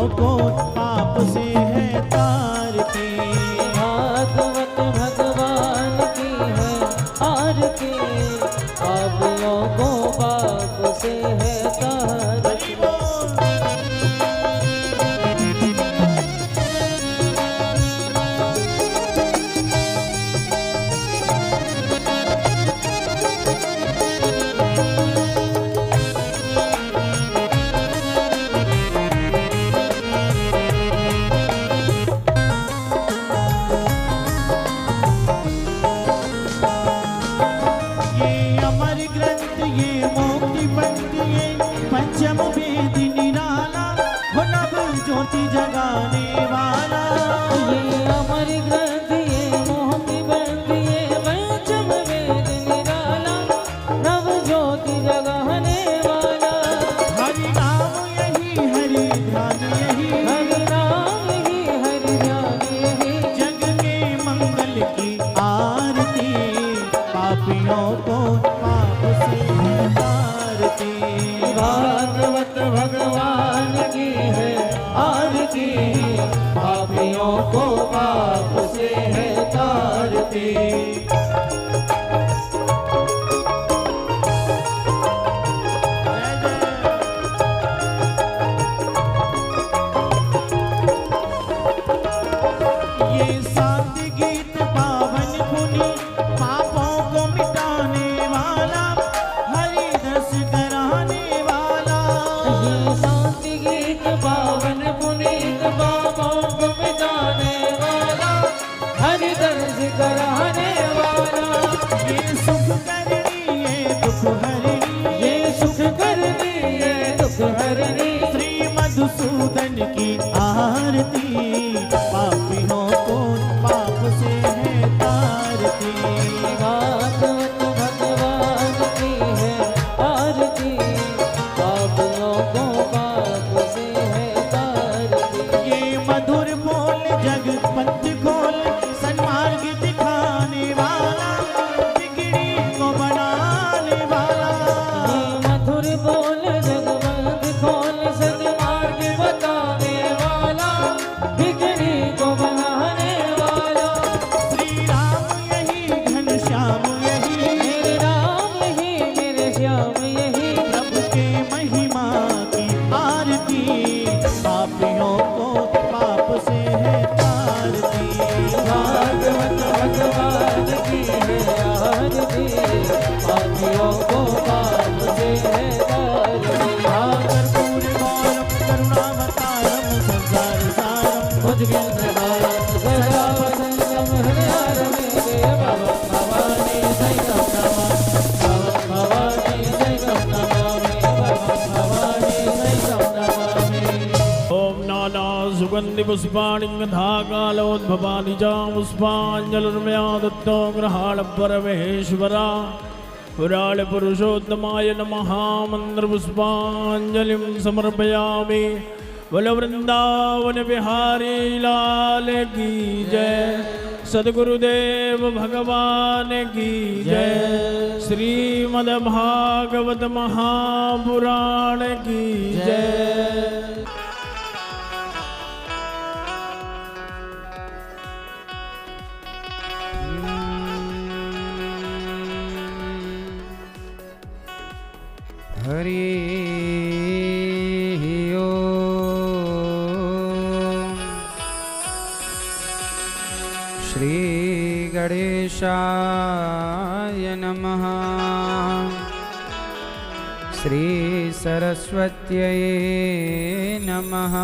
को पाप से है तारती। भागवत भगवान की है आरती, पापियों को पाप से है तारती। पंचम वेद निराला, हो नव ज्योति जगाने वाला। ये अमर ग्रंथ ये मोहती बंद ये पंचम वेद निराला, नव ज्योति जगाने वाला। हरि नाम यही हरि ध्यान यही, हरि नाम ही हरि ध्यान यही, जग के मंगल की आरती। पापियों को पाप से है तारती। भागवत भगवान की है आरती, पापियों को पाप से है तारती। ये शांति गीत पावन पुनि, पापों को मिटाने वाला, हरि रस कराने वाला। ये शांति गीत पावन पुनीत, पापों को मिटाने वाला, हरि दर्श कराने वाला। ये सुख करनी ये दुख हरनी, ये सुख करनी ये दुख हरनी, श्री मधुसूदन की आरती। पापियों को पाप से है तारती। भागवत भगवान की है आरती, पापियों को पाप से है तारती। ये मधुर बोल जग पंथ खोल, सन्मार्ग दिखाने वाला, बिगड़ी को बनाने वाला। ये मधुर बोल जगवंत खोल, सन्मार्ग बताने वाला, बिगड़ी को बनाने वाला। श्री राम यही घनश्याम यही, मेरे राम ही मेरे श्याम यही, प्रभु के महिमा की आरती। पापियों को पाप से है तारती। भागवत भगवान की है आरती, पापियों को पाप से है तारती। कर्पूर गौरम करुणावतारम संसार सारम, भुजगेन्द्र प्रभारम सदा वसंतम हृदयारमे देवं भवानी सैकं नमामि, भवानी सैकं नमामि, भवानी सैकं नमामि। ओम नाना सुगंधि पुष्पाणि गंधाकालोद्भवानि च पुष्पाञ्जलिर्मया दत्तो गृहाण परमेश्वरा। पुराण पुरुषोत्तमाय नमः मंत्र पुष्पाञ्जलिं समर्पयामि। बोल वृंदावन बिहारी लाल की जय, सद्गुरुदेव भगवान की जय, श्रीमद्भागवत महापुराण की जय। हरि ओम। श्री गणेशाय नमः। श्री सरस्वत्यै नमः।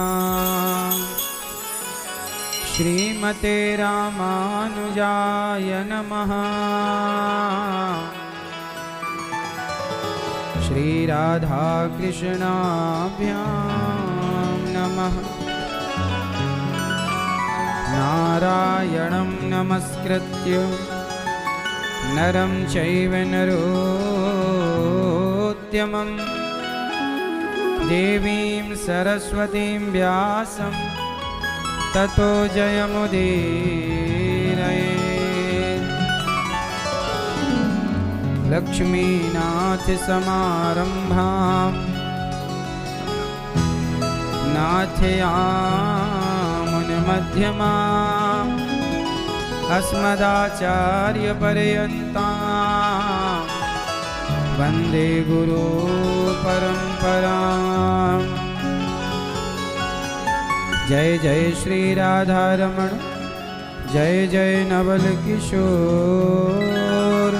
श्रीमते रामानुजाय नमः। श्री राधा कृष्णाभ्यां नमः। नारायणं नमस्कृत्य नरं चैव नरोत्तमं, देवीं सरस्वतीं व्यासं ततो जयमुदीरये। लक्ष्मीनाथ समारंभां नाथयामुनमध्यमा अस्मदाचार्यपर्यन्तां वन्दे गुरुपरम्पराम्। जय जय श्री राधारमण, जय जय नवल किशोर,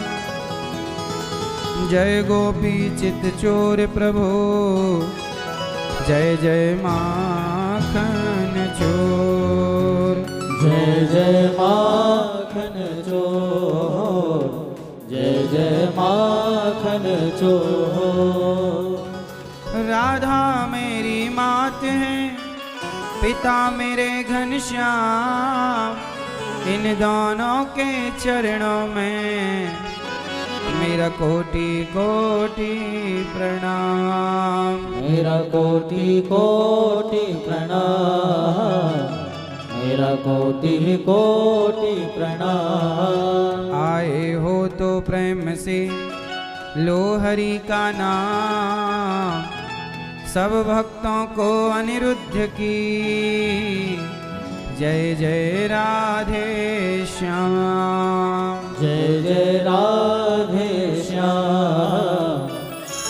जय गोपी चित चोर प्रभु, जय जय माखन चोर। जय जय माखन चोर, जय जय माखन चोर। राधा मेरी मात है, पिता मेरे घनश्याम, इन दोनों के चरणों में मेरा कोटि कोटि प्रणाम। मेरा कोटि कोटि प्रणाम, मेरा कोटि कोटि प्रणाम। आए हो तो प्रेम से लो हरि का नाम, सब भक्तों को अनिरुद्ध की जय जय राधे श्याम। जय जय राधे श्याम,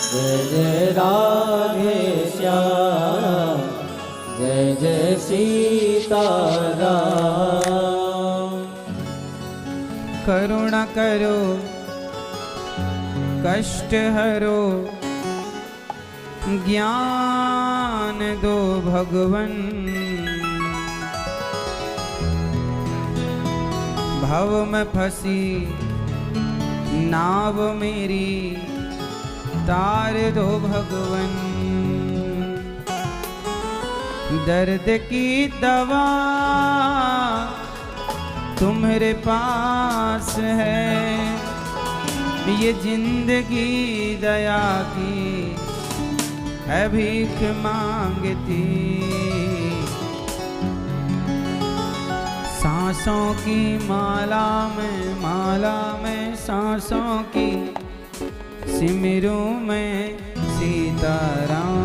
जय जय राधे श्याम, जय जय सीताराम। करुणा करो कष्ट हरो, ज्ञान दो भगवन, भव में फंसी नाव मेरी तार दो भगवन। दर्द की दवा तुम्हारे पास है, ये जिंदगी दया की है भीख मांगती। सांसों की माला में सांसों की सिमरू में सीताराम।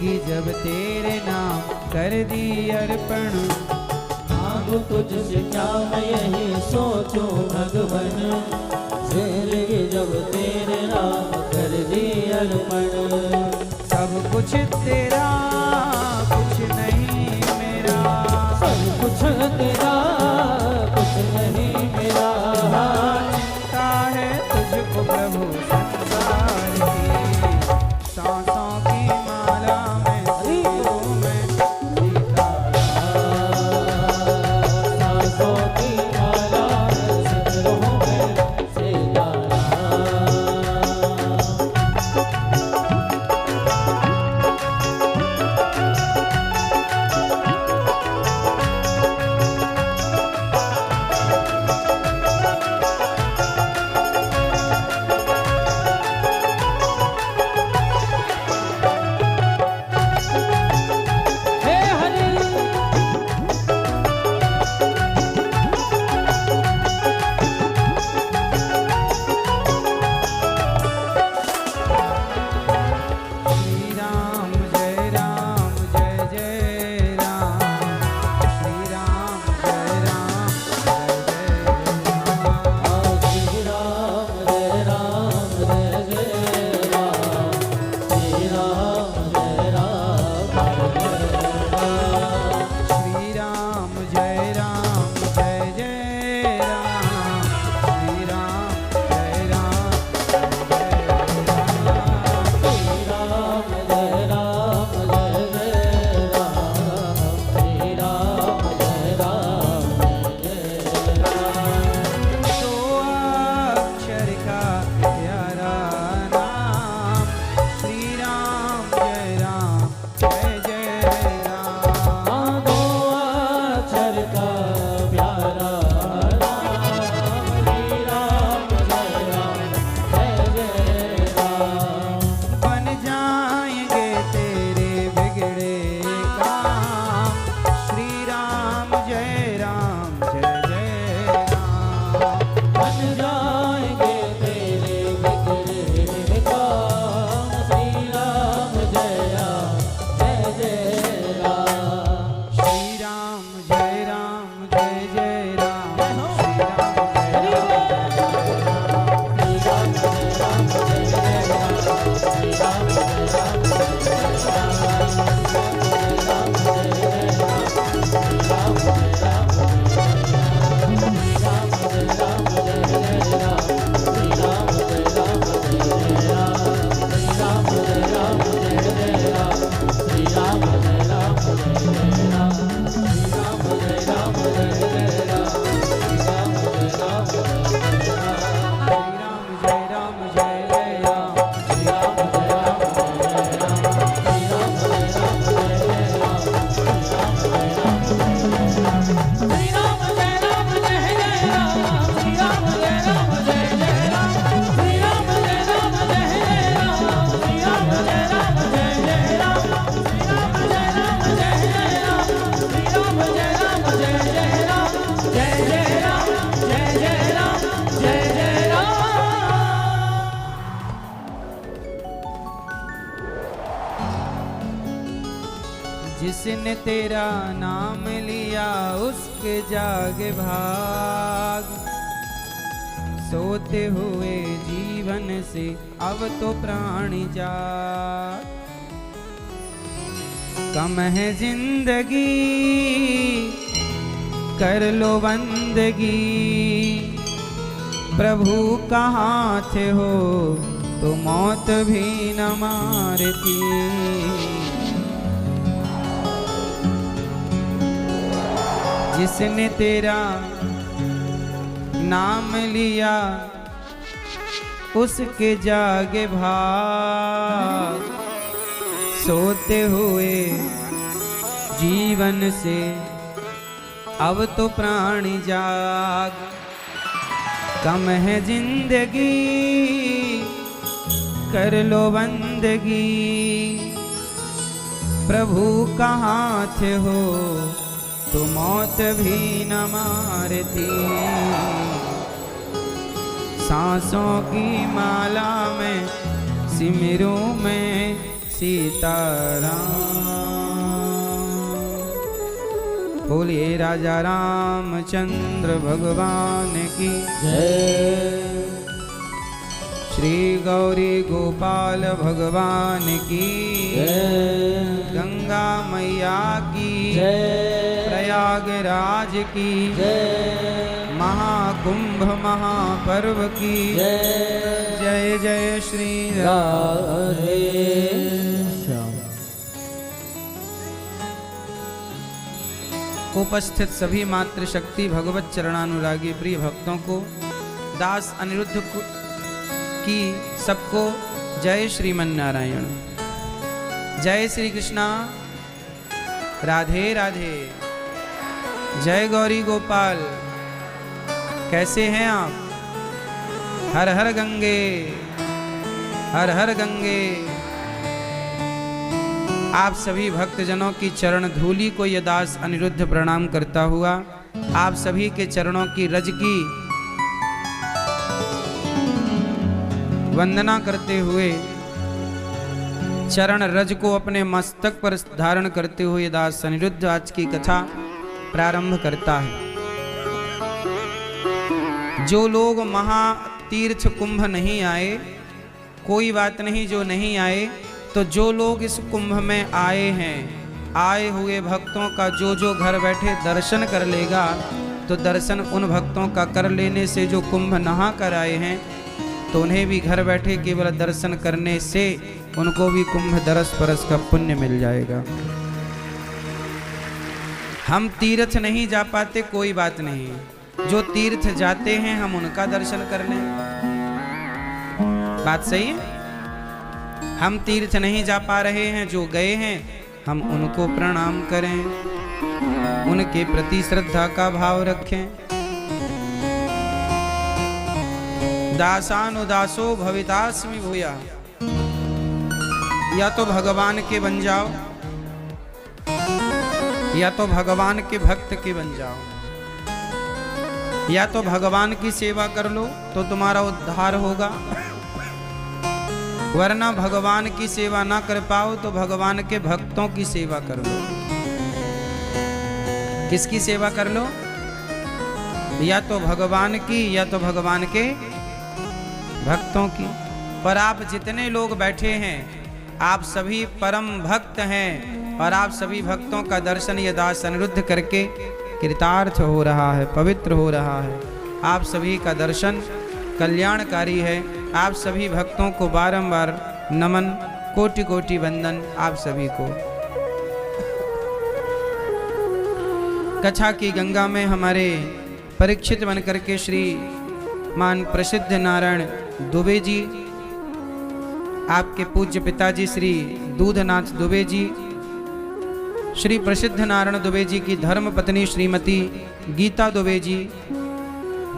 मिलेगी जब तेरे नाम कर दी अर्पण। मांगू तुझसे क्या मैं यही सोचूं भगवन, जिंदगी जब तेरे नाम कर दी अर्पण। सब कुछ तेरा कुछ नहीं मेरा, सब कुछ तेरा कुछ नहीं मेरा। चिंता है तुझको प्रभु संसार की, सांसों की माला में सिरों में सीताराम। सांसों की माला में सिरों में सीताराम। हे हरि श्री राम जय राम जय जय राम, श्री राम जय राम जय जय राम। श्री राम जय राम जय जय राम, श्री राम जय राम जय जय राम। श्री राम जय राम जय जय राम, श्री राम जय राम जय जय राम। श्री राम जय राम जय जय राम, श्री राम जय राम जय जय राम। दो अक्षर का प्यारा नाम, श्री राम जय राम जय जय राम। दो अक्षर का प्यारा नाम, श्री राम जय राम जय जय राम। बन जाएंगे तेरे बिगड़े काम, श्री राम जय राम जय जय राम। बन जाएंगे तेरे बिगड़े काम, श्री राम जय जय राम। श्री राम जय राम जय जय राम, श्री राम जय राम जय जय राम। श्री राम जय राम जय जय राम, श्री राम जय राम जय जय राम। श्री राम जय जय राम, श्री राम जय राम जय जय राम। श्री राम जय राम जय जय राम, श्री राम जय राम जय जय राम। श्री राम जय राम जय जय राम, श्री राम जय राम जय जय राम। श्री राम जय राम जय जय राम, श्री राम जय राम जय जय राम। श्री राम जय राम जय जय राम, श्री राम जय राम जय जय राम। श्री राम जय राम जय जय राम, श्री राम जय राम जय जय राम। श्री राम जय राम जय जय राम, श्री राम जय राम जय जय राम। श्री राम जय राम जय जय राम, श्री राम जय राम जय जय राम। श्री राम जय राम जय जय राम, श्री राम जय राम जय जय राम। जय जय राम, जय जय राम, जय जय राम। जिसने तेरा नाम लिया उसके जागे भाग, सोते हुए जीवन से अब तो प्राणी जाग। कम है जिंदगी कर लो बंदगी, प्रभु का हाथ हो तो मौत भी न मारती। जिसने तेरा नाम लिया उसके जागे भाग, सोते हुए जीवन से अब तो प्राणी जाग। कम है जिंदगी कर लो बंदगी, प्रभु का हाथ हो तो मौत भी न मारती। सांसों की माला में सिमरों में सीताराम। बोलिए राजा रामचंद्र भगवान की जय। श्री गौरी गोपाल भगवान की जय। गंगा मैया की जय। प्रयागराज की जय। महाकुंभ महापर्व की जय। जय जय श्री राधे श्याम। उपस्थित सभी मातृशक्ति भगवत चरणानुरागी प्रिय भक्तों को, दास अनिरुद्ध की सबको जय श्रीमन नारायण। जय श्री कृष्णा। राधे राधे। जय गौरी गोपाल। कैसे हैं आप? हर हर गंगे, हर हर गंगे। आप सभी भक्तजनों की चरण धूलि को ये दास अनिरुद्ध प्रणाम करता हुआ आप सभी के चरणों की रज की वंदना करते हुए चरण रज को अपने मस्तक पर धारण करते हुए दास अनिरुद्ध आज की कथा प्रारंभ करता है। जो लोग महातीर्थ कुंभ नहीं आए, कोई बात नहीं, जो नहीं आए, तो जो लोग इस कुंभ में आए हैं, आए हुए भक्तों का जो जो घर बैठे दर्शन कर लेगा, तो दर्शन उन भक्तों का कर लेने से जो कुंभ नहा कर आए हैं, तो उन्हें भी घर बैठे केवल दर्शन करने से उनको भी कुंभ दरस परस का पुण्य मिल जाएगा। हम तीर्थ नहीं जा पाते, कोई बात नहीं, जो तीर्थ जाते हैं हम उनका दर्शन कर लें। बात सही है? हम तीर्थ नहीं जा पा रहे हैं, जो गए हैं हम उनको प्रणाम करें, उनके प्रति श्रद्धा का भाव रखें। दासानुदासो भवितास्मि भूया। या तो भगवान के बन जाओ, या तो भगवान के भक्त के बन जाओ, या तो भगवान की सेवा कर लो तो तुम्हारा उद्धार होगा, वरना भगवान की सेवा ना कर पाओ तो भगवान के भक्तों की सेवा कर लो। किसकी सेवा कर लो? या तो भगवान की, या तो भगवान के भक्तों की। पर आप जितने लोग बैठे हैं आप सभी परम भक्त हैं, और आप सभी भक्तों का दर्शन ये दास अनिरुद्ध करके कृतार्थ हो रहा है, पवित्र हो रहा है। आप सभी का दर्शन कल्याणकारी है। आप सभी भक्तों को बारंबार नमन, कोटि कोटि वंदन आप सभी को। कथा की गंगा में हमारे परीक्षित बनकर के श्री मान प्रसिद्ध नारायण दुबे जी, आपके पूज्य पिताजी श्री दूधनाथ दुबे जी, श्री प्रसिद्ध नारायण दुबे जी की धर्म पत्नी श्रीमती गीता दुबे जी,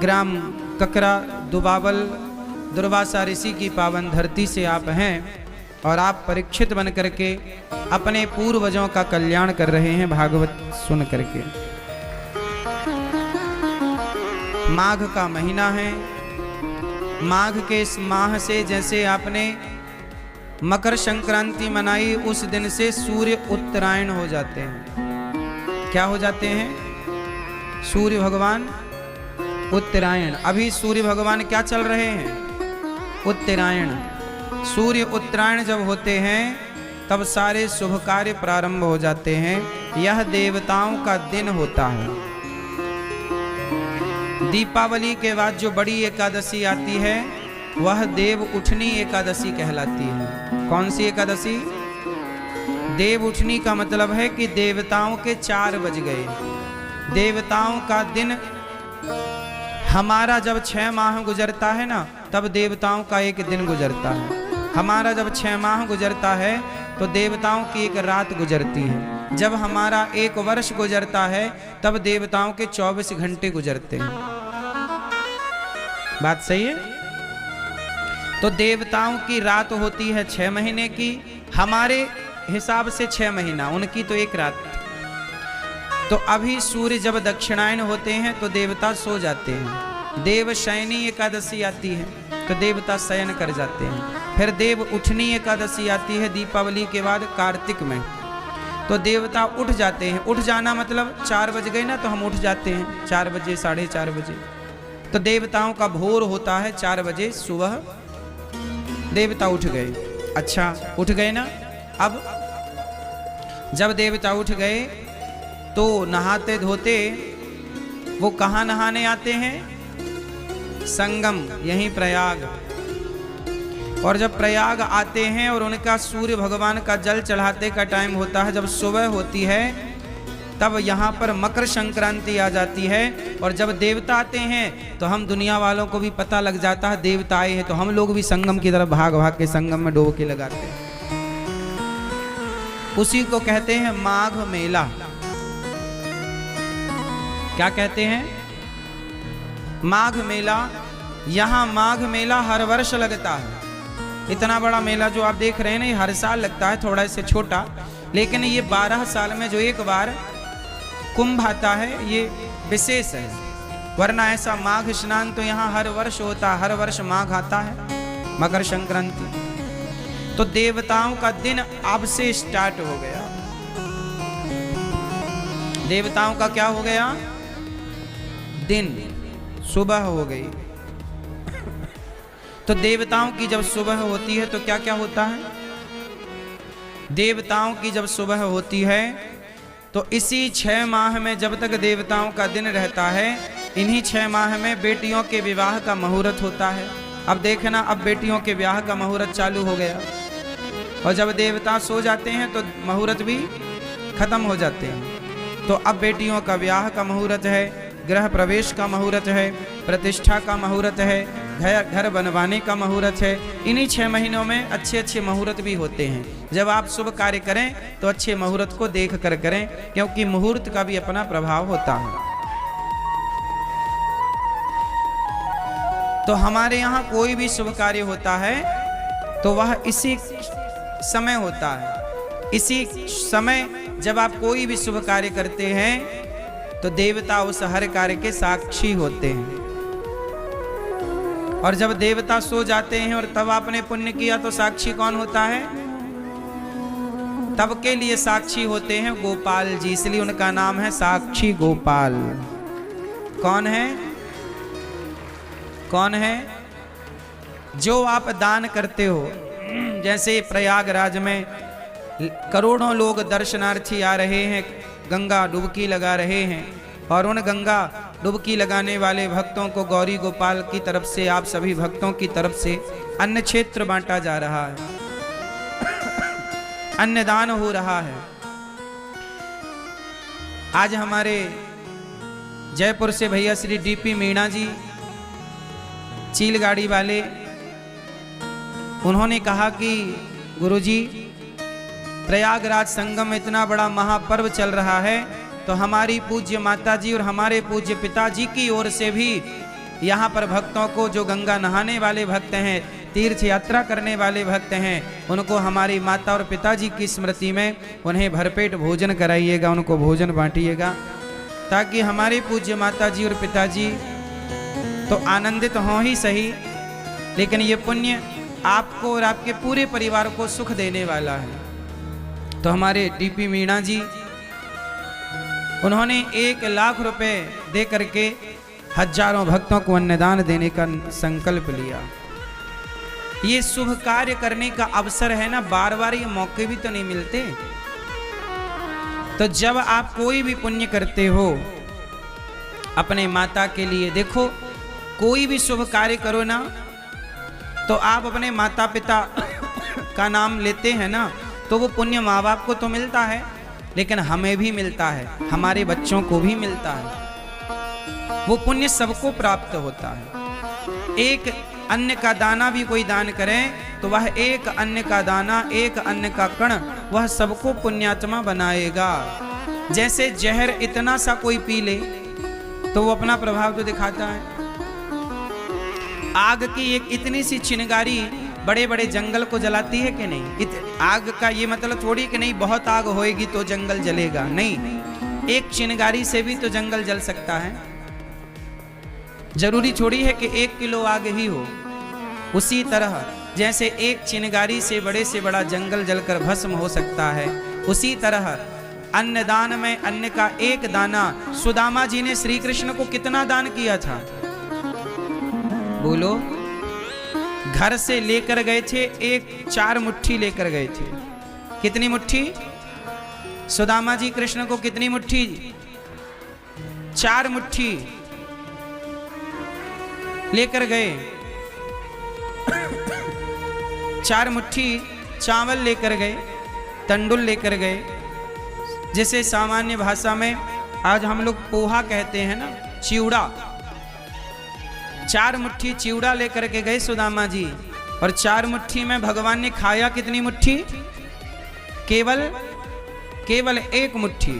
ग्राम ककरा दुबावल दुर्वासा ऋषि की पावन धरती से आप हैं, और आप परीक्षित बन करके अपने पूर्वजों का कल्याण कर रहे हैं भागवत सुन करके। माघ का महीना है। माघ के इस माह से जैसे आपने मकर संक्रांति मनाई, उस दिन से सूर्य उत्तरायण हो जाते हैं। क्या हो जाते हैं? सूर्य भगवान उत्तरायण। अभी सूर्य भगवान क्या चल रहे हैं? उत्तरायण। सूर्य उत्तरायण जब होते हैं तब सारे शुभ कार्य प्रारंभ हो जाते हैं। यह देवताओं का दिन होता है। दीपावली के बाद जो बड़ी एकादशी आती है वह देव उठनी एकादशी कहलाती है। कौन सी एकादशी? देव उठनी का मतलब है कि देवताओं के 4 बज गए। देवताओं का दिन, हमारा जब 6 माह गुजरता है ना, तब देवताओं का एक दिन गुजरता है। हमारा जब 6 माह गुजरता है तो देवताओं की एक रात गुजरती है। जब हमारा 1 वर्ष गुजरता है तब देवताओं के 24 घंटे गुजरते हैं। बात सही है? तो देवताओं की रात होती है 6 महीने की, हमारे हिसाब से 6 महीना, उनकी तो 1 रात। तो अभी सूर्य जब दक्षिणायन होते हैं तो देवता सो जाते हैं। देव शयनी एकादशी आती है तो देवता शयन कर जाते हैं। फिर देव उठनी एकादशी आती है दीपावली के बाद कार्तिक में, तो देवता उठ जाते हैं। उठ जाना मतलब 4 बज गए ना तो हम उठ जाते हैं 4 बजे 4:30 बजे, तो देवताओं का भोर होता है 4 बजे सुबह। देवता उठ गए, अच्छा उठ गए ना। अब जब देवता उठ गए तो नहाते धोते वो कहाँ नहाने आते हैं? संगम, यहीं प्रयाग। और जब प्रयाग आते हैं और उनका सूर्य भगवान का जल चढ़ाते का टाइम होता है, जब सुबह होती है तब यहाँ पर मकर संक्रांति आ जाती है। और जब देवता आते हैं तो हम दुनिया वालों को भी पता लग जाता है देवता आए हैं, तो हम लोग भी संगम की तरफ भाग भाग के संगम में डुबकी लगाते हैं। उसी को कहते हैं माघ मेला। क्या कहते हैं? माघ मेला। यहाँ माघ मेला हर वर्ष लगता है। इतना बड़ा मेला जो आप देख रहे हैं ना, ये हर साल लगता है, थोड़ा इससे छोटा, लेकिन ये 12 साल में जो एक बार कुंभ आता है ये विशेष है। वरना ऐसा माघ स्नान तो यहाँ हर वर्ष होता है, हर वर्ष माघ आता है, मकर संक्रांति। तो देवताओं का दिन अब से स्टार्ट हो गया। देवताओं का क्या हो गया? दिन, सुबह हो गई। तो देवताओं की जब सुबह होती है तो क्या क्या होता है? देवताओं की जब सुबह होती है तो इसी 6 माह में जब तक देवताओं का दिन रहता है, इन्हीं 6 माह में बेटियों के विवाह का मुहूर्त होता है। अब देखना, अब बेटियों के विवाह का मुहूर्त चालू हो गया। और जब देवता सो जाते हैं तो मुहूर्त भी खत्म हो जाते हैं। तो अब बेटियों का विवाह का मुहूर्त है, गृह प्रवेश का मुहूर्त है, प्रतिष्ठा का मुहूर्त है, घर बनवाने का मुहूर्त है। इन्हीं 6 महीनों में अच्छे अच्छे मुहूर्त भी होते हैं। जब आप शुभ कार्य करें तो अच्छे मुहूर्त को देख कर करें, क्योंकि मुहूर्त का भी अपना प्रभाव होता है। तो हमारे यहाँ कोई भी शुभ कार्य होता है तो वह इसी समय होता है। इसी समय जब आप कोई भी शुभ कार्य करते हैं तो देवता उस हर कार्य के साक्षी होते हैं। और जब देवता सो जाते हैं और तब आपने पुण्य किया तो साक्षी कौन होता है? तब के लिए साक्षी होते हैं गोपाल जी, इसलिए उनका नाम है साक्षी गोपाल। कौन है? कौन है? जो आप दान करते हो। जैसे प्रयागराज में करोड़ों लोग दर्शनार्थी आ रहे हैं, गंगा डुबकी लगा रहे हैं, और उन गंगा डुबकी लगाने वाले भक्तों को गौरी गोपाल की तरफ से, आप सभी भक्तों की तरफ से अन्न क्षेत्र बांटा जा रहा है, अन्नदान हो रहा है। आज हमारे जयपुर से भैया श्री डीपी मीणा जी, चील गाड़ी वाले, उन्होंने कहा कि गुरुजी प्रयागराज संगम में इतना बड़ा महापर्व चल रहा है, तो हमारी पूज्य माता जी और हमारे पूज्य पिताजी की ओर से भी यहाँ पर भक्तों को, जो गंगा नहाने वाले भक्त हैं, तीर्थ यात्रा करने वाले भक्त हैं, उनको हमारी माता और पिताजी की स्मृति में उन्हें भरपेट भोजन कराइएगा, उनको भोजन बांटिएगा, ताकि हमारे पूज्य माता जी और पिताजी तो आनंदित हों ही सही, लेकिन ये पुण्य आपको और आपके पूरे परिवार को सुख देने वाला है। तो हमारे डीपी मीणा जी, उन्होंने 1 लाख रुपए दे करके हजारों भक्तों को अन्नदान देने का संकल्प लिया। ये शुभ कार्य करने का अवसर है ना, बार बार ये मौके भी तो नहीं मिलते। तो जब आप कोई भी पुण्य करते हो अपने माता के लिए, देखो कोई भी शुभ कार्य करो ना, तो आप अपने माता पिता का नाम लेते हैं ना, तो वो पुण्य माँ बाप को तो मिलता है, लेकिन हमें भी मिलता है, हमारे बच्चों को भी मिलता है। वो पुण्य सबको प्राप्त होता है। एक अन्न का दाना भी कोई दान करे तो वह एक अन्न का दाना, एक अन्न का कण, वह सबको पुण्यात्मा बनाएगा। जैसे जहर इतना सा कोई पी ले तो वो अपना प्रभाव तो दिखाता है। आग की एक इतनी सी चिंगारी बड़े बड़े जंगल को जलाती है कि नहीं? आग का ये मतलब थोड़ी कि नहीं बहुत आग होएगी तो जंगल जलेगा, नहीं, एक चिंगारी से भी तो जंगल जल सकता है। जरूरी थोड़ी है कि 1 किलो आग ही हो। उसी तरह जैसे एक चिनगारी से बड़ा जंगल जलकर भस्म हो सकता है, उसी तरह अन्नदान में अन्न का एक दाना, सुदामा जी ने श्री कृष्ण को कितना दान किया था? बोलो। घर से लेकर गए थे, 4 मुट्ठी लेकर गए थे। कितनी मुट्ठी? सुदामा जी कृष्ण को कितनी मुट्ठी? 4 मुट्ठी लेकर गए। 4 मुट्ठी चावल लेकर गए, तंडुल लेकर गए, जैसे सामान्य भाषा में आज हम लोग पोहा कहते हैं ना, चिवड़ा। 4 मुट्ठी चिवड़ा लेकर के गए सुदामा जी, और 4 मुट्ठी में भगवान ने खाया कितनी मुट्ठी? केवल 1 मुट्ठी।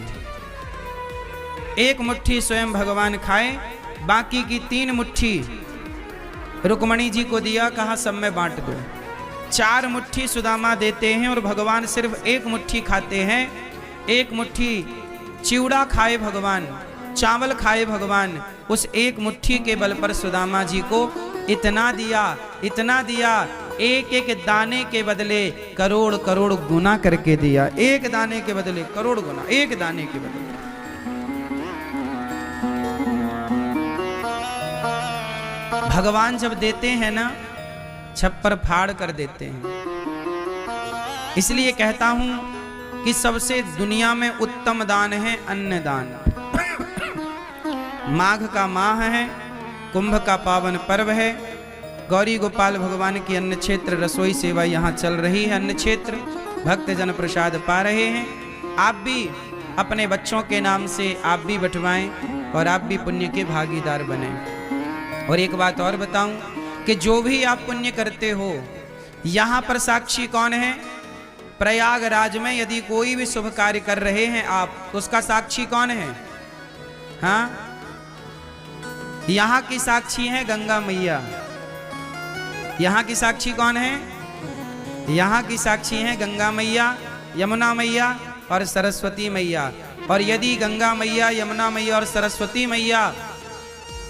1 मुट्ठी स्वयं भगवान खाए, बाकी की 3 मुट्ठी रुक्मणी जी को दिया, कहा सब में बांट दो। 4 मुट्ठी सुदामा देते हैं और भगवान सिर्फ 1 मुट्ठी खाते हैं। 1 मुट्ठी चिवड़ा खाए भगवान, चावल खाए भगवान। उस 1 मुट्ठी के बल पर सुदामा जी को इतना दिया, एक दाने के बदले करोड़ गुना करके दिया। 1 दाने के बदले करोड़ गुना, 1 दाने के बदले। भगवान जब देते हैं ना, छप्पर फाड़ कर देते हैं। इसलिए कहता हूं कि सबसे दुनिया में उत्तम दान है अन्नदान। माघ का माह है, कुंभ का पावन पर्व है, गौरी गोपाल भगवान की अन्न क्षेत्र रसोई सेवा यहाँ चल रही है। अन्न क्षेत्र भक्तजन प्रसाद पा रहे हैं। आप भी अपने बच्चों के नाम से आप भी बंटवाएं और आप भी पुण्य के भागीदार बने। और एक बात और बताऊं कि जो भी आप पुण्य करते हो, यहाँ पर साक्षी कौन है? प्रयागराज में यदि कोई भी शुभ कार्य कर रहे हैं आप, तो उसका साक्षी कौन है? हाँ, यहाँ की साक्षी है गंगा मैया। यहाँ की साक्षी कौन है? यहाँ की साक्षी है गंगा मैया, यमुना मैया और सरस्वती मैया। और यदि गंगा मैया, यमुना मैया और सरस्वती मैया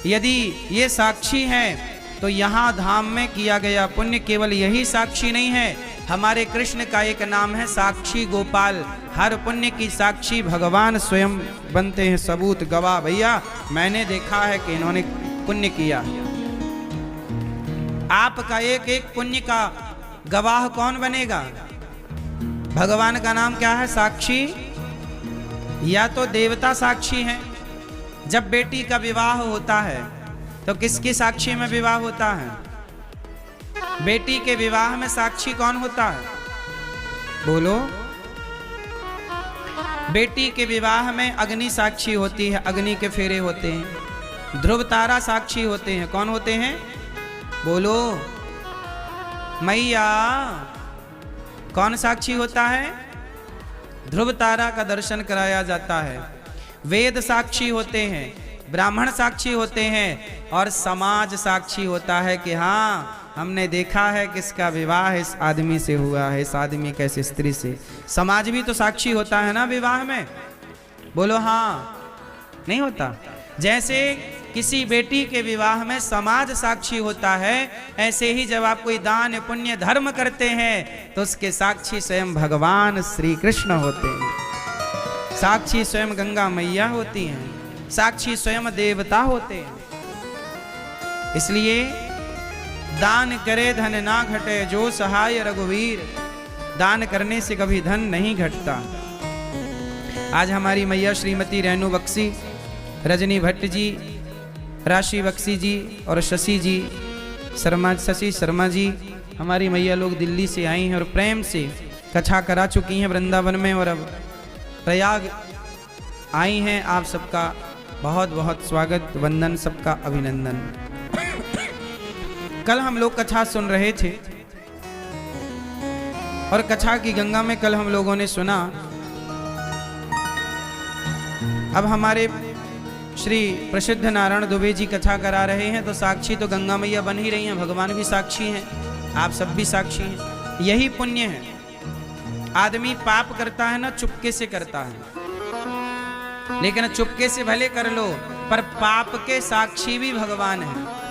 यदि ये साक्षी हैं, तो यहाँ धाम में किया गया पुण्य केवल यही साक्षी नहीं है, हमारे कृष्ण का एक नाम है साक्षी गोपाल। हर पुण्य की साक्षी भगवान स्वयं बनते हैं, सबूत गवाह। भैया मैंने देखा है कि इन्होंने पुण्य किया। आपका एक एक पुण्य का गवाह कौन बनेगा? भगवान का नाम क्या है? साक्षी। या तो देवता साक्षी हैं। जब बेटी का विवाह होता है तो किसकी साक्षी में विवाह होता है? बेटी के विवाह में साक्षी कौन होता है? बोलो। बेटी के विवाह में अग्नि साक्षी होती है, अग्नि के फेरे होते हैं। ध्रुव तारा साक्षी होते हैं। कौन होते हैं? बोलो। मैया। कौन साक्षी होता है? ध्रुव तारा का दर्शन कराया जाता है। वेद साक्षी होते हैं, ब्राह्मण साक्षी होते हैं, और समाज साक्षी होता है कि हाँ हमने देखा है किसका विवाह इस आदमी से हुआ है, इस आदमी का इस स्त्री से। समाज भी तो साक्षी होता है ना विवाह में। बोलो हाँ, नहीं होता? जैसे किसी बेटी के विवाह में समाज साक्षी होता है, ऐसे ही जब आप कोई दान पुण्य धर्म करते हैं तो उसके साक्षी स्वयं भगवान श्री कृष्ण होते हैं, साक्षी स्वयं गंगा मैया होती हैं, साक्षी स्वयं देवता होते हैं। इसलिए दान करे धन ना घटे, जो सहाय रघुवीर। दान करने से कभी धन नहीं घटता। आज हमारी मैया श्रीमती रेणु बक्सी, रजनी भट्ट जी, राशि बक्सी जी और शशि शर्मा जी, हमारी मैया लोग दिल्ली से आई हैं और प्रेम से कथा करा चुकी हैं वृंदावन में, और अब प्रयाग आई हैं। आप सबका बहुत बहुत स्वागत, वंदन, सबका अभिनंदन। कल हम लोग कथा सुन रहे थे और कथा की गंगा में कल हम लोगों ने सुना। अब हमारे श्री प्रसिद्ध नारायण दुबे जी कथा करा रहे हैं, तो साक्षी तो गंगा मैया बन ही रही हैं, भगवान भी साक्षी हैं, आप सब भी साक्षी हैं। यही पुण्य है। आदमी पाप करता है ना, चुपके से करता है, लेकिन चुपके से भले कर लो, पर पाप के साक्षी भी भगवान है।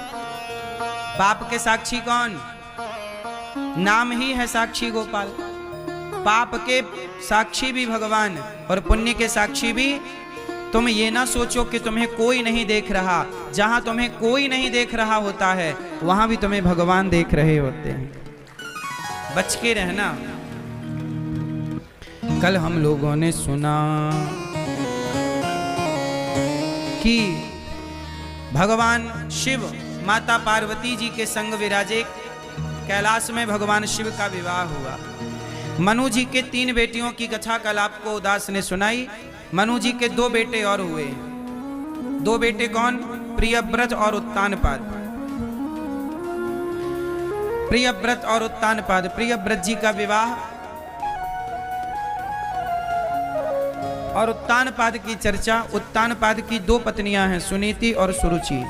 पाप के साक्षी कौन? नाम ही है साक्षी गोपाल। पाप के साक्षी भी भगवान और पुण्य के साक्षी भी। तुम ये ना सोचो कि तुम्हें कोई नहीं देख रहा। जहां तुम्हें कोई नहीं देख रहा होता है वहां भी तुम्हें भगवान देख रहे होते हैं। बच के रहना। कल हम लोगों ने सुना कि भगवान शिव माता पार्वती जी के संग विराजे कैलाश में भगवान शिव का विवाह हुआ। मनु जी के 3 बेटियों की कथा कल आपको उदास ने सुनाई। मनु जी के 2 बेटे और हुए। 2 बेटे कौन? प्रियव्रत और उत्तानपाद। प्रियव्रत और उत्तानपाद। प्रियव्रत जी का विवाह और उत्तानपाद की चर्चा। उत्तानपाद की 2 पत्नियां हैं, सुनीति और सुरुचि।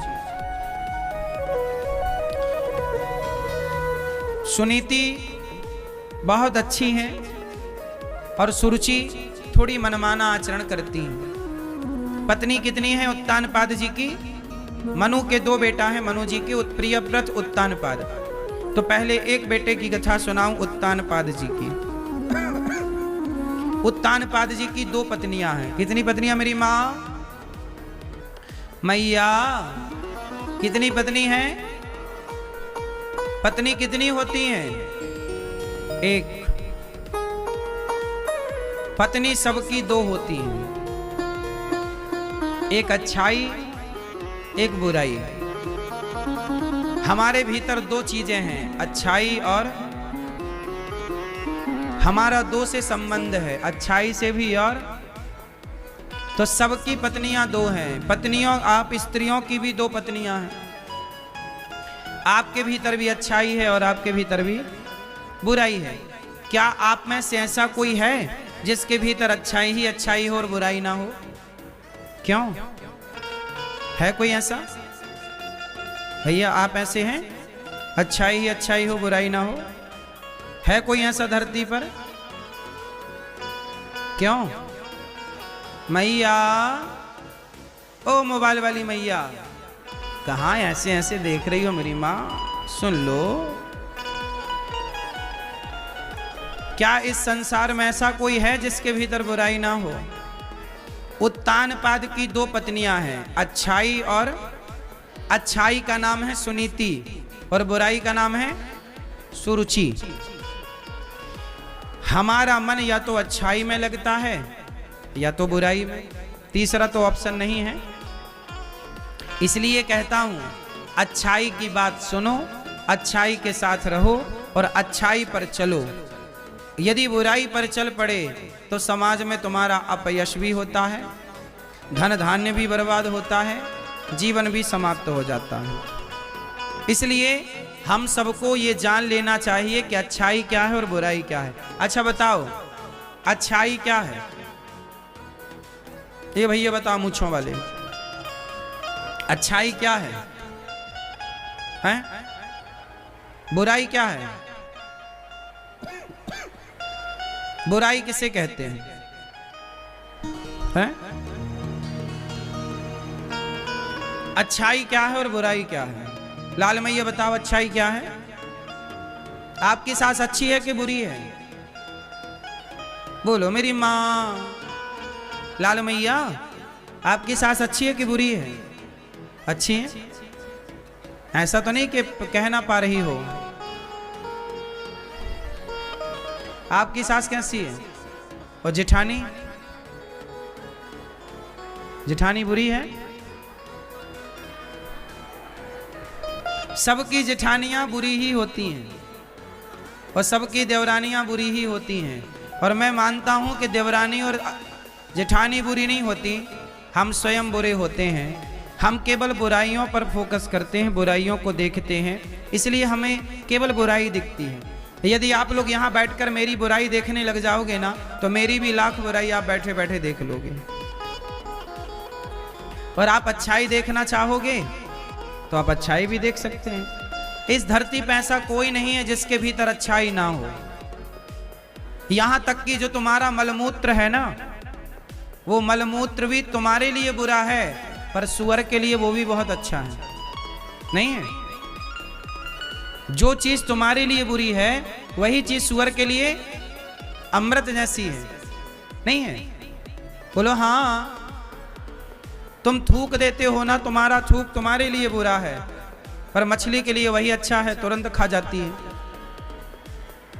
सुनीति बहुत अच्छी हैं और सुरुचि थोड़ी मनमाना आचरण करती हैं। पत्नी कितनी है उत्तानपाद जी की? मनु के 2 बेटा हैं मनु जी के, प्रियव्रत उत्तानपाद। तो पहले एक बेटे की कथा सुनाऊं उत्तानपाद जी की। उत्तानपाद जी की 2 पत्नियां हैं। कितनी पत्नियां मेरी माँ? मैया कितनी पत्नी हैं? पत्नी कितनी होती हैं? एक। पत्नी सबकी 2 होती हैं, एक अच्छाई एक बुराई। हमारे भीतर 2 चीजें हैं, अच्छाई और हमारा 2 से संबंध है, अच्छाई से भी और। तो सबकी पत्नियां 2 हैं। पत्नियों, आप स्त्रियों की भी 2 पत्नियां हैं। आपके भीतर भी अच्छाई है और आपके भीतर भी बुराई है। क्या आप में से ऐसा कोई है जिसके भीतर अच्छाई ही अच्छाई हो और बुराई ना हो? क्यों? है कोई ऐसा? भैया आप ऐसे हैं, अच्छाई ही अच्छाई हो बुराई ना हो? है कोई ऐसा धरती पर? क्यों? मैया, ओ मोबाइल वाली मैया, कहाँ ऐसे ऐसे देख रही हो मेरी माँ? सुन लो, क्या इस संसार में ऐसा कोई है जिसके भीतर बुराई ना हो? उत्तानपाद की 2 पत्नियां हैं, अच्छाई और अच्छाई का नाम है सुनीति और बुराई का नाम है सुरुचि। हमारा मन या तो अच्छाई में लगता है या तो बुराई में, तीसरा तो ऑप्शन नहीं है। इसलिए कहता हूं, अच्छाई की बात सुनो, अच्छाई के साथ रहो और अच्छाई पर चलो। यदि बुराई पर चल पड़े तो समाज में तुम्हारा अपयश भी होता है, धन धान्य भी बर्बाद होता है, जीवन भी समाप्त हो जाता है। इसलिए हम सबको ये जान लेना चाहिए कि अच्छाई क्या है और बुराई क्या है। अच्छा बताओ, अच्छाई क्या है? ये भैया बताओ मूंछों वाले, अच्छाई क्या है? हैं? बुराई क्या है? बुराई किसे कहते हैं? हैं? अच्छाई क्या है और बुराई क्या है? लाल मैया बताओ, अच्छाई क्या है? आपकी सास अच्छी है कि बुरी है? बोलो मेरी माँ। लाल मैया, आपकी सास अच्छी है कि बुरी है? अच्छी है। ऐसा तो नहीं कि कह ना पा रही हो। आपकी सास कैसी है? और जेठानी? जेठानी बुरी है? सबकी जेठानियां बुरी ही होती हैं और सबकी देवरानियां बुरी ही होती हैं। और मैं मानता हूं कि देवरानी और जेठानी बुरी नहीं होती, हम स्वयं बुरे होते हैं। हम केवल बुराइयों पर फोकस करते हैं, बुराइयों को देखते हैं, इसलिए हमें केवल बुराई दिखती है। यदि आप लोग यहाँ बैठकर मेरी बुराई देखने लग जाओगे ना, तो मेरी भी लाख बुराई आप बैठे बैठे देख लोगे। और आप अच्छाई देखना चाहोगे तो आप अच्छाई भी देख सकते हैं। इस धरती पे ऐसा कोई नहीं है जिसके भीतर अच्छाई ना हो। यहां तक कि जो तुम्हारा मलमूत्र है ना, वो मलमूत्र भी तुम्हारे लिए बुरा है, पर सुअर के लिए वो भी बहुत अच्छा है, नहीं है? जो चीज तुम्हारे लिए बुरी है वही चीज सुअर के लिए अमृत जैसी है, नहीं है? बोलो हाँ। तुम थूक देते हो ना, तुम्हारा थूक तुम्हारे लिए बुरा है, पर मछली के लिए वही अच्छा है, तुरंत खा जाती है।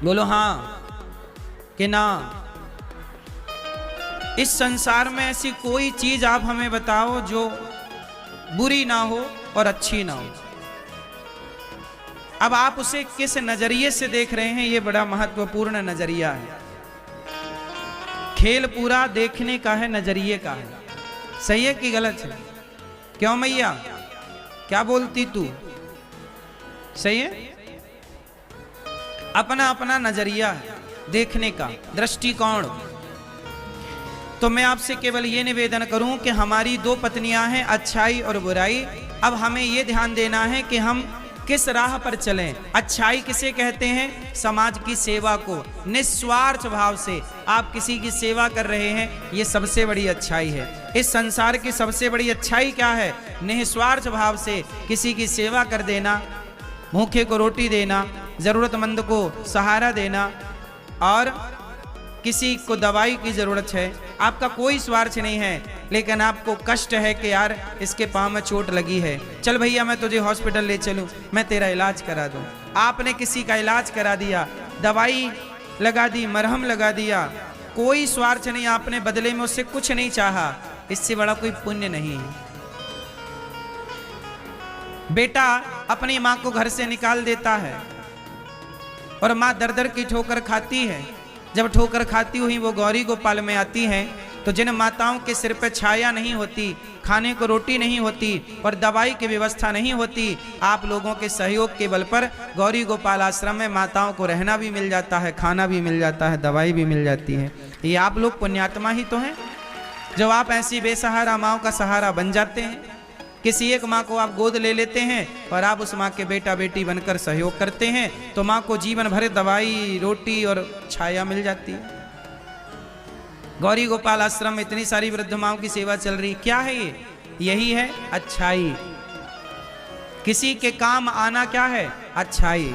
बोलो हाँ कि ना? इस संसार में ऐसी कोई चीज आप हमें बताओ जो बुरी ना हो और अच्छी ना हो। अब आप उसे किस नजरिए से देख रहे हैं, ये बड़ा महत्वपूर्ण नजरिया है। खेल पूरा देखने का है, नजरिए का है। सही है कि गलत है? क्यों मैया, क्या बोलती तू? सही है। अपना अपना नजरिया है देखने का, दृष्टिकोण। तो मैं आपसे केवल ये निवेदन करूं कि हमारी दो पत्नियां हैं, अच्छाई और बुराई। अब हमें ये ध्यान देना है कि हम किस राह पर चलें। अच्छाई किसे कहते हैं? समाज की सेवा को निस्वार्थ भाव से आप किसी की सेवा कर रहे हैं, ये सबसे बड़ी अच्छाई है। इस संसार की सबसे बड़ी अच्छाई क्या है? निस्वार्थ भाव से किसी की सेवा कर देना, भूखे को रोटी देना, जरूरतमंद को सहारा देना, और किसी को दवाई की जरूरत है, आपका कोई स्वार्थ नहीं है, लेकिन आपको कष्ट है कि यार इसके पाँव में चोट लगी है, चल भैया मैं तुझे हॉस्पिटल ले चलूं, मैं तेरा इलाज करा दूं। आपने किसी का इलाज करा दिया, दवाई लगा दी, मरहम लगा दिया, कोई स्वार्थ नहीं, आपने बदले में उससे कुछ नहीं चाहा। इससे बड़ा कोई पुण्य नहीं है। बेटा अपनी माँ को घर से निकाल देता है और माँ दर दर की ठोकर खाती है। जब ठोकर खाती हुई वो गौरी गोपाल में आती हैं, तो जिन माताओं के सिर पे छाया नहीं होती, खाने को रोटी नहीं होती और दवाई की व्यवस्था नहीं होती, आप लोगों के सहयोग के बल पर गौरी गोपाल आश्रम में माताओं को रहना भी मिल जाता है, खाना भी मिल जाता है, दवाई भी मिल जाती है। ये आप लोग पुण्यात्मा ही तो हैं, जब आप ऐसी बेसहारा माँओं का सहारा बन जाते हैं। किसी एक माँ को आप गोद ले लेते हैं और आप उस माँ के बेटा बेटी बनकर सहयोग करते हैं, तो माँ को जीवन भर दवाई, रोटी और छाया मिल जाती है। गौरी गोपाल आश्रम में इतनी सारी वृद्ध माँओं की सेवा चल रही, क्या है ये? यही है अच्छाई। किसी के काम आना क्या है? अच्छाई।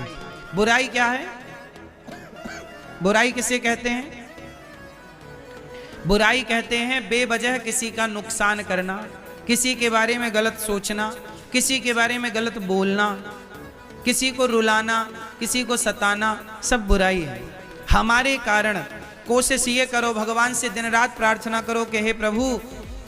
बुराई क्या है? बुराई किसे कहते हैं? बुराई कहते हैं बेवजह किसी का नुकसान करना, किसी के बारे में गलत सोचना, किसी के बारे में गलत बोलना, किसी को रुलाना, किसी को सताना, सब बुराई है। हमारे कारण कोशिश ये करो, भगवान से दिन रात प्रार्थना करो कि हे प्रभु,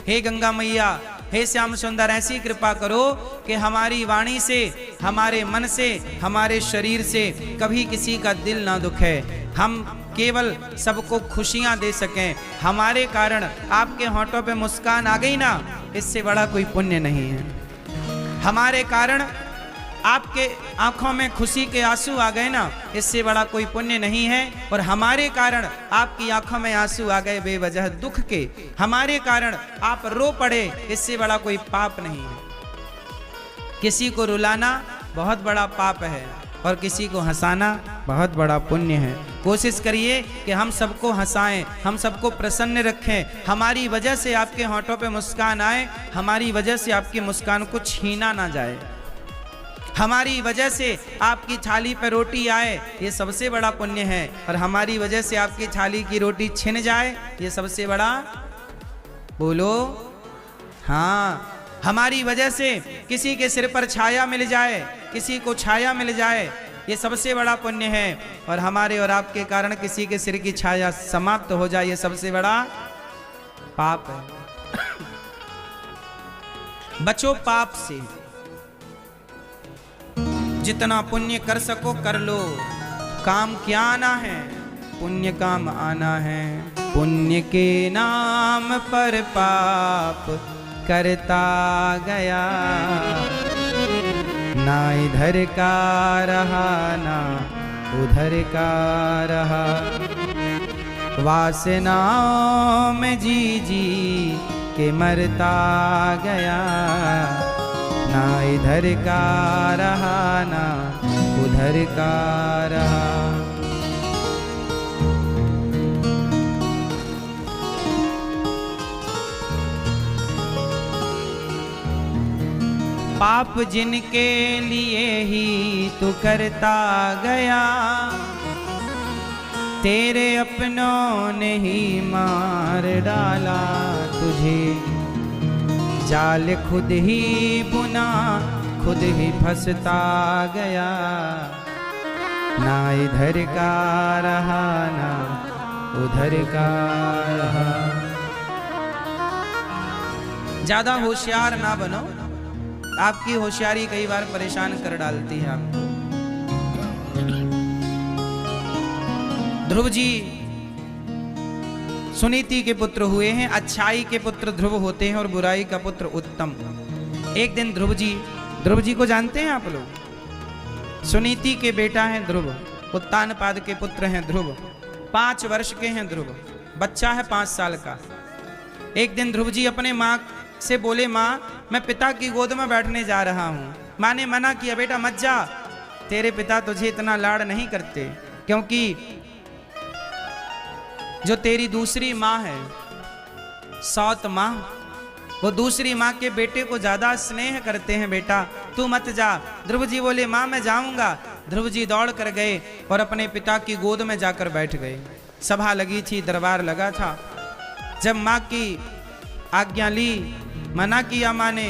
हे गंगा मैया, हे श्याम सुंदर, ऐसी कृपा करो कि हमारी वाणी से, हमारे मन से, हमारे शरीर से कभी किसी का दिल ना दुखे, हम केवल सबको खुशियां दे सकें। हमारे कारण आपके होंठों पे मुस्कान आ गई ना, इससे बड़ा कोई पुण्य नहीं है। हमारे कारण आपके आंखों में खुशी के आंसू आ गए ना, इससे बड़ा कोई पुण्य नहीं है। और हमारे कारण आपकी आंखों में आंसू आ गए बेवजह दुख के, हमारे कारण आप रो पड़े, इससे बड़ा कोई पाप नहीं है। किसी को रुलाना बहुत बड़ा पाप है और किसी को हंसाना बहुत बड़ा पुण्य है। कोशिश करिए कि हम सबको हंसाएं, हम सबको प्रसन्न रखें। हमारी वजह से आपके होंठों पे मुस्कान आए, हमारी वजह से आपकी मुस्कान को छीना ना जाए, हमारी वजह से आपकी थाली पे रोटी आए, ये सबसे बड़ा पुण्य है। और हमारी वजह से आपकी थाली की रोटी छिन जाए, ये सबसे बड़ा, बोलो हाँ। हमारी वजह से किसी के सिर पर छाया मिल जाए, किसी को छाया मिल जाए, ये सबसे बड़ा पुण्य है। और हमारे और आपके कारण किसी के सिर की छाया समाप्त हो जाए, ये सबसे बड़ा पाप है। बचो पाप से, जितना पुण्य कर सको कर लो। काम क्या आना है? पुण्य काम आना है। पुण्य के नाम पर पाप करता गया, ना इधर का रहा ना उधर का रहा, वासनाओं में जी जी के मरता गया, ना इधर का रहा ना उधर का रहा। पाप जिनके लिए ही तू करता गया, तेरे अपनों ने ही मार डाला तुझे। जाल खुद ही बुना खुद ही फंसता गया, ना इधर का रहा ना उधर का रहा। ज्यादा होशियार ना बनो, आपकी होशियारी कई बार परेशान कर डालती है आपको। ध्रुव जी सुनीति के पुत्र हुए हैं। अच्छाई के पुत्र ध्रुव होते हैं और बुराई का पुत्र उत्तम। एक दिन ध्रुव जी को जानते हैं आप लोग? सुनीति के बेटा हैं ध्रुव, उत्तानपाद के पुत्र हैं ध्रुव। 5 वर्ष के हैं ध्रुव, बच्चा है 5 साल का। एक दिन ध्रुव जी अपने माँ से बोले, माँ मैं पिता की गोद में बैठने जा रहा हूँ। माँ ने मना किया, बेटा मत जा, तेरे पिता तुझे इतना लाड़ नहीं करते, क्योंकि जो तेरी दूसरी माँ है सौत माँ, वो दूसरी माँ के बेटे को ज्यादा स्नेह करते हैं, बेटा तू मत जा। ध्रुव जी बोले, माँ मैं जाऊंगा। ध्रुव जी दौड़ कर गए और अपने पिता की गोद में जाकर बैठ गए। सभा लगी थी, दरबार लगा था। जब माँ की आज्ञा ली, मना किया माँ ने,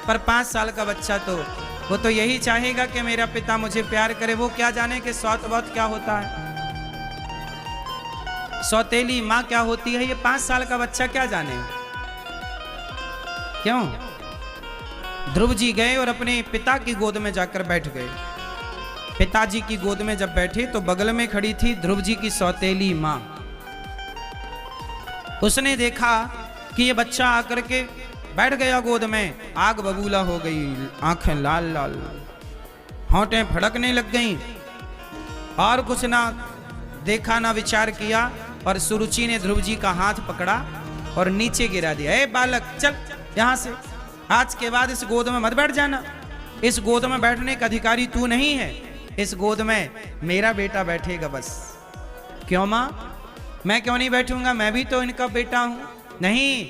पर 5 साल का बच्चा तो वो तो यही चाहेगा कि मेरा पिता मुझे प्यार करे। वो क्या जाने कि सौत बहुत क्या होता है, सौतेली माँ क्या होती है, ये 5 साल का बच्चा क्या जाने। क्यों? ध्रुव जी गए और अपने पिता की गोद में जाकर बैठ गए। पिताजी की गोद में जब बैठे तो बगल में खड़ी थी ध्रुव जी की सौतेली माँ। उसने देखा कि ये बच्चा आकर के बैठ गया गोद में, आग बबूला हो गई, आंखें लाल लाल, होंठें फड़कने लग गईं, और कुछ ना देखा ना विचार किया, और सुरुचि ने ध्रुव जी का हाथ पकड़ा और नीचे गिरा दिया। ए बालक चल यहां से, आज के बाद इस गोद में मत बैठ जाना। इस गोद में बैठने का अधिकारी तू नहीं है, इस गोद में मेरा बेटा बैठेगा बस। क्यों माँ, मैं क्यों नहीं बैठूंगा, मैं भी तो इनका बेटा हूं। नहीं,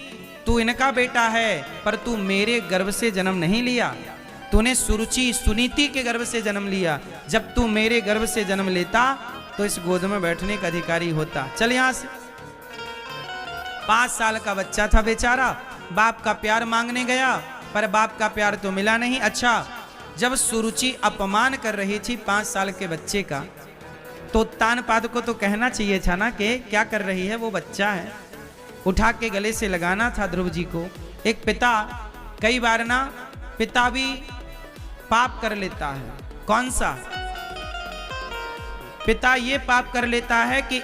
तू इनका बेटा है, पर तू मेरे गर्भ से जन्म नहीं लिया, तूने सुरुचि सुनीति के गर्भ से जन्म लिया। जब तू मेरे गर्भ से जन्म लेता तो इस गोद में बैठने का अधिकारी होता। चल यहां से। 5 साल का बच्चा था बेचारा, बाप का प्यार मांगने गया, पर बाप का प्यार तो मिला नहीं। अच्छा, जब सुरुचि अपमान कर रही थी 5 साल के बच्चे का, तो तानपाद को तो कहना चाहिए था ना कि क्या कर रही है, वो बच्चा है। उठा के गले से लगाना था ध्रुव जी को। एक पिता, कई बार ना पिता भी पाप कर लेता है। कौन सा? पिता ये पाप कर लेता है कि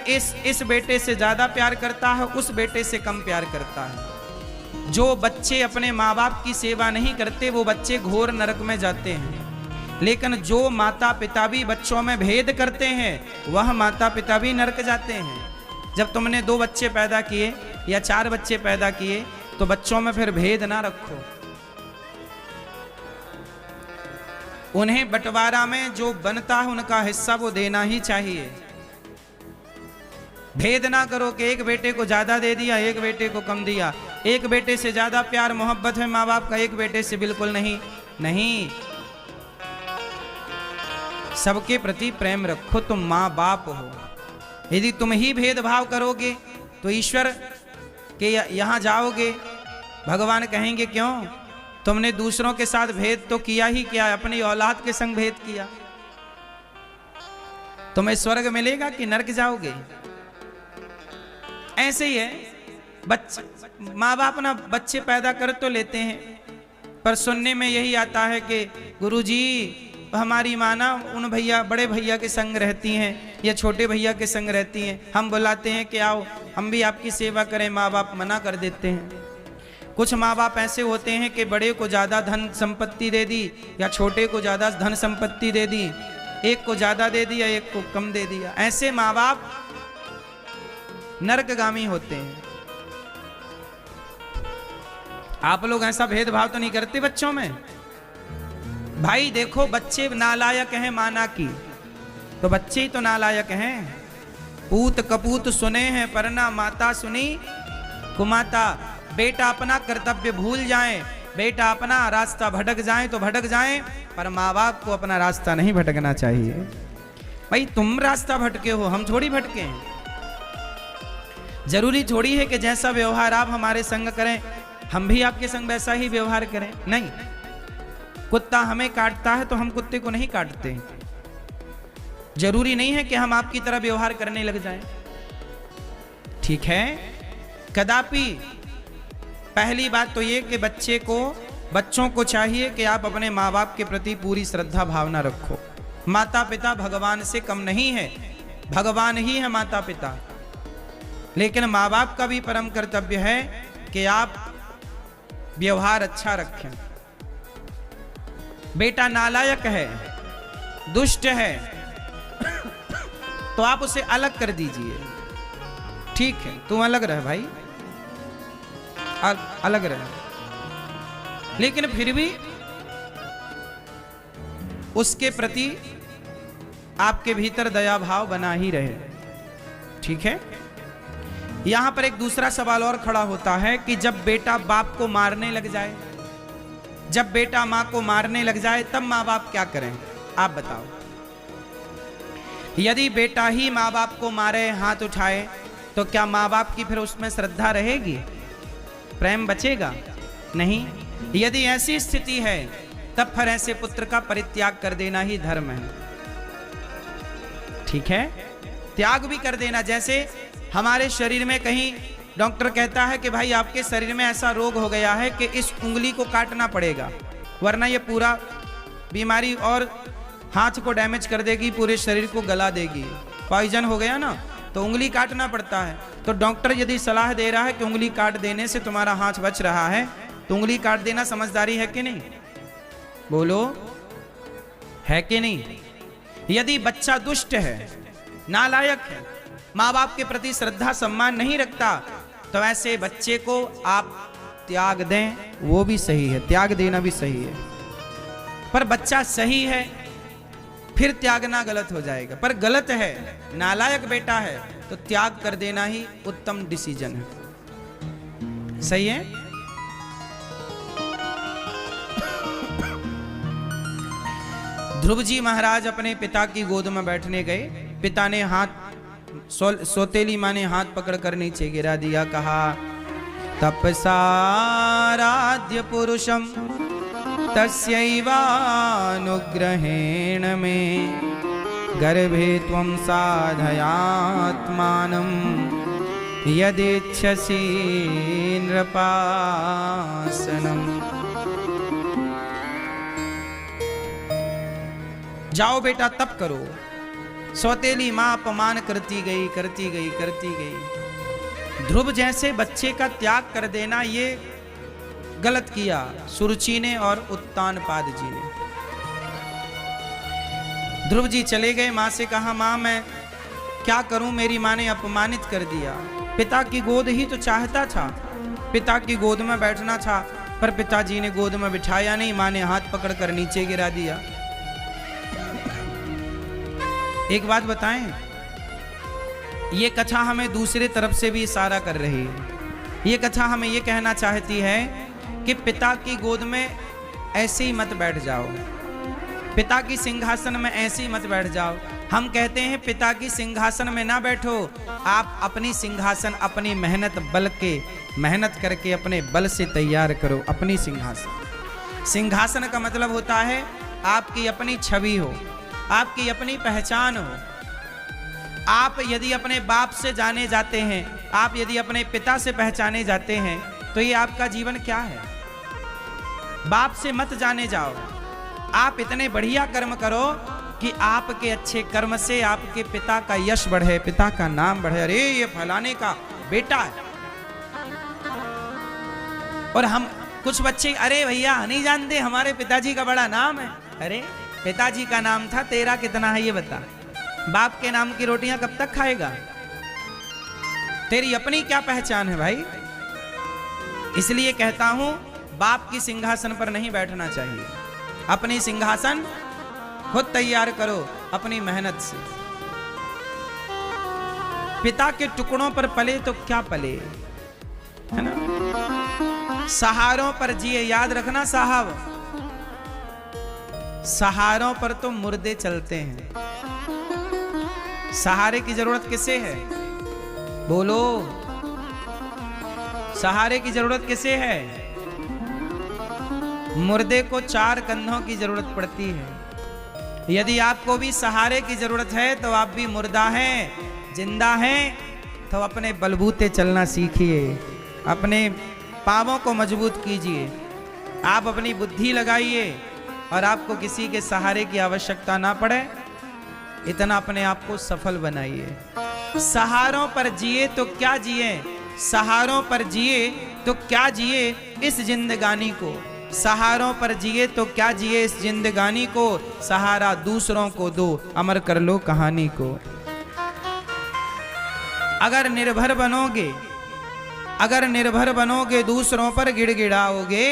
इस बेटे से ज्यादा प्यार करता है, उस बेटे से कम प्यार करता है। जो बच्चे अपने माँ बाप की सेवा नहीं करते वो बच्चे घोर नरक में जाते हैं, लेकिन जो माता पिता भी बच्चों में भेद करते हैं वह माता पिता भी नरक जाते हैं। जब तुमने 2 बच्चे पैदा किए या 4 बच्चे पैदा किए तो बच्चों में फिर भेद ना रखो। उन्हें बंटवारा में जो बनता है उनका हिस्सा वो देना ही चाहिए। भेद ना करो कि एक बेटे को ज्यादा दे दिया, एक बेटे को कम दिया। एक बेटे से ज्यादा प्यार मोहब्बत है माँ बाप का, एक बेटे से बिल्कुल नहीं। नहीं, सबके प्रति प्रेम रखो, तुम माँ बाप हो। यदि तुम ही भेदभाव करोगे तो ईश्वर के यहाँ जाओगे, भगवान कहेंगे क्यों तुमने दूसरों के साथ भेद तो किया ही क्या, अपनी औलाद के संग भेद किया। तुम्हें स्वर्ग मिलेगा कि नरक जाओगे? ऐसे ही है, बच्चे माँ बाप ना बच्चे पैदा कर तो लेते हैं, पर सुनने में यही आता है कि गुरुजी हमारी माँ ना उन भैया बड़े भैया के संग रहती हैं या छोटे भैया के संग रहती हैं, हम बुलाते हैं कि आओ हम भी आपकी सेवा करें, माँ बाप मना कर देते हैं। कुछ माँ बाप ऐसे होते हैं कि बड़े को ज़्यादा धन संपत्ति दे दी या छोटे को ज़्यादा धन संपत्ति दे दी, एक को ज़्यादा दे दिया एक को कम दे दिया। ऐसे माँ बाप नरकगामी होते हैं। आप लोग ऐसा भेदभाव तो नहीं करते बच्चों में? भाई देखो, बच्चे नालायक हैं माना की, तो बच्चे ही तो नालायक हैं। पूत कपूत सुने हैं पर ना माता सुनी कुमाता। बेटा अपना कर्तव्य भूल जाए, बेटा अपना रास्ता भटक जाए तो भटक जाए, पर माँ बाप को अपना रास्ता नहीं भटकना चाहिए। भाई तुम रास्ता भटके हो, हम थोड़ी भटके हैं। जरूरी थोड़ी है कि जैसा व्यवहार आप हमारे संग करें हम भी आपके संग वैसा ही व्यवहार करें। नहीं, कुत्ता हमें काटता है तो हम कुत्ते को नहीं काटते। जरूरी नहीं है कि हम आपकी तरह व्यवहार करने लग जाएं। ठीक है, कदापि पहली बात तो ये कि बच्चों को चाहिए कि आप अपने माँ बाप के प्रति पूरी श्रद्धा भावना रखो। माता पिता भगवान से कम नहीं है, भगवान ही है माता पिता। लेकिन माँ बाप का भी परम कर्तव्य है कि आप व्यवहार अच्छा रखें। बेटा नालायक है, दुष्ट है, तो आप उसे अलग कर दीजिए। ठीक है, तू अलग रह भाई, अलग रह, लेकिन फिर भी उसके प्रति आपके भीतर दया भाव बना ही रहे। ठीक है। यहां पर एक दूसरा सवाल और खड़ा होता है कि जब बेटा बाप को मारने लग जाए, जब बेटा मां को मारने लग जाए, तब मां बाप क्या करें? आप बताओ। यदि बेटा ही मां बाप को मारे, हाथ उठाए, तो क्या मां बाप की फिर उसमें श्रद्धा रहेगी? प्रेम बचेगा? नहीं। यदि ऐसी स्थिति है तब फिर ऐसे पुत्र का परित्याग कर देना ही धर्म है। ठीक है, त्याग भी कर देना। जैसे हमारे शरीर में कहीं डॉक्टर कहता है कि भाई आपके शरीर में ऐसा रोग हो गया है कि इस उंगली को काटना पड़ेगा, वरना ये पूरा बीमारी और हाथ को डैमेज कर देगी, पूरे शरीर को गला देगी, पॉइजन हो गया ना, तो उंगली काटना पड़ता है। तो डॉक्टर यदि सलाह दे रहा है कि उंगली काट देने से तुम्हारा हाथ बच रहा है, तो उंगली काट देना समझदारी है कि नहीं? बोलो, है कि नहीं? यदि बच्चा दुष्ट है, नालायक है, माँ बाप के प्रति श्रद्धा सम्मान नहीं रखता, तो ऐसे बच्चे को आप त्याग दें, वो भी सही है, त्याग देना भी सही है। पर बच्चा सही है फिर त्यागना गलत हो जाएगा। पर गलत है, नालायक बेटा है, तो त्याग कर देना ही उत्तम डिसीजन है। सही है। ध्रुव जी महाराज अपने पिता की गोद में बैठने गए। पिता ने सौतेली माँ ने हाथ पकड़ कर नीचे गिरा दिया, कहा तपसाराध्य पुरुषम तस्यैवानुग्रहेण में गर्भे त्वं साधयात्मानं यदिच्छसि नृपासनम्। जाओ बेटा तप करो। सौतेली मां अपमान करती गई, करती गई, करती गई। ध्रुव जैसे बच्चे का त्याग कर देना ये गलत किया सुरुचि ने और उत्तानपाद जी ने। ध्रुव जी चले गए, मां से कहा मां मैं क्या करूं, मेरी मां ने अपमानित कर दिया। पिता की गोद ही तो चाहता था, पिता की गोद में बैठना था, पर पिताजी ने गोद में बिठाया नहीं, मां ने हाथ पकड़कर नीचे गिरा दिया। एक बात बताएं, ये कथा हमें दूसरे तरफ से भी इशारा कर रही है। ये कथा हमें ये कहना चाहती है कि पिता की गोद में ऐसे ही मत बैठ जाओ, पिता की सिंहासन में ऐसे ही मत बैठ जाओ। हम कहते हैं पिता की सिंहासन में ना बैठो, आप अपनी सिंहासन अपनी मेहनत करके अपने बल से तैयार करो अपनी सिंहासन। सिंहासन का मतलब होता है आपकी अपनी छवि हो, आपकी अपनी पहचान हो। आप यदि अपने बाप से जाने जाते हैं, आप यदि अपने पिता से पहचाने जाते हैं, तो ये आपका जीवन क्या है? बाप से मत जाने जाओ, आप इतने बढ़िया कर्म करो कि आपके अच्छे कर्म से आपके पिता का यश बढ़े, पिता का नाम बढ़े। अरे ये फलाने का बेटा है। और हम कुछ बच्चे, अरे भैया नहीं जानते हमारे पिताजी का बड़ा नाम है। अरे पिताजी का नाम था, तेरा कितना है ये बता। बाप के नाम की रोटियां कब तक खाएगा? तेरी अपनी क्या पहचान है भाई? इसलिए कहता हूं बाप की सिंहासन पर नहीं बैठना चाहिए, अपनी सिंहासन खुद तैयार करो अपनी मेहनत से। पिता के टुकड़ों पर पले तो क्या पले, है ना? सहारों पर जिए, याद रखना साहब, सहारों पर तो मुर्दे चलते हैं। सहारे की जरूरत किसे है? बोलो, सहारे की जरूरत किसे है? मुर्दे को 4 कंधों की जरूरत पड़ती है। यदि आपको भी सहारे की जरूरत है तो आप भी मुर्दा हैं, जिंदा हैं, तो अपने बलबूते चलना सीखिए, अपने पांवों को मजबूत कीजिए, आप अपनी बुद्धि लगाइए और आपको किसी के सहारे की आवश्यकता ना पड़े, इतना अपने आप को सफल बनाइए। सहारों पर जिए तो क्या जिए, सहारों पर जिए तो क्या जिए इस जिंदगानी को, सहारों पर जिए तो क्या जिए इस जिंदगानी को, सहारा दूसरों को दो, अमर कर लो कहानी को। अगर निर्भर बनोगे, अगर निर्भर बनोगे, दूसरों पर गिड़गिड़ाओगे,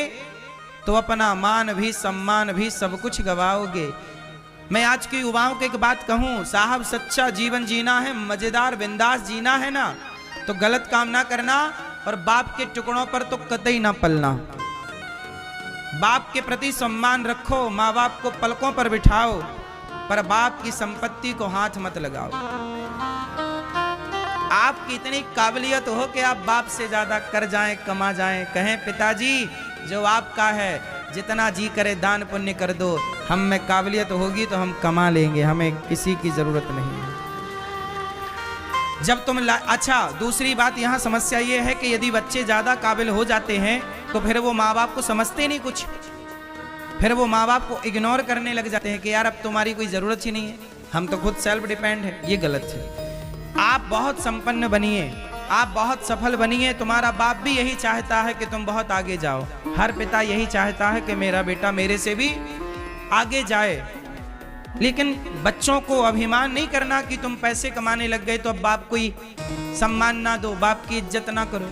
तो अपना मान भी सम्मान भी सब कुछ गवाओगे। मैं आज के युवाओं को एक बात कहूं, साहब सच्चा जीवन जीना है, मजेदार बिंदास जीना है ना, तो गलत काम ना करना और बाप के टुकड़ों पर तो कतई ना पलना। बाप के प्रति सम्मान रखो, माँ बाप को पलकों पर बिठाओ, पर बाप की संपत्ति को हाथ मत लगाओ। आपकी इतनी काबिलियत हो कि आप बाप से ज्यादा कर जाएं, कमा जाएं, कहें पिताजी जो आपका है जितना जी करे दान पुण्य कर दो, हम में काबिलियत होगी तो हम कमा लेंगे, हमें किसी की जरूरत नहीं है। जब तुम अच्छा, दूसरी बात यहाँ समस्या ये है कि यदि बच्चे ज्यादा काबिल हो जाते हैं तो फिर वो माँ बाप को समझते नहीं कुछ, फिर वो माँ बाप को इग्नोर करने लग जाते हैं कि यार अब तुम्हारी कोई जरूरत ही नहीं है, हम तो खुद सेल्फ डिपेंड है। ये गलत है। आप बहुत संपन्न बनिए, आप बहुत सफल बनिए, तुम्हारा बाप भी यही चाहता है कि तुम बहुत आगे जाओ, हर पिता यही चाहता है कि मेरा बेटा मेरे से भी आगे जाए। लेकिन बच्चों को अभिमान नहीं करना कि तुम पैसे कमाने लग गए तो अब बाप को सम्मान ना दो, बाप की इज्जत ना करो।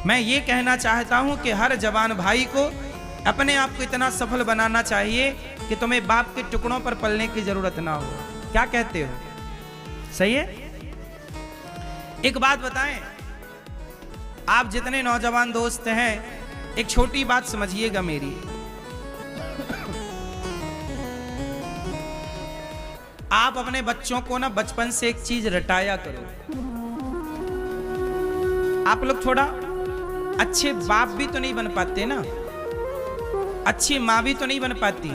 मैं ये कहना चाहता हूं कि हर जवान भाई को अपने आप को इतना सफल बनाना चाहिए कि तुम्हें बाप के टुकड़ों पर पलने की जरूरत ना हो। क्या कहते हो? सही है? एक बात बताएं, आप जितने नौजवान दोस्त हैं, एक छोटी बात समझिएगा मेरी। आप अपने बच्चों को ना बचपन से एक चीज रटाया करो। आप लोग थोड़ा अच्छे बाप भी तो नहीं बन पाते ना, अच्छी माँ भी तो नहीं बन पाती।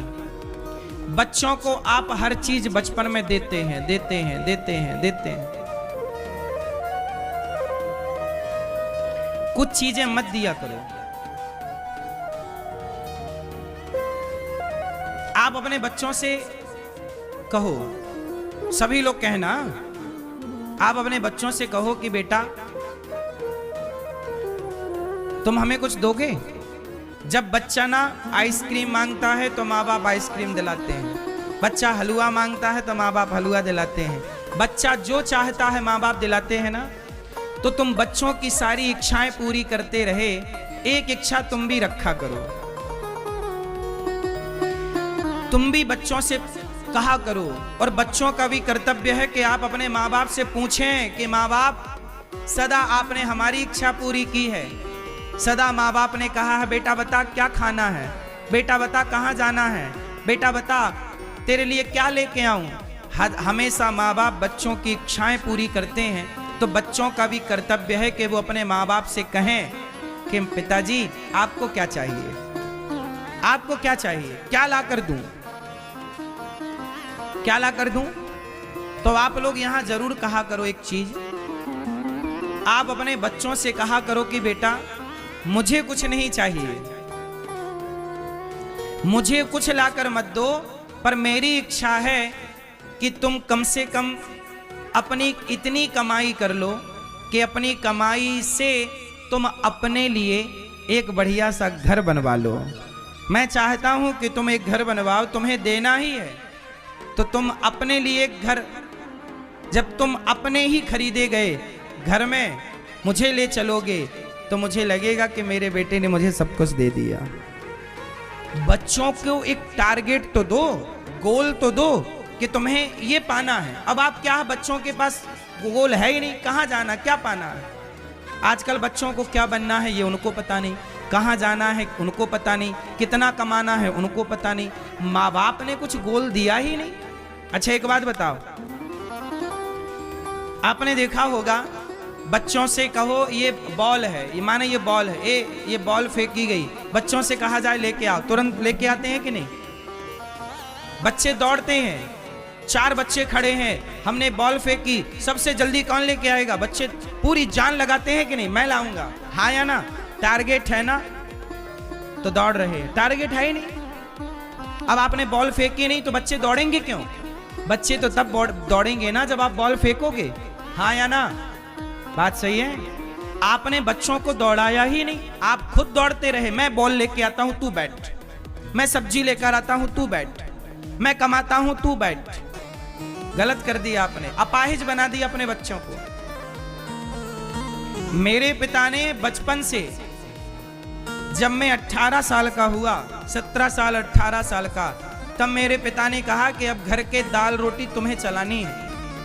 बच्चों को आप हर चीज बचपन में देते हैं, देते हैं, देते हैं, देते हैं। कुछ चीजें मत दिया करो। आप अपने बच्चों से कहो, सभी लोग कहना, आप अपने बच्चों से कहो कि बेटा तुम हमें कुछ दोगे। जब बच्चा ना आइसक्रीम मांगता है तो माँ बाप आइसक्रीम दिलाते हैं, बच्चा हलवा मांगता है तो माँ बाप हलवा दिलाते हैं, बच्चा जो चाहता है माँ बाप दिलाते हैं ना। तो तुम बच्चों की सारी इच्छाएं पूरी करते रहे, एक इच्छा तुम भी रखा करो। तुम भी बच्चों से कहा करो, और बच्चों का भी कर्तव्य है कि आप अपने माँ बाप से पूछें कि माँ बाप सदा आपने हमारी इच्छा पूरी की है, सदा माँ बाप ने कहा है बेटा बता क्या खाना है, बेटा बता कहाँ जाना है, बेटा बता तेरे लिए क्या लेके आऊं। हमेशा माँ बाप बच्चों की इच्छाएं पूरी करते हैं, तो बच्चों का भी कर्तव्य है कि वो अपने माँ बाप से कहें कि पिताजी आपको क्या चाहिए, आपको क्या चाहिए, क्या ला कर दूं, क्या ला कर दूं। तो आप लोग यहां जरूर कहा करो एक चीज, आप अपने बच्चों से कहा करो कि बेटा मुझे कुछ नहीं चाहिए, मुझे कुछ लाकर मत दो, पर मेरी इच्छा है कि तुम कम से कम अपनी इतनी कमाई कर लो कि अपनी कमाई से तुम अपने लिए एक बढ़िया सा घर बनवा लो। मैं चाहता हूं कि तुम एक घर बनवाओ, तुम्हें देना ही है तो तुम अपने लिए एक घर, जब तुम अपने ही खरीदे गए घर में मुझे ले चलोगे तो मुझे लगेगा कि मेरे बेटे ने मुझे सब कुछ दे दिया। बच्चों को एक टारगेट तो दो, गोल तो दो कि तुम्हें ये पाना है। अब आप क्या, बच्चों के पास गोल है ही नहीं, कहाँ जाना, क्या पाना है। आजकल बच्चों को क्या बनना है ये उनको पता नहीं, कहाँ जाना है उनको पता नहीं, कितना कमाना है उनको पता नहीं, माँ बाप ने कुछ गोल दिया ही नहीं। अच्छा एक बात बताओ, आपने देखा होगा बच्चों से कहो ये बॉल है, ये माने ये बॉल है, ये बॉल फेंकी गई, बच्चों से कहा जाए लेके आओ, तुरंत लेके आते हैं कि नहीं? बच्चे दौड़ते हैं, 4 बच्चे खड़े हैं, हमने बॉल फेंकी, सबसे जल्दी कौन लेके आएगा? बच्चे पूरी जान लगाते हैं कि नहीं, मैं लाऊंगा, हाँ या ना? टारगेट है ना, तो दौड़ रहे हैं। टारगेट है ही नहीं। अब आपने बॉल फेंकी नहीं तो बच्चे दौड़ेंगे क्यों? बच्चे तो तब दौड़ेंगे ना जब आप बॉल फेंकोगे, हाँ या ना? बात सही है। आपने बच्चों को दौड़ाया ही नहीं, आप खुद दौड़ते रहे। मैं बॉल लेके आता हूं तू बैठ, मैं सब्जी लेकर आता हूं तू बैठ, मैं कमाता हूं तू बैठ। गलत कर दिया आपने, अपाहिज बना दिया अपने बच्चों को। मेरे पिता ने बचपन से, जब मैं 18 साल का हुआ, 17 साल 18 साल का, तब मेरे पिता ने कहा कि अब घर के दाल रोटी तुम्हें चलानी है,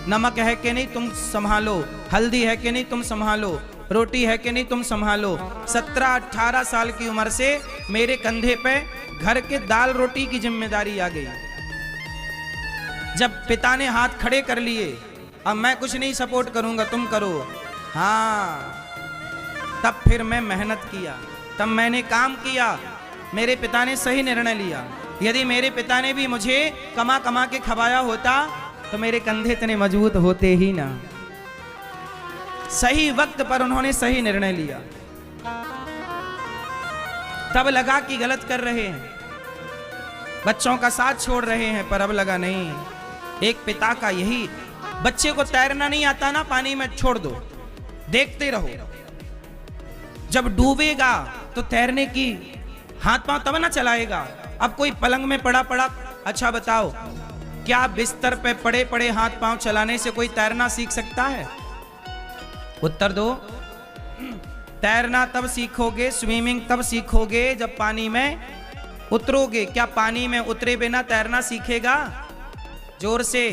नमक है कि नहीं तुम संभालो, हल्दी है कि नहीं तुम संभालो, रोटी है कि नहीं तुम संभालो। 17-18 साल की उम्र से मेरे कंधे पे घर के दाल रोटी की जिम्मेदारी आ गई। जब पिता ने हाथ खड़े कर लिए, अब मैं कुछ नहीं सपोर्ट करूंगा, तुम करो, हाँ, तब फिर मैं मेहनत किया, तब मैंने काम किया। मेरे पिता ने सही निर्णय लिया। यदि मेरे पिता ने भी मुझे कमा कमा के खवाया होता तो मेरे कंधे इतने मजबूत होते ही ना। सही वक्त पर उन्होंने सही निर्णय लिया। तब लगा कि गलत कर रहे हैं, बच्चों का साथ छोड़ रहे हैं, पर अब लगा नहीं, एक पिता का यही, बच्चे को तैरना नहीं आता ना, पानी में छोड़ दो, देखते रहो, जब डूबेगा तो तैरने की हाथ पांव तब ना चलाएगा। अब कोई पलंग में पड़ा पड़ा, अच्छा बताओ क्या बिस्तर पे पड़े पड़े हाथ पांव चलाने से कोई तैरना सीख सकता है? उत्तर दो। तैरना तब सीखोगे, स्विमिंग तब सीखोगे जब पानी में उतरोगे। क्या पानी में उतरे बिना तैरना सीखेगा? जोर से,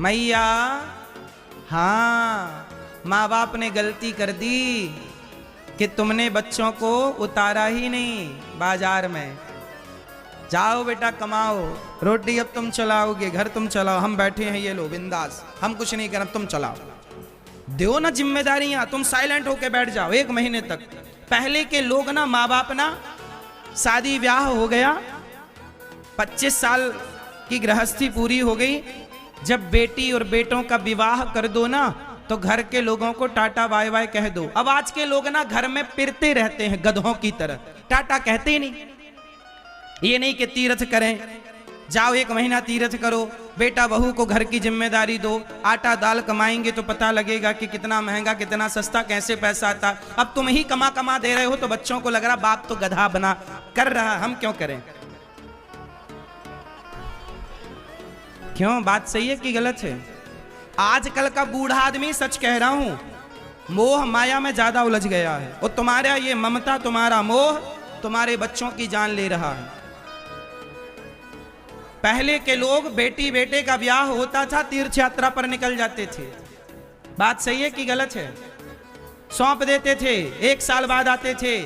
मैया। हाँ, माँ बाप ने गलती कर दी कि तुमने बच्चों को उतारा ही नहीं बाजार में। जाओ बेटा कमाओ, रोटी अब तुम चलाओगे, घर तुम चलाओ, हम बैठे हैं ये लो बिंदास, हम कुछ नहीं कर, तुम चलाओ। दो ना जिम्मेदारियां, तुम साइलेंट होके बैठ जाओ 1 महीने तक। पहले के लोग ना, माँ बाप ना, शादी ब्याह हो गया, 25 साल की गृहस्थी पूरी हो गई, जब बेटी और बेटों का विवाह कर दो ना तो घर के लोगों को टाटा बाय बाय कह दो। अब आज के लोग ना घर में पिरते रहते हैं गधों की तरह, टाटा कहते ही नहीं। ये नहीं कि तीर्थ करें, जाओ 1 महीना तीर्थ करो, बेटा बहू को घर की जिम्मेदारी दो, आटा दाल कमाएंगे तो पता लगेगा कि कितना महंगा कितना सस्ता, कैसे पैसा आता। अब तुम ही कमा कमा दे रहे हो तो बच्चों को लग रहा बाप तो गधा बना कर रहा, हम क्यों करें? क्यों? बात सही है कि गलत है? आजकल का बूढ़ा आदमी, सच कह रहा हूं, मोह माया में ज्यादा उलझ गया है, और तुम्हारा ये ममता, तुम्हारा मोह तुम्हारे बच्चों की जान ले रहा है। पहले के लोग बेटी बेटे का ब्याह होता था, तीर्थ यात्रा पर निकल जाते थे। बात सही है कि गलत है? सौंप देते थे, 1 साल बाद आते थे,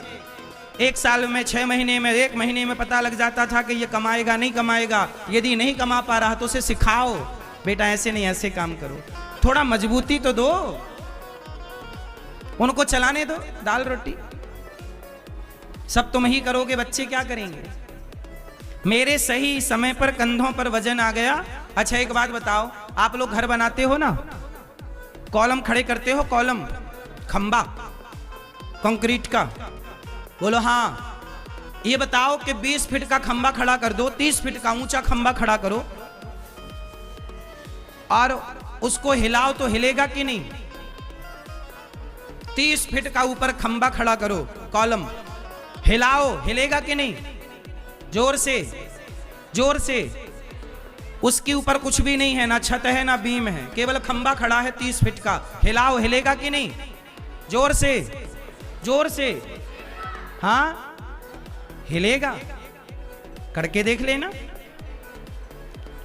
1 साल में 6 महीने में 1 महीने में पता लग जाता था कि ये कमाएगा नहीं कमाएगा। यदि नहीं कमा पा रहा तो उसे सिखाओ, बेटा ऐसे नहीं ऐसे काम करो, थोड़ा मजबूती तो दो, उनको चलाने दो दाल रोटी। सब तुम ही करोगे, बच्चे क्या करेंगे? मेरे सही समय पर कंधों पर वजन आ गया। अच्छा एक बात बताओ, आप लोग घर बनाते हो ना, कॉलम खड़े करते हो, कॉलम, खंबा कंक्रीट का, बोलो हाँ। ये बताओ कि 20 फीट का खंबा खड़ा कर दो, 30 फीट का ऊंचा खंबा खड़ा करो और उसको हिलाओ तो हिलेगा कि नहीं? 30 फीट का ऊपर खंबा खड़ा करो, कॉलम, हिलाओ, हिलेगा कि नहीं? जोर से, जोर से। उसके ऊपर कुछ भी नहीं है, ना छत है ना बीम है, केवल खंबा खड़ा है 30 फीट का, हिलाओ, हिलेगा कि नहीं? जोर से, जोर से। हाँ, हिलेगा, करके देख लेना।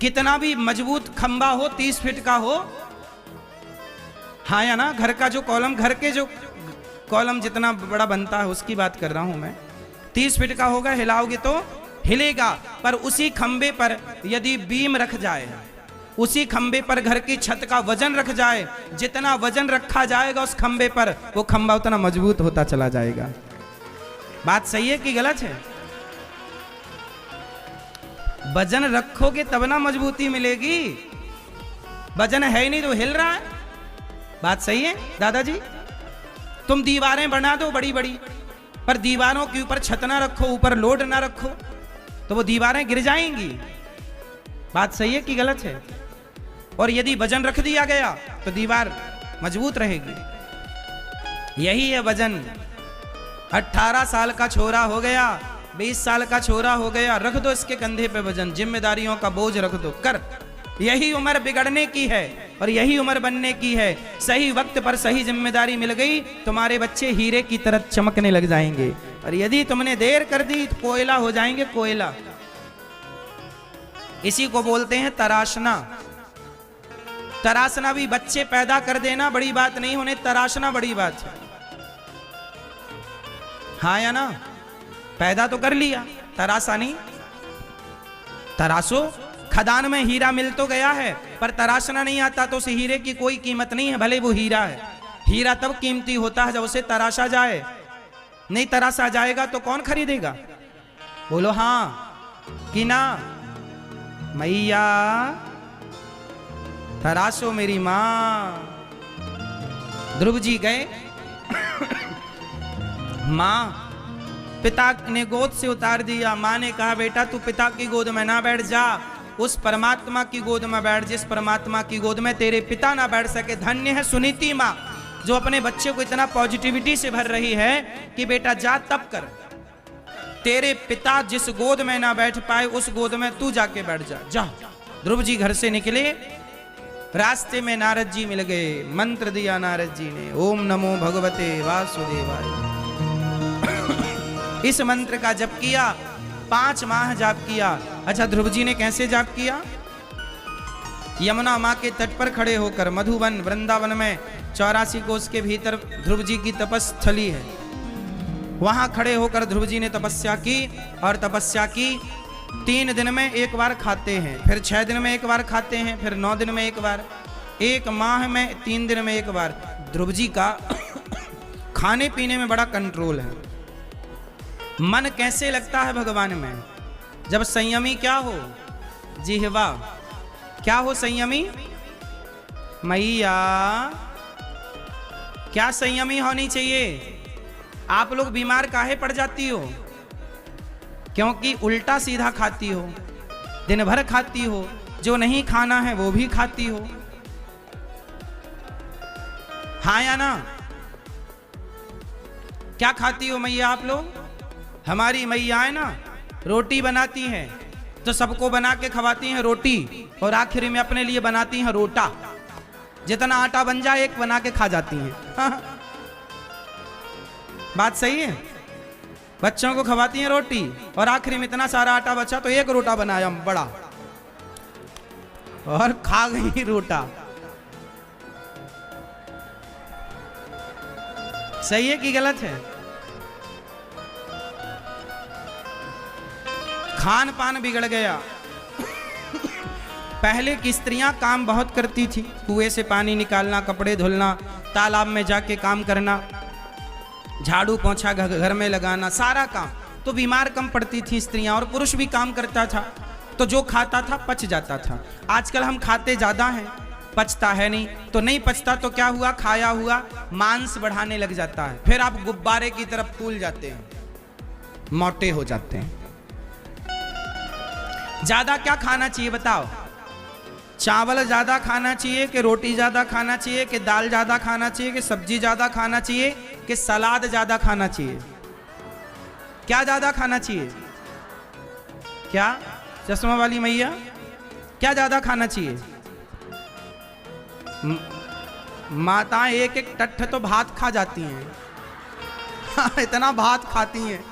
कितना भी मजबूत खंबा हो, 30 फीट का हो, हाँ या ना? घर का जो कॉलम, घर के जो कॉलम जितना बड़ा बनता है उसकी बात कर रहा हूं मैं। 30 फीट का होगा, हिलाओगे तो हिलेगा। पर उसी खंबे पर यदि बीम रख जाए, उसी खंबे पर घर की छत का वजन रख जाए, जितना वजन रखा जाएगा उस खंबे पर, वो खंबा उतना मजबूत होता चला जाएगा। बात सही है कि गलत है? वजन रखोगे तब ना मजबूती मिलेगी। वजन है ही नहीं तो हिल रहा है। बात सही है दादाजी? तुम दीवारें बना दो बड़ी बड़ी, पर दीवारों के ऊपर छत ना रखो, ऊपर लोड ना रखो, तो वो दीवारें गिर जाएंगी। बात सही है कि गलत है? और यदि वजन रख दिया गया तो दीवार मजबूत रहेगी। यही है वजन। 18 साल का छोरा हो गया, 20 साल का छोरा हो गया, रख दो इसके कंधे पे वजन, जिम्मेदारियों का बोझ रख दो, कर। यही उम्र बिगड़ने की है और यही उम्र बनने की है। सही वक्त पर सही जिम्मेदारी मिल गई, तुम्हारे बच्चे हीरे की तरह चमकने लग जाएंगे। और यदि तुमने देर कर दी तो कोयला हो जाएंगे, कोयला। इसी को बोलते हैं तराशना। तराशना भी बच्चे पैदा कर देना बड़ी बात नहीं, उन्हें तराशना बड़ी बात है। हाँ या ना? पैदा तो कर लिया, तराशा नहीं। तराशो, खदान में हीरा मिल तो गया है, पर तराशना नहीं आता तो उस हीरे की कोई कीमत नहीं है, भले वो हीरा है। हीरा तब कीमती होता है जब उसे तराशा जाए। नहीं तराशा जाएगा तो कौन खरीदेगा? बोलो हाँ कि ना? मैया तराशो मेरी माँ। ध्रुव जी गए, माँ पिता ने गोद से उतार दिया। माँ ने कहा बेटा तू पिता की गोद में ना बैठ जा, उस परमात्मा की गोद में बैठ जिस परमात्मा की गोद में तेरे पिता ना बैठ सके। धन्य है सुनीति माँ जो अपने बच्चे को इतना पॉजिटिविटी से भर रही है कि बेटा जा तब कर, तेरे पिता जिस गोद में ना बैठ पाए उस गोद में तू जाके बैठ जा। जा। ध्रुव जी घर से निकले, रास्ते में नारद जी मिल गए। मंत्र दिया नारद जी ने, ओम नमो भगवते वासुदेवाय। इस मंत्र का जप किया, 5 माह जाप किया। अच्छा ध्रुव जी ने कैसे जाप किया? यमुना माँ के तट पर खड़े होकर, मधुवन वृंदावन में 84 कोस के भीतर ध्रुव जी की तपस्थली है, वहां खड़े होकर ध्रुव जी ने तपस्या की। और तपस्या की 3 दिन में एक बार खाते हैं, फिर 6 दिन में एक बार खाते हैं, फिर 9 दिन में एक बार, 1 माह में 3 दिन में एक बार। ध्रुव जी का खाने पीने में बड़ा कंट्रोल है। मन कैसे लगता है भगवान में? जब संयमी क्या हो? जिह्वा क्या हो? संयमी। मैया क्या संयमी होनी चाहिए? आप लोग बीमार काहे पड़ जाती हो? क्योंकि उल्टा सीधा खाती हो, दिन भर खाती हो, जो नहीं खाना है वो भी खाती हो। हाँ या ना? क्या खाती हो मैया आप लोग? हमारी मैया है ना, रोटी बनाती हैं तो सबको बना के खवाती हैं रोटी, और आखिरी में अपने लिए बनाती हैं रोटा। जितना आटा बन जाए एक बना के खा जाती हैं। बात सही है? बच्चों को खवाती हैं रोटी और आखिरी में इतना सारा आटा बचा तो एक रोटा बनाया बड़ा और खा गई रोटा। सही है कि गलत है? खान पान बिगड़ गया। पहले की स्त्रियां काम बहुत करती थी, कुएं से पानी निकालना, कपड़े धुलना, तालाब में जाके काम करना, झाड़ू पोंछा घर में लगाना, सारा काम। तो बीमार कम पड़ती थी स्त्रियां, और पुरुष भी काम करता था, तो जो खाता था पच जाता था। आजकल हम खाते ज्यादा हैं, पचता है नहीं। तो नहीं पचता तो क्या हुआ? खाया हुआ मांस बढ़ाने लग जाता है, फिर आप गुब्बारे की तरफ फूल जाते हैं, मोटे हो जाते हैं। ज्यादा क्या खाना चाहिए बताओ? चावल ज्यादा खाना चाहिए कि रोटी ज्यादा खाना चाहिए कि दाल ज्यादा खाना चाहिए कि सब्जी ज्यादा खाना चाहिए कि सलाद ज्यादा खाना चाहिए? क्या ज्यादा खाना चाहिए? क्या चश्मा वाली मैया, क्या ज्यादा खाना चाहिए? माताएं एक एक टट्ठ तो भात खा जाती हैं। इतना भात खाती हैं,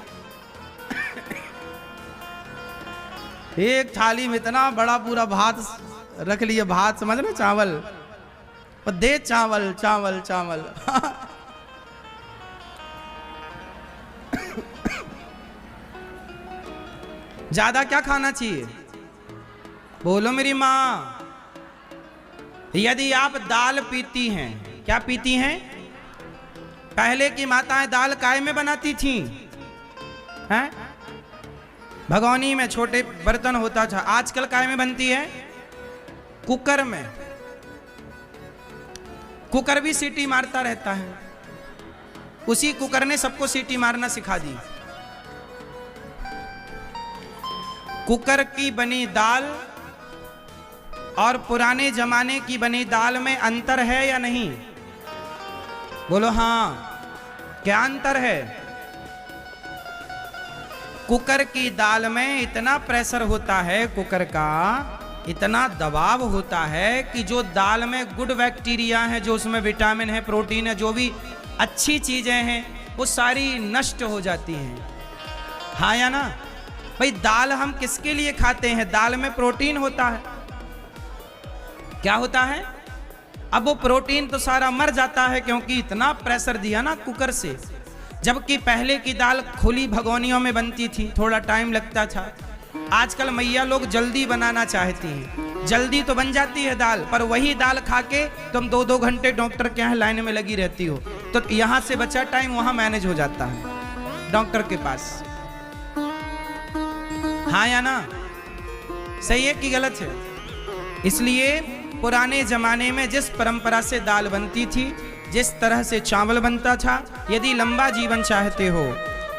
एक थाली में इतना बड़ा पूरा भात रख लिए। भात समझ रहे? चावल, और दे चावल चावल चावल। ज्यादा क्या खाना चाहिए? बोलो मेरी माँ। यदि आप दाल पीती हैं, क्या पीती हैं? पहले की माताएं दाल काय में बनाती थीं? हैं? भगोनी में छोटे बर्तन होता था। आजकल काय में बनती है? कुकर में। कुकर भी सीटी मारता रहता है। उसी कुकर ने सबको सीटी मारना सिखा दी। कुकर की बनी दाल और पुराने जमाने की बनी दाल में अंतर है या नहीं? बोलो हाँ। क्या अंतर है? कुकर की दाल में इतना प्रेशर होता है, कुकर का इतना दबाव होता है कि जो दाल में गुड बैक्टीरिया है, जो उसमें विटामिन है, प्रोटीन है, जो भी अच्छी चीजें हैं, वो सारी नष्ट हो जाती हैं। हाँ या ना? भाई दाल हम किसके लिए खाते हैं? दाल में प्रोटीन होता है। क्या होता है? अब वो प्रोटीन तो सारा मर जाता है क्योंकि इतना प्रेशर दिया ना कुकर से। जबकि पहले की दाल खुली भगोनियों में बनती थी, थोड़ा टाइम लगता था। आजकल मैया लोग जल्दी बनाना चाहती हैं, जल्दी तो बन जाती है दाल, पर वही दाल खा के तुम 2-2 घंटे डॉक्टर के यहाँ लाइन में लगी रहती हो, तो यहाँ से बचा टाइम वहाँ मैनेज हो जाता है डॉक्टर के पास। हाँ या ना? सही है कि गलत है? इसलिए पुराने जमाने में जिस परंपरा से दाल बनती थी, जिस तरह से चावल बनता था, यदि लंबा जीवन चाहते हो,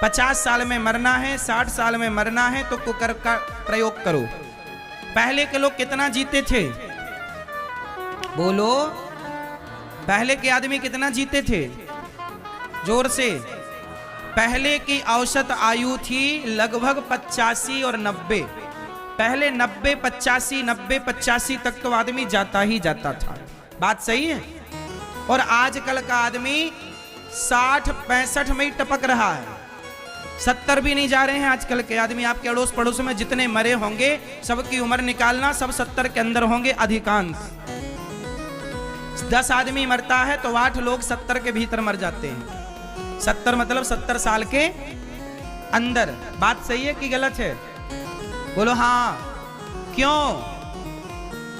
50 साल में मरना है, 60 साल में मरना है, तो कुकर का प्रयोग करो। पहले के लोग कितना जीते थे? बोलो, पहले के आदमी कितना जीते थे? जोर से। पहले की औसत आयु थी लगभग 85 और 90। पहले 90-85 तक तो आदमी जाता ही जाता था। बात सही है? और आजकल का आदमी 60-65 में ही टपक रहा है। 70 भी नहीं जा रहे हैं आजकल के आदमी। आपके अड़ोस पड़ोस में जितने मरे होंगे, सबकी उम्र निकालना, सब 70 के अंदर होंगे अधिकांश। 10 आदमी मरता है तो 8 लोग 70 के भीतर मर जाते हैं। 70 मतलब 70 साल के अंदर। बात सही है कि गलत है? बोलो हाँ। क्यों?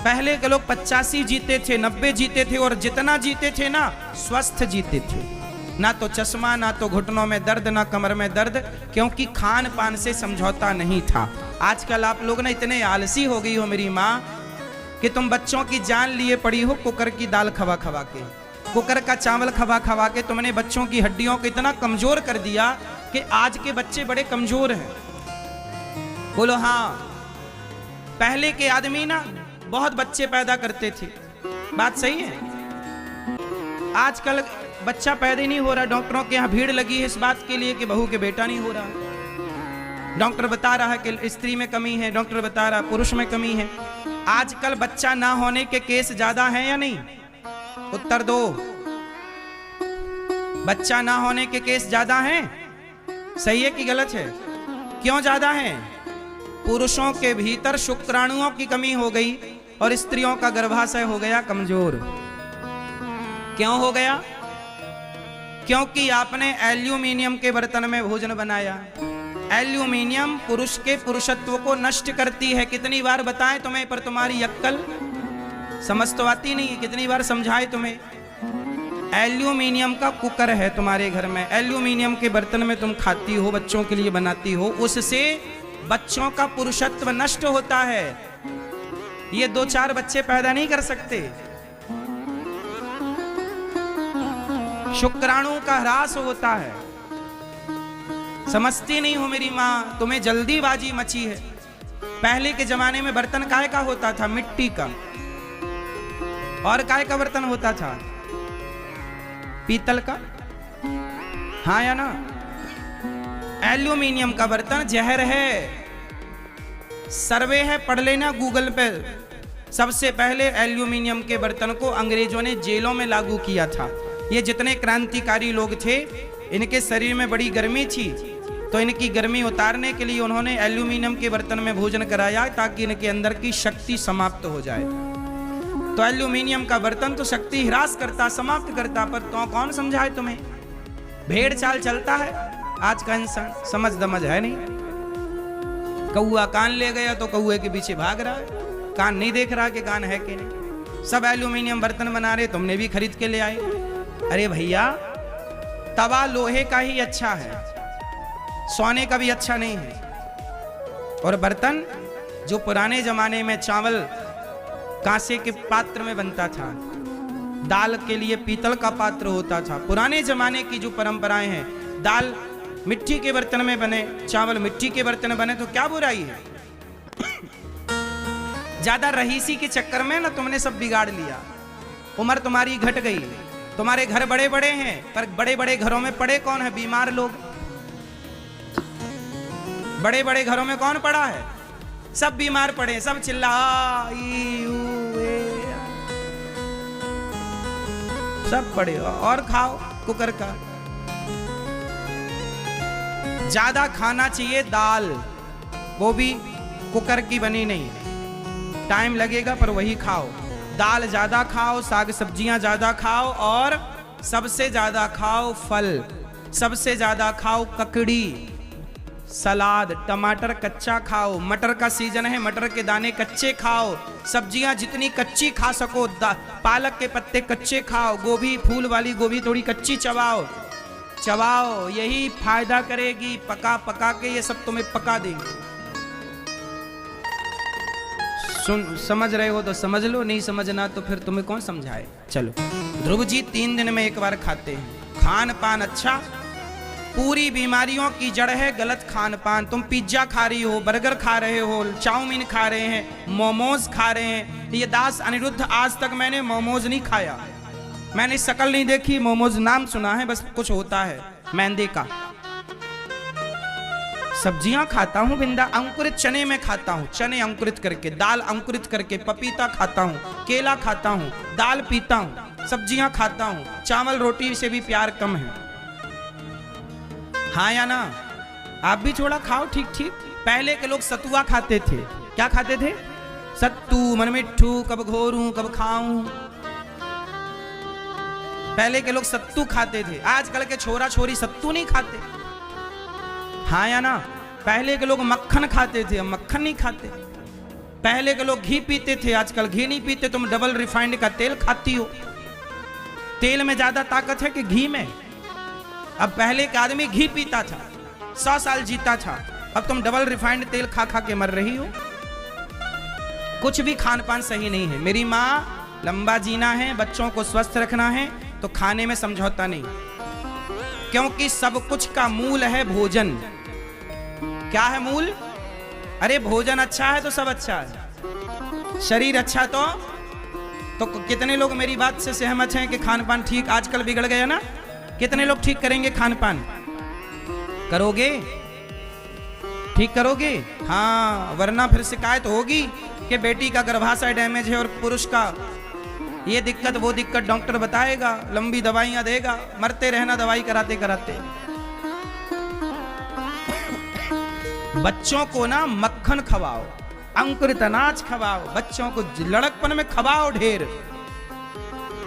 पहले के लोग 85 जीते थे, 90 जीते थे, और जितना जीते थे ना, स्वस्थ जीते थे। ना तो चश्मा, ना तो घुटनों में दर्द, ना कमर में दर्द, क्योंकि खान पान से समझौता नहीं था। आजकल आप लोग ना इतने आलसी हो गई हो मेरी माँ, कि तुम बच्चों की जान लिए पड़ी हो कुकर की दाल खवा खवा के, कुकर का चावल खवा खवा के। तुमने बच्चों की हड्डियों को इतना कमजोर कर दिया कि आज के बच्चे बड़े कमजोर हैं। बोलो हाँ। पहले के आदमी ना बहुत बच्चे पैदा करते थे। बात सही है? आजकल बच्चा पैदा ही नहीं हो रहा। डॉक्टरों के यहाँ भीड़ लगी है इस बात के लिए कि बहू के बेटा नहीं हो रहा। डॉक्टर बता रहा है कि स्त्री में कमी है, डॉक्टर बता रहा है पुरुष में कमी है। आजकल बच्चा ना होने के केस ज्यादा हैं या नहीं? उत्तर दो। बच्चा ना होने के केस ज्यादा हैं? सही है कि गलत है? क्यों ज्यादा हैं? पुरुषों के भीतर शुक्राणुओं की कमी हो गई और स्त्रियों का गर्भाशय हो गया कमजोर। क्यों हो गया? क्योंकि आपने एल्यूमिनियम के बर्तन में भोजन बनाया। एल्यूमिनियम पुरुष के पुरुषत्व को नष्ट करती है। कितनी बार बताएं तुम्हें, पर तुम्हारी अक्ल समझ तो आती नहीं है। कितनी बार समझाए तुम्हें? एल्यूमिनियम का कुकर है तुम्हारे घर में, एल्यूमिनियम के बर्तन में तुम खाती हो, बच्चों के लिए बनाती हो, उससे बच्चों का पुरुषत्व नष्ट होता है। ये 2-4 बच्चे पैदा नहीं कर सकते। शुक्राणु का ह्रास होता है। समझती नहीं हो मेरी माँ, तुम्हें जल्दीबाजी मची है। पहले के जमाने में बर्तन काय का होता था? मिट्टी का। और काय का बर्तन होता था? पीतल का। हाँ या ना? एल्यूमिनियम का बर्तन जहर है। सर्वे है, पढ़ लेना गूगल पे। सबसे पहले एल्यूमिनियम के बर्तन को अंग्रेजों ने जेलों में लागू किया था। ये जितने क्रांतिकारी लोग थे, इनके शरीर में बड़ी गर्मी थी, तो इनकी गर्मी उतारने के लिए उन्होंने एल्यूमिनियम के बर्तन में भोजन कराया ताकि इनके अंदर की शक्ति समाप्त हो जाए। तो एल्यूमिनियम का बर्तन तो शक्ति ह्रास करता, समाप्त करता, पर तो कौन समझाए तुम्हें? भेड़ चाल चलता है आज का इंसान, समझ दमझ है नहीं। कौआ कान ले गया तो कौए के पीछे भाग रहा है, कान नहीं देख रहा कि कान है कि नहीं। सब एल्यूमिनियम बर्तन बना रहे, तुमने भी खरीद के ले आए। अरे भैया, तवा लोहे का ही अच्छा है, सोने का भी अच्छा नहीं है। और बर्तन जो पुराने जमाने में चावल कांसे के पात्र में बनता था, दाल के लिए पीतल का पात्र होता था। पुराने जमाने की जो परंपराएं हैं, दाल मिट्टी के बर्तन में बने, चावल मिट्टी के बर्तन में बने, तो क्या बुराई है। ज्यादा रहीसी के चक्कर में ना तुमने सब बिगाड़ लिया, उम्र तुम्हारी घट गई। तुम्हारे घर बड़े बड़े हैं, पर बड़े बड़े घरों में पड़े कौन है? बीमार लोग। बड़े बड़े घरों में कौन पड़ा है? सब बीमार पड़े, सब चिल्ला सब पड़े। और खाओ कुकर का। ज्यादा खाना चाहिए दाल, वो भी कुकर की बनी नहीं, टाइम लगेगा पर वही खाओ। दाल ज्यादा खाओ, साग सब्जियां ज्यादा खाओ, और सबसे ज्यादा खाओ फल, सबसे ज्यादा खाओ ककड़ी, सलाद, टमाटर कच्चा खाओ। मटर का सीजन है, मटर के दाने कच्चे खाओ। सब्जियां जितनी कच्ची खा सको, पालक के पत्ते कच्चे खाओ। गोभी, फूल वाली गोभी थोड़ी कच्ची चबाओ, चबाओ, यही फायदा करेगी। पका पका के ये सब तुम्हें पका देंगे। समझ रहे हो तो समझ लो, नहीं समझना तो फिर तुम्हें कौन समझाए। चलो, ध्रुव जी 3 दिन में एक बार खाते हैं। खान पान अच्छा, पूरी बीमारियों की जड़ है गलत खान पान। तुम पिज्जा खा रही हो, बर्गर खा रहे हो, चाउमीन खा रहे हैं, मोमोज खा रहे हैं। ये दास अनिरुद्ध, आज तक मैंने मोमोज नहीं खाया, मैंने शक्ल नहीं देखी, मोमोज नाम सुना है, बस कुछ होता है मैदे का। सब्जियां खाता हूं बिंदा, अंकुरित चने में खाता हूं, चने अंकुरित करके, दाल अंकुरित करके, पपीता खाता हूं, केला खाता हूं, दाल पीता हूं, सब्जियां खाता हूं। चावल रोटी से भी प्यार कम है। हाँ या ना? आप भी थोड़ा खाओ, ठीक ठीक। पहले के लोग सतुआ खाते थे। क्या खाते थे? सत्तू, मन मिट्ठू, कब घोरूं कब खाऊं। पहले के लोग सत्तू खाते थे, आजकल के छोरा छोरी सत्तू नहीं खाते। हाँ या ना? पहले के लोग मक्खन खाते थे, अब मक्खन नहीं खाते। पहले के लोग घी पीते थे, आजकल घी नहीं पीते। तुम डबल रिफाइंड का तेल खाती हो। तेल में ज्यादा ताकत है कि घी में? अब पहले का आदमी घी पीता था, 100 साल जीता था, अब तुम डबल रिफाइंड तेल खा खा के मर रही हो। कुछ भी खान पान सही नहीं है। मेरी माँ, लंबा जीना है, बच्चों को स्वस्थ रखना है, तो खाने में समझौता नहीं, क्योंकि सब कुछ का मूल है भोजन। क्या है मूल? अरे भोजन अच्छा है तो सब अच्छा है, शरीर अच्छा तो कितने लोग मेरी बात से सहमत हैं कि खान पान ठीक आजकल बिगड़ गया ना? कितने लोग ठीक करेंगे खान पान? करोगे? ठीक करोगे? हाँ, वरना फिर शिकायत होगी कि बेटी का गर्भाशय डैमेज है और पुरुष का ये दिक्कत वो दिक्कत, डॉक्टर बताएगा, लंबी दवाइयां देगा, मरते रहना दवाई कराते कराते। बच्चों को ना मक्खन खवाओ, अंकुरित अनाज खवाओ, बच्चों को लड़कपन में खवाओ ढेर।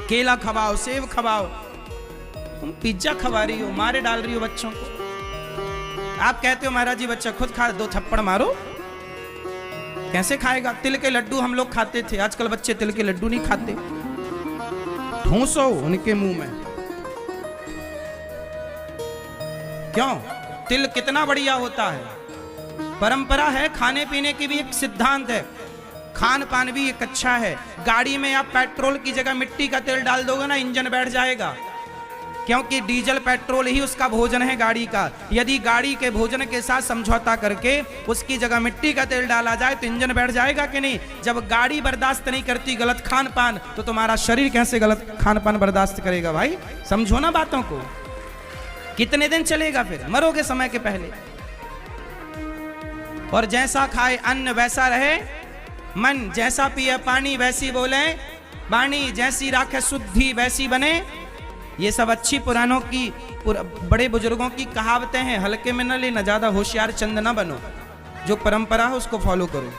केला खवाओ, सेब खवाओ। तुम पिज्जा खवा रही हो, मारे डाल रही हो बच्चों को। आप कहते हो महाराज जी बच्चा खुद खा, 2 थप्पड़ मारो। कैसे खाएगा? तिल के लड्डू हम लोग खाते थे, आजकल बच्चे तिल के लड्डू नहीं खाते। ठूंसो उनके मुंह में। क्यों? तिल कितना बढ़िया होता है। परंपरा है, खाने पीने की भी एक सिद्धांत है, खान पान भी एक अच्छा है। गाड़ी में आप पेट्रोल की जगह मिट्टी का तेल डाल दोगे ना, इंजन बैठ जाएगा, क्योंकि डीजल पेट्रोल ही उसका भोजन है गाड़ी का। यदि गाड़ी के भोजन के साथ समझौता करके उसकी जगह मिट्टी का तेल डाला जाए तो इंजन बैठ जाएगा कि नहीं? जब गाड़ी बर्दाश्त नहीं करती गलत खान पान, तो तुम्हारा शरीर कैसे गलत खान पान बर्दाश्त करेगा? भाई समझो ना बातों को। कितने दिन चलेगा? फिर मरोगे समय के पहले। और जैसा खाए अन्न वैसा रहे मन, जैसा पिए पानी वैसी बोले वाणी, जैसी राखे शुद्धि वैसी बने। ये सब अच्छी पुरानों की, बड़े बुजुर्गों की कहावतें हैं। हल्के में न लेना, ज्यादा होशियार चंद ना बनो। जो परंपरा है उसको फॉलो करो,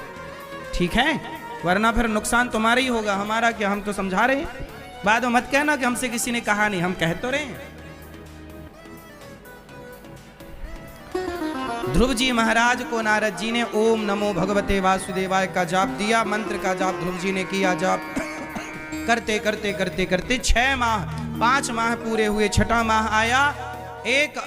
ठीक है? वरना फिर नुकसान तुम्हारा ही होगा, हमारा क्या। हम तो समझा रहे हैं। बाद में मत कहना कि हमसे किसी ने कहा नहीं, हम कह तो रहे हैं। ध्रुव जी महाराज को नारद जी ने ओम नमो भगवते वासुदेवाय का जाप दिया, मंत्र का जाप ध्रुव जी ने किया। जाप करते करते करते करते 6 माह 5 माह पूरे हुए, 6वां माह आया। एक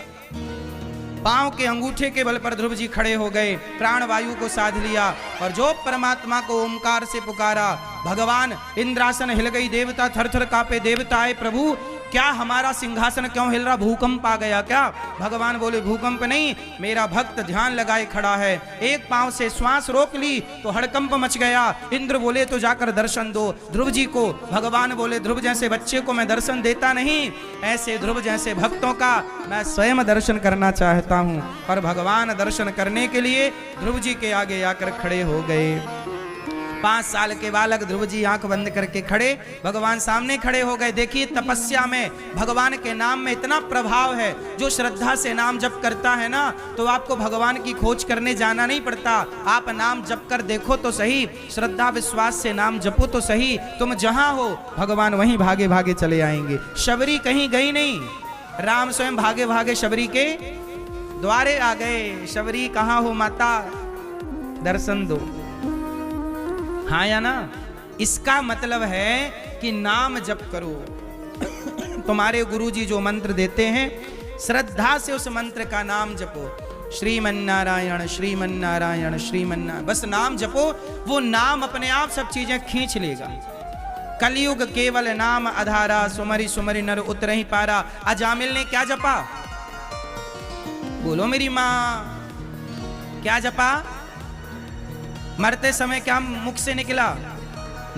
पांव के अंगूठे के बल पर ध्रुव जी खड़े हो गए, प्राण वायु को साध लिया और जो परमात्मा को ओमकार से पुकारा, भगवान इंद्रासन हिल गई, देवता थर-थर कांपे। देवता आए, प्रभु क्या हमारा सिंहासन क्यों हिल रहा, भूकंप आ गया क्या? भगवान बोले भूकंप नहीं, मेरा भक्त ध्यान लगाए खड़ा है। एक पांव से श्वास रोक ली तो हड़कंप मच गया। इंद्र बोले तो जाकर दर्शन दो ध्रुव जी को। भगवान बोले ध्रुव जैसे बच्चे को मैं दर्शन देता नहीं, ऐसे ध्रुव जैसे भक्तों का मैं स्वयं दर्शन करना चाहता हूं। और भगवान दर्शन करने के लिए ध्रुव जी के आगे आकर खड़े हो गए। 5 साल के बालक ध्रुव जी आंख बंद करके खड़े, भगवान सामने खड़े हो गए। देखिए तपस्या में भगवान के नाम में इतना प्रभाव है। जो श्रद्धा से नाम जप करता है ना, तो आपको भगवान की खोज करने जाना नहीं पड़ता। आप नाम जप कर देखो तो सही, श्रद्धा विश्वास से नाम जपो तो सही, तुम जहां हो भगवान वहीं भागे भागे चले आएंगे। शबरी कहीं गई नहीं, राम स्वयं भागे भागे शबरी के द्वारे आ गए। शबरी कहाँ हो माता, दर्शन दो। हाँ या ना? इसका मतलब है कि नाम जप करो। तुम्हारे गुरुजी जो मंत्र देते हैं, श्रद्धा से उस मंत्र का नाम जपो। श्रीमन्नारायण श्रीमन्नारायण श्रीमन्नारायण, बस नाम जपो। वो नाम अपने आप सब चीजें खींच लेगा। कलयुग केवल नाम आधारा, सुमरि सुमरि नर उतरहि पारा। अजामिल ने क्या जपा? बोलो मेरी माँ, क्या जपा? मरते समय क्या मुख से निकला?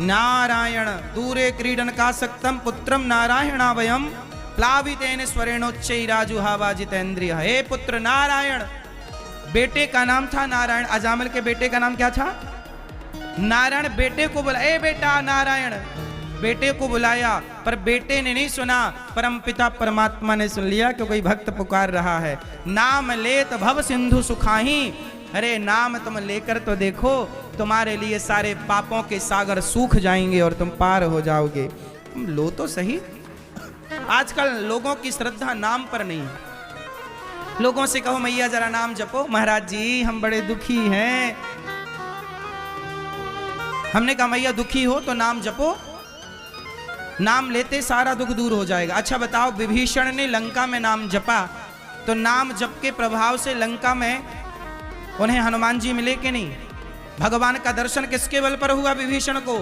नारायण दूरे क्रीडन का सक्तम पुत्रम नारायणावयम प्लावितेन स्वरेणोच्चैराजुहावा जितेंद्रिय। हे पुत्र नारायण, बेटे का नाम था नारायण। अजामिल के बेटे का नाम क्या था? नारायण। बेटे को बोला, ए बेटा नारायण, बेटे को बुलाया, पर बेटे ने नहीं सुना। परम पिता परमात्मा ने सुन लिया कि कोई भक्त पुकार रहा है। नाम लेत भव सिंधु सुखाही, अरे नाम तुम लेकर तो देखो, तुम्हारे लिए सारे पापों के सागर सूख जाएंगे और तुम पार हो जाओगे। तुम लो तो सही। आजकल लोगों की श्रद्धा नाम पर नहीं है। लोगों से कहो मैया जरा नाम जपो, महाराज जी हम बड़े दुखी हैं। हमने कहा मैया दुखी हो तो नाम जपो, नाम लेते सारा दुख दूर हो जाएगा। अच्छा बताओ, विभीषण ने लंका में नाम जपा, तो नाम जप के प्रभाव से लंका में उन्हें हनुमान जी मिले कि नहीं? भगवान का दर्शन किसके बल पर हुआ विभीषण को?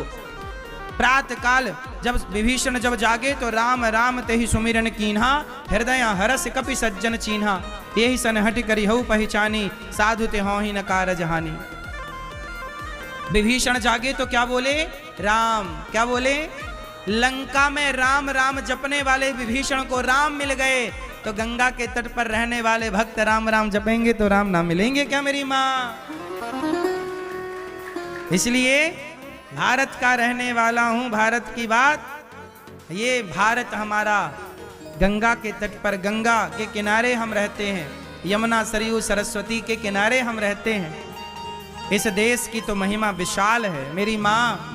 प्रातः काल जब विभीषण जब जागे तो राम राम तेहि सुमिरन कीन्हा, हृदय हरस कपि सज्जन चीन्हा, यही सनहट करी हऊ पहचानी, साधु ते होहि न कारज हानि। विभीषण जागे तो क्या बोले? राम। क्या बोले? लंका में राम राम जपने वाले विभीषण को राम मिल गए, तो गंगा के तट पर रहने वाले भक्त राम राम जपेंगे तो राम नाम मिलेंगे क्या मेरी माँ? इसलिए भारत का रहने वाला हूं, भारत की बात, ये भारत हमारा गंगा के तट पर, गंगा के किनारे हम रहते हैं, यमुना सरयू सरस्वती के किनारे हम रहते हैं। इस देश की तो महिमा विशाल है मेरी माँ।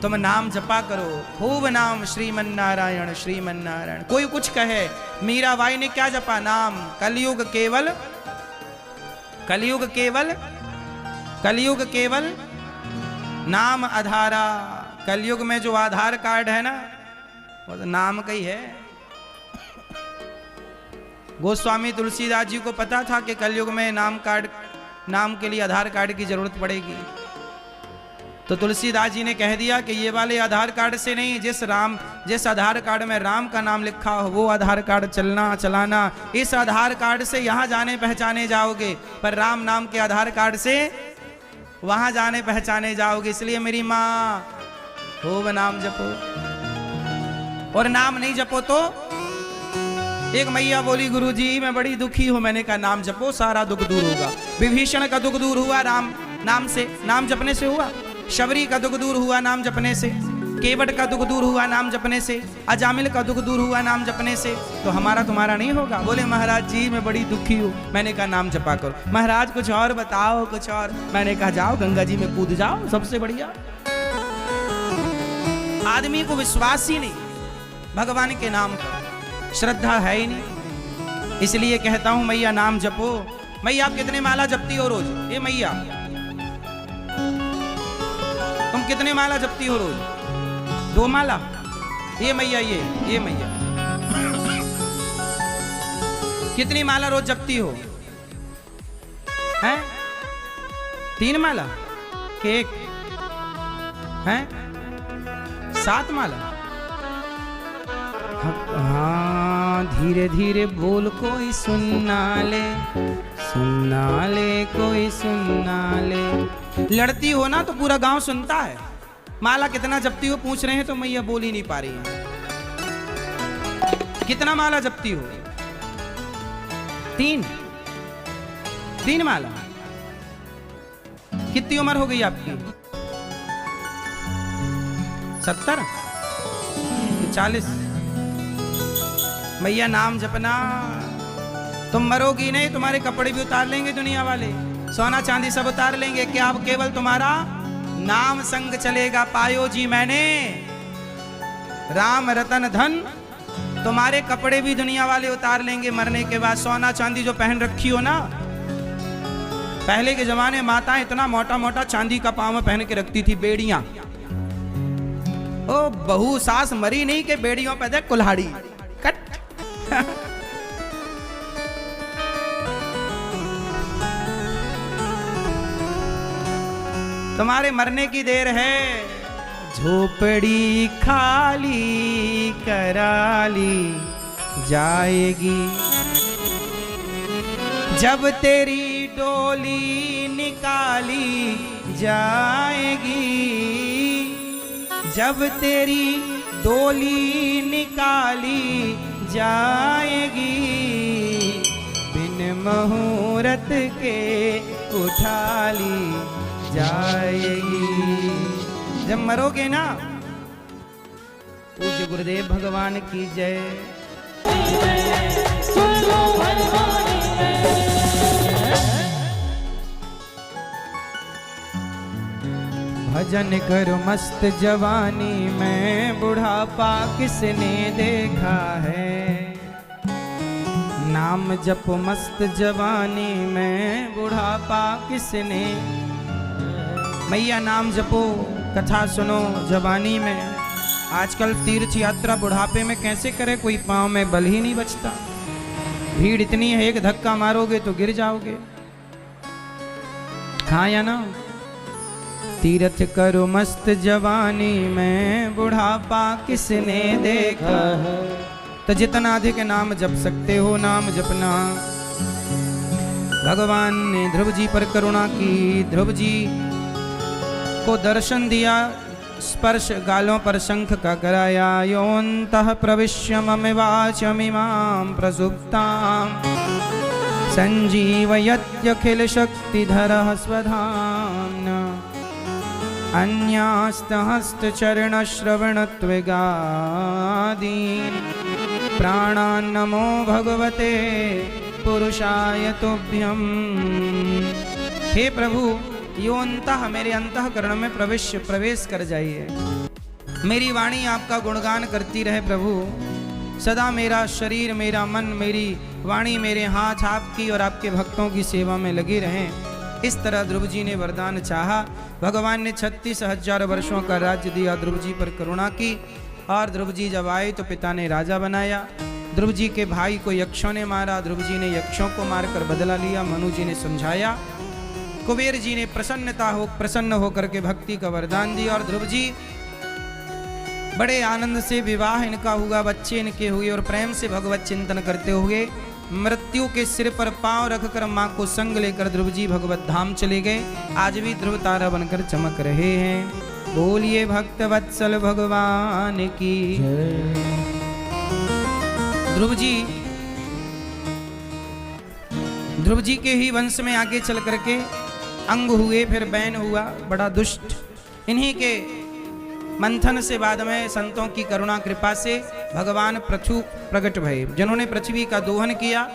तुम नाम जपा करो, खूब नाम, श्रीमन्नारायण श्रीमन्नारायण। कोई कुछ कहे, मीराबाई ने क्या जपा? नाम। कलयुग केवल, कलयुग केवल, कलयुग केवल नाम आधारा। कलयुग में जो आधार कार्ड है ना, वो तो नाम का ही है। गोस्वामी तुलसीदास जी को पता था कि कलयुग में नाम के लिए आधार कार्ड की जरूरत पड़ेगी, तो तुलसीदास जी ने कह दिया कि ये वाले आधार कार्ड से नहीं, जिस आधार कार्ड में राम का नाम लिखा हो वो आधार कार्ड चलाना। इस आधार कार्ड से यहाँ जाने पहचाने जाओगे, पर राम नाम के आधार कार्ड से वहां जाने पहचाने जाओगे। इसलिए मेरी माँ खूब नाम जपो, और नाम नहीं जपो तो? एक मैया बोली गुरुजी मैं बड़ी दुखी हूं। मैंने कहा नाम जपो, सारा दुख दूर होगा। विभीषण का दुख दूर हुआ राम नाम से, नाम जपने से हुआ। शबरी का दुख दूर हुआ नाम जपने से। केवट का दुख दूर हुआ नाम जपने से। अजामिल का दुख दूर हुआ नाम जपने से। तो हमारा तुम्हारा नहीं होगा? बोले महाराज जी मैं बड़ी दुखी हूँ। मैंने कहा नाम जपा करो। महाराज कुछ और बताओ, कुछ और। मैंने कहा जाओ गंगा जी में कूद जाओ, सबसे बढ़िया। आदमी को विश्वास ही नहीं भगवान के नाम पर, श्रद्धा है ही नहीं। इसलिए कहता हूं मैया नाम जपो, मैया आप कितने माला जपती हो रोज? ये मैया तुम कितने माला जपती हो रोज? 2 माला। ये मैया ये मैया कितनी माला रोज जपती हो? हैं? 3 माला कि 1? हैं? 7 माला। हाँ, धीरे धीरे बोल, कोई सुनना ले, कोई सुनना ले। लड़ती हो ना तो पूरा गांव सुनता है। माला कितना जपती हो पूछ रहे हैं तो मैया बोल ही नहीं पा रही है। कितना माला जपती हो? 3 माला। कितनी उम्र हो गई आपकी? 70? 40? मैया नाम जपना, तुम मरोगी नहीं, तुम्हारे कपड़े भी उतार लेंगे दुनिया वाले, सोना चांदी सब उतार लेंगे, क्या अब केवल तुम्हारा नाम संग चलेगा। पायो जी मैंने राम रतन धन, तुम्हारे कपड़े भी दुनिया वाले उतार लेंगे मरने के बाद। सोना चांदी जो पहन रखी हो ना, पहले के जमाने माताएं इतना मोटा मोटा चांदी का पाँव में पहन के रखती थी, बेड़ियां। ओ बहू सास मरी नहीं के बेड़ियों पे दे कुल्हाड़ी कट। तुम्हारे मरने की देर है, झोपड़ी खाली कराली जाएगी, जब तेरी डोली निकाली जाएगी, जब तेरी डोली निकाली जाएगी, बिन मुहूर्त के उठा ली जाएगी। जब मरोगे ना, पूज्य गुरुदेव भगवान की जय। भजन करो मस्त जवानी में, बुढ़ापा किसने देखा है। नाम जपो मस्त जवानी में, बुढ़ापा किसने। मैया नाम जपो, कथा सुनो जवानी में। आजकल तीर्थ यात्रा बुढ़ापे में कैसे करे, कोई पाँव में बल ही नहीं बचता। भीड़ इतनी है, एक धक्का मारोगे तो गिर जाओगे। हाँ या ना? तीर्थ करो मस्त जवानी में, बुढ़ापा किसने देखा है। तो जितना अधिक नाम जप सकते हो नाम जपना। भगवान ने ध्रुव जी पर करुणा की, ध्रुव जी को दर्शन दिया, स्पर्श गालों पर शंख का कराया। योऽन्तः प्रविश्य मम वाचमिमां प्रसुप्तां, संजीवयत्यखिल शक्तिधरः स्वधाम्ना। अन्यास्तहस्तचरणश्रवणत्वगादीन् प्राणान् नमो भगवते पुरुषाय तुभ्यम्। हे प्रभु, योऽन्तः मेरे अंतःकरण में प्रवेश कर जाइए। मेरी वाणी आपका गुणगान करती रहे प्रभु। सदा मेरा शरीर, मेरा मन, मेरी वाणी, मेरे हाथ आपकी और आपके भक्तों की सेवा में लगे रहें। इस तरह ध्रुव जी ने वरदान चाहा। भगवान ने 36,000 वर्षों का राज्य दिया, ध्रुव जी पर करुणा की। और ध्रुव जी जब आए तो पिता ने राजा बनाया। ध्रुव जी के भाई को यक्षों ने मारा, ध्रुव जी ने यक्षों को मारकर बदला लिया। मनु जी ने समझाया, कुबेर जी ने प्रसन्न होकर के भक्ति का वरदान दिया। और ध्रुव जी बड़े आनंद से विवाह इनका हुआ, बच्चे इनके हुए और प्रेम से भगवत चिंतन करते हुए मृत्यु के सिर पर पांव रखकर मां को संग लेकर ध्रुव जी भगवत धाम चले गए। आज भी ध्रुव तारा बनकर चमक रहे हैं। बोलिए भक्त वत्सल भगवान की। ध्रुव जी के ही वंश में आगे चल करके अंग हुए, फिर बैन हुआ, बड़ा दुष्ट। इन्हीं के मंथन से बाद में संतों की करुणा कृपा से भगवान पृथु प्रकट भये, जिन्होंने पृथ्वी का दोहन किया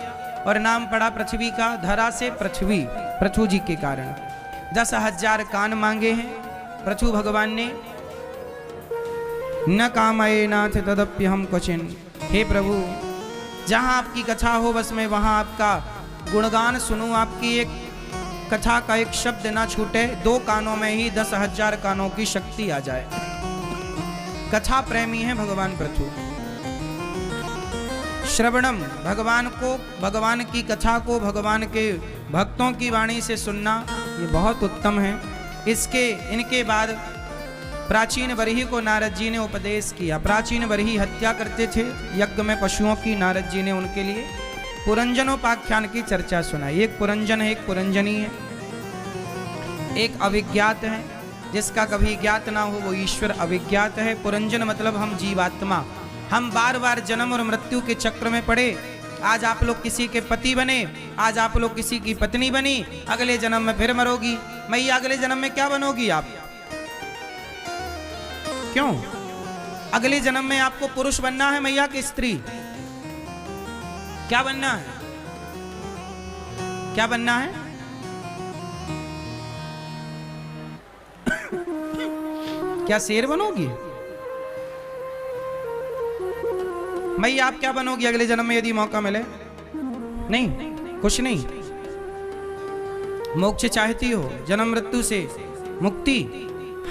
और नाम पड़ा पृथ्वी का। धरा से पृथ्वी, पृथु जी के कारण 10,000 कान मांगे हैं पृथु भगवान ने। न कामये नाथ तदप्य हम क्वचिन। हे प्रभु, जहाँ आपकी कथा हो बस मैं वहाँ आपका गुणगान सुनूं आपकी, एक कथा का एक शब्द ना छूटे, 2 कानों में ही 10,000 कानों की शक्ति आ जाए। कथा प्रेमी है भगवान पृथु। श्रवणम, भगवान को, भगवान की कथा को, भगवान के भक्तों की वाणी से सुनना, ये बहुत उत्तम है। इनके बाद प्राचीन बरही को नारद जी ने उपदेश किया। प्राचीन बरही हत्या करते थे यज्ञ में पशुओं की, नारद जी ने उनके लिए पुरंजनोपाख्यान की चर्चा सुनाई। एक पुरंजन है, एक पुरंजनी है, एक अविज्ञात है, जिसका कभी ज्ञात ना हो वो ईश्वर अविज्ञात है। पुरंजन मतलब हम जीवात्मा, हम बार बार जन्म और मृत्यु के चक्र में पड़े। आज आप लोग किसी के पति बने, आज आप लोग किसी की पत्नी बनी, अगले जन्म में फिर मरोगी। मैया अगले जन्म में क्या बनोगी आप? क्यों? अगले जन्म में आपको पुरुष बनना है मैया की स्त्री? क्या बनना है? क्या बनना है? क्या शेर बनोगी? मैया आप क्या बनोगी अगले जन्म में यदि मौका मिले? नहीं, कुछ नहीं। मोक्ष चाहती हो, जन्म मृत्यु से मुक्ति?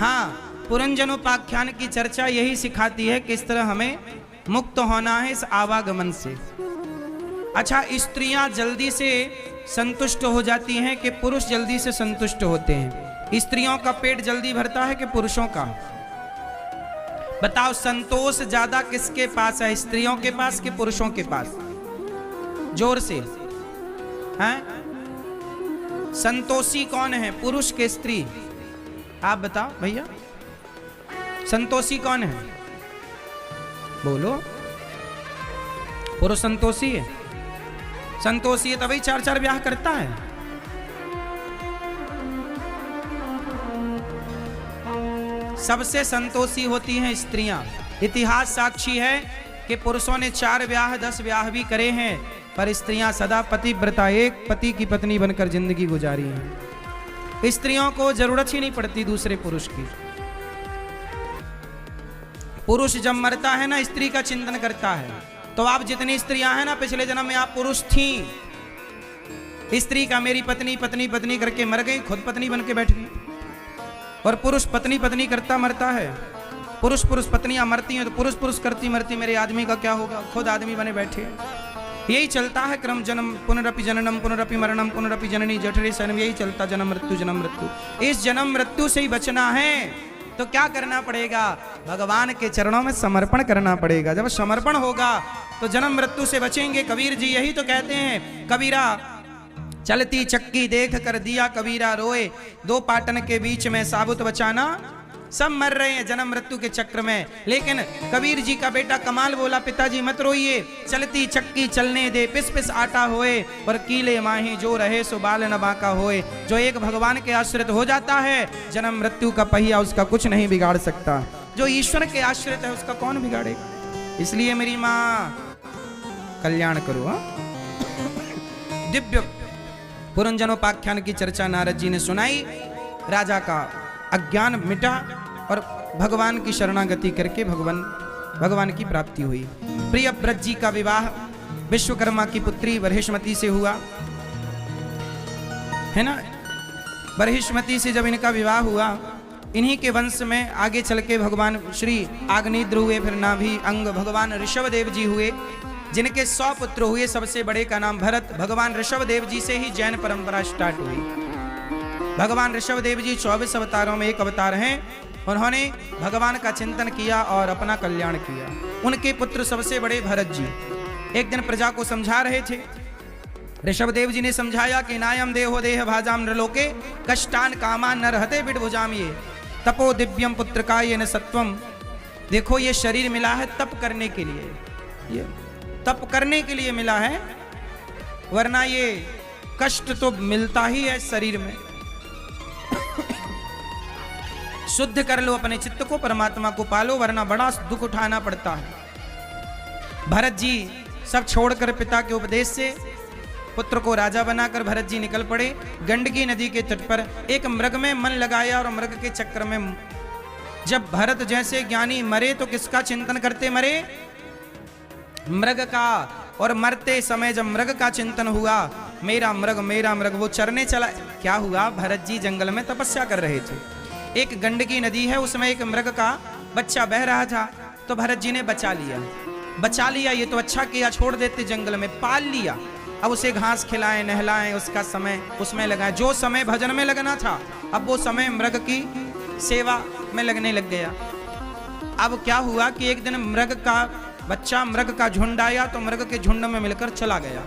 हाँ, पुरंजनोपाख्यान की चर्चा यही सिखाती है किस तरह हमें मुक्त होना है इस आवागमन से। अच्छा, स्त्रियां जल्दी से संतुष्ट हो जाती हैं कि पुरुष जल्दी से संतुष्ट होते हैं? स्त्रियों का पेट जल्दी भरता है कि पुरुषों का? बताओ, संतोष ज्यादा किसके पास है, स्त्रियों के पास कि पुरुषों के पास? जोर से हैं? संतोषी कौन है, पुरुष के स्त्री? आप बताओ भैया, संतोषी कौन है? बोलो। पुरुष संतोषी है? संतोषी है तभी 4-4 ब्याह करता है। सबसे संतोषी होती हैं स्त्रियां। इतिहास साक्षी है कि पुरुषों ने 4 ब्याह 10 ब्याह भी करे हैं, पर स्त्रियां सदा पतिव्रता, एक पति की पत्नी बनकर जिंदगी गुजारी हैं। स्त्रियों को जरूरत ही नहीं पड़ती दूसरे पुरुष की। पुरुष जब मरता है ना, स्त्री का चिंतन करता है। तो आप जितनी स्त्रियां हैं ना, पिछले जन्म में आप पुरुष थी। स्त्री का मेरी पत्नी पत्नी पत्नी करके मर गई, खुद पत्नी बन के बैठ गई। और पुरुष पत्नी पत्नी करता मरता है। पुरुष पुरुष पत्नियां मरती हैं तो पुरुष पुरुष करती मरती, मेरे आदमी का क्या होगा, खुद आदमी बने बैठे। यही चलता है क्रम, जन्म पुनरपि जननम पुनरपि मरणम पुनरपि जननी जठरे शयनम, यही चलता जन्म मृत्यु जन्म मृत्यु। इस जन्म मृत्यु से ही बचना है तो क्या करना पड़ेगा? भगवान के चरणों में समर्पण करना पड़ेगा। जब समर्पण होगा तो जन्म मृत्यु से बचेंगे। कबीर जी यही तो कहते हैं, कबीरा चलती चक्की देख कर दिया कबीरा रोए, 2 पाटन के बीच में साबुत बचाना। सब मर रहे हैं जन्म मृत्यु के चक्र में, लेकिन कबीर जी का बेटा कमाल बोला, पिताजी मत रोइए, चलती चक्की चलने दे, पिस पिस आटा होए, और कीले माही जो रहे सो बाल न बांका होए। जो एक भगवान के आश्रित हो जाता है, जन्म मृत्यु का पहिया उसका कुछ नहीं बिगाड़ सकता। जो ईश्वर के आश्रित है उसका कौन बिगाड़ेगा? इसलिए मेरी माँ कल्याण करो। दिव्य पुरंजनोपाख्यान की चर्चा नारद जी ने सुनाई। राजा का अज्ञान मिटा और भगवान की शरणागति करके भगवान की प्राप्ति हुई। प्रियव्रत जी का विवाह विश्वकर्मा की पुत्री बर्हिष्मती से हुआ, है ना। बर्हिष्मती से जब इनका विवाह हुआ, इन्हीं के वंश में आगे चल के भगवान श्री आग्नेयद्र हुए, फिर नाभि अंग भगवान ऋषभदेव जी हुए, जिनके 100 पुत्र हुए। सबसे बड़े का नाम भरत। भगवान ऋषभदेव जी से ही जैन परंपरा स्टार्ट हुई। भगवान ऋषभदेव जी 24 अवतारों में एक अवतार हैं। उन्होंने भगवान का चिंतन किया और अपना कल्याण किया। उनके पुत्र सबसे बड़े भरत जी एक दिन प्रजा को समझा रहे थे। ऋषभदेव जी ने समझाया कि नायम देहो देह भाजाम नृलोके कष्टान कामान न रहते बिडभुजाम, ये तपो दिव्यम पुत्र का ये न सत्वम। देखो, ये शरीर मिला है तप करने के लिए, ये तप करने के लिए मिला है, वरना ये कष्ट तो मिलता ही है शरीर में। शुद्ध कर लो अपने चित्त को, परमात्मा को पालो, वरना बड़ा दुख उठाना पड़ता है। भरत जी सब छोड़कर पिता के उपदेश से पुत्र को राजा बनाकर भरत जी निकल पड़े। गंडकी नदी के तट पर एक मृग में मन लगाया और मृग के चक्कर में जब भरत जैसे ज्ञानी मरे तो किसका चिंतन करते मरे? मृग का। और मरते समय जब मृग का चिंतन हुआ मेरा मृग वो चरने चला। क्या हुआ, भरत जी जंगल में तपस्या कर रहे थे, एक गंडकी नदी है, उसमें एक मृग का बच्चा बह रहा था, तो भरत जी ने बचा लिया। ये तो अच्छा किया, छोड़ देते जंगल में, पाल लिया। अब उसे घास खिलाएं, नहलाएं, उसका समय उसमें लगाएं। जो समय भजन में लगना था, अब वो समय मृग की सेवा में लगने लग गया। अब क्या हुआ कि एक दिन मृग का बच्चा, मृग का झुंड आया, तो मृग के झुंड में मिलकर चला गया।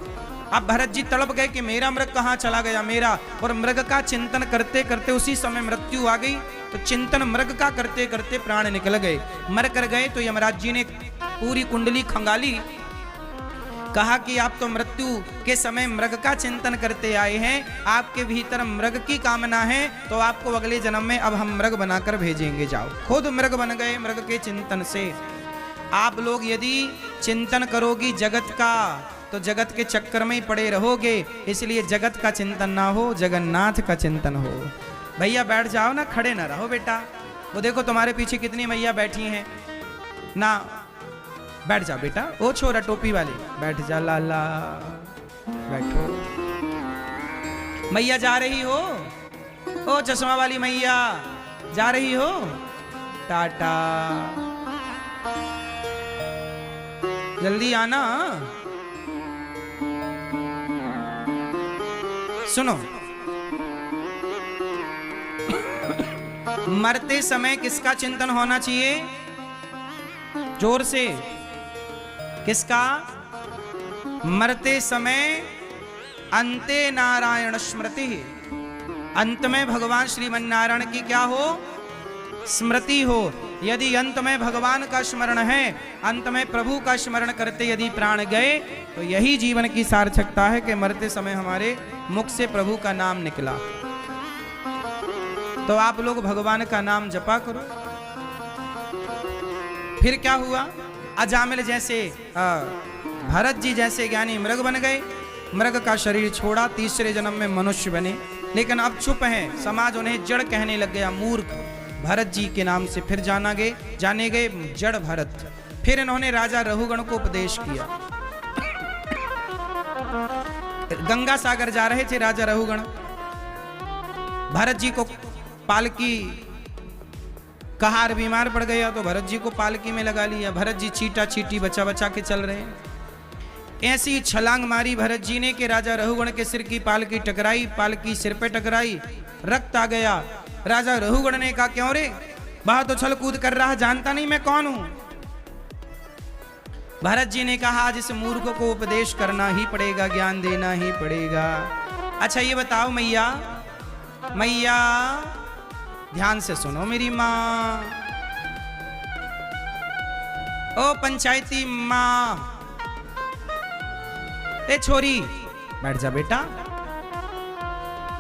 अब भरत जी तड़प गए कि मेरा मृग कहाँ चला गया मेरा, और मृग का चिंतन करते करते उसी समय मृत्यु आ गई। तो चिंतन मृग का करते करते प्राण निकल गए, मर कर गए। तो यमराज जी ने पूरी कुंडली खंगाली, कहा कि आप तो मृत्यु के समय मृग का चिंतन करते आए हैं, आपके भीतर मृग की कामना है, तो आपको अगले जन्म में अब हम मृग बनाकर भेजेंगे, जाओ। खुद मृग बन गए मृग के चिंतन से। आप लोग यदि चिंतन करोगी जगत का, तो जगत के चक्कर में ही पड़े रहोगे। इसलिए जगत का चिंतन ना हो, जगन्नाथ का चिंतन हो। भैया बैठ जाओ ना, खड़े ना रहो बेटा। वो देखो तुम्हारे पीछे कितनी मैया बैठी हैं ना, बैठ जा बेटा। ओ छोरा टोपी वाली, बैठ जा लाला, बैठो। मैया जा रही हो, ओ चश्मा वाली मैया जा रही हो, टाटा, जल्दी आना। सुनो, मरते समय किसका चिंतन होना चाहिए, जोर से, किसका? मरते समय अंते नारायण स्मृति, अंत में भगवान श्रीमन नारायण की क्या हो, स्मृति हो। यदि अंत में भगवान का स्मरण है, अंत में प्रभु का स्मरण करते यदि प्राण गए, तो यही जीवन की सार्थकता है कि मरते समय हमारे मुख से प्रभु का नाम निकला। तो आप लोग भगवान का नाम जपा करो। फिर क्या हुआ, अजामिल जैसे भरत जी जैसे ज्ञानी मृग बन गए, मृग का शरीर छोड़ा, तीसरे जन्म में मनुष्य बने। लेकिन अब चुप हैं, समाज उन्हें जड़ कहने लग गया, मूर्ख भरत जी के नाम से फिर जाने गए जड़ भरत। फिर इन्होंने राजा रघुगण को उपदेश किया। गंगा सागर जा रहे थे राजा रघुगण, भरत जी को पालकी, कहार बीमार पड़ गया तो भरत जी को पालकी में लगा लिया। भरत जी छीटा छीटी बचा बचा के चल रहे हैं। ऐसी छलांग मारी भरत जी ने कि राजा रघुगण के सिर की पालकी टकराई, पालकी सिर पे टकराई, रक्त आ गया। राजा रघुगण ने कहा, क्यों रे, बाहर तो छल कूद कर रहा, जानता नहीं मैं कौन हूं? भरत जी ने कहा, आज इस मूर्ख को उपदेश करना ही पड़ेगा, ज्ञान देना ही पड़ेगा। अच्छा ये बताओ मैया, मैया ध्यान से सुनो मेरी माँ, ओ पंचायती माँ, ए छोरी बैठ जा बेटा,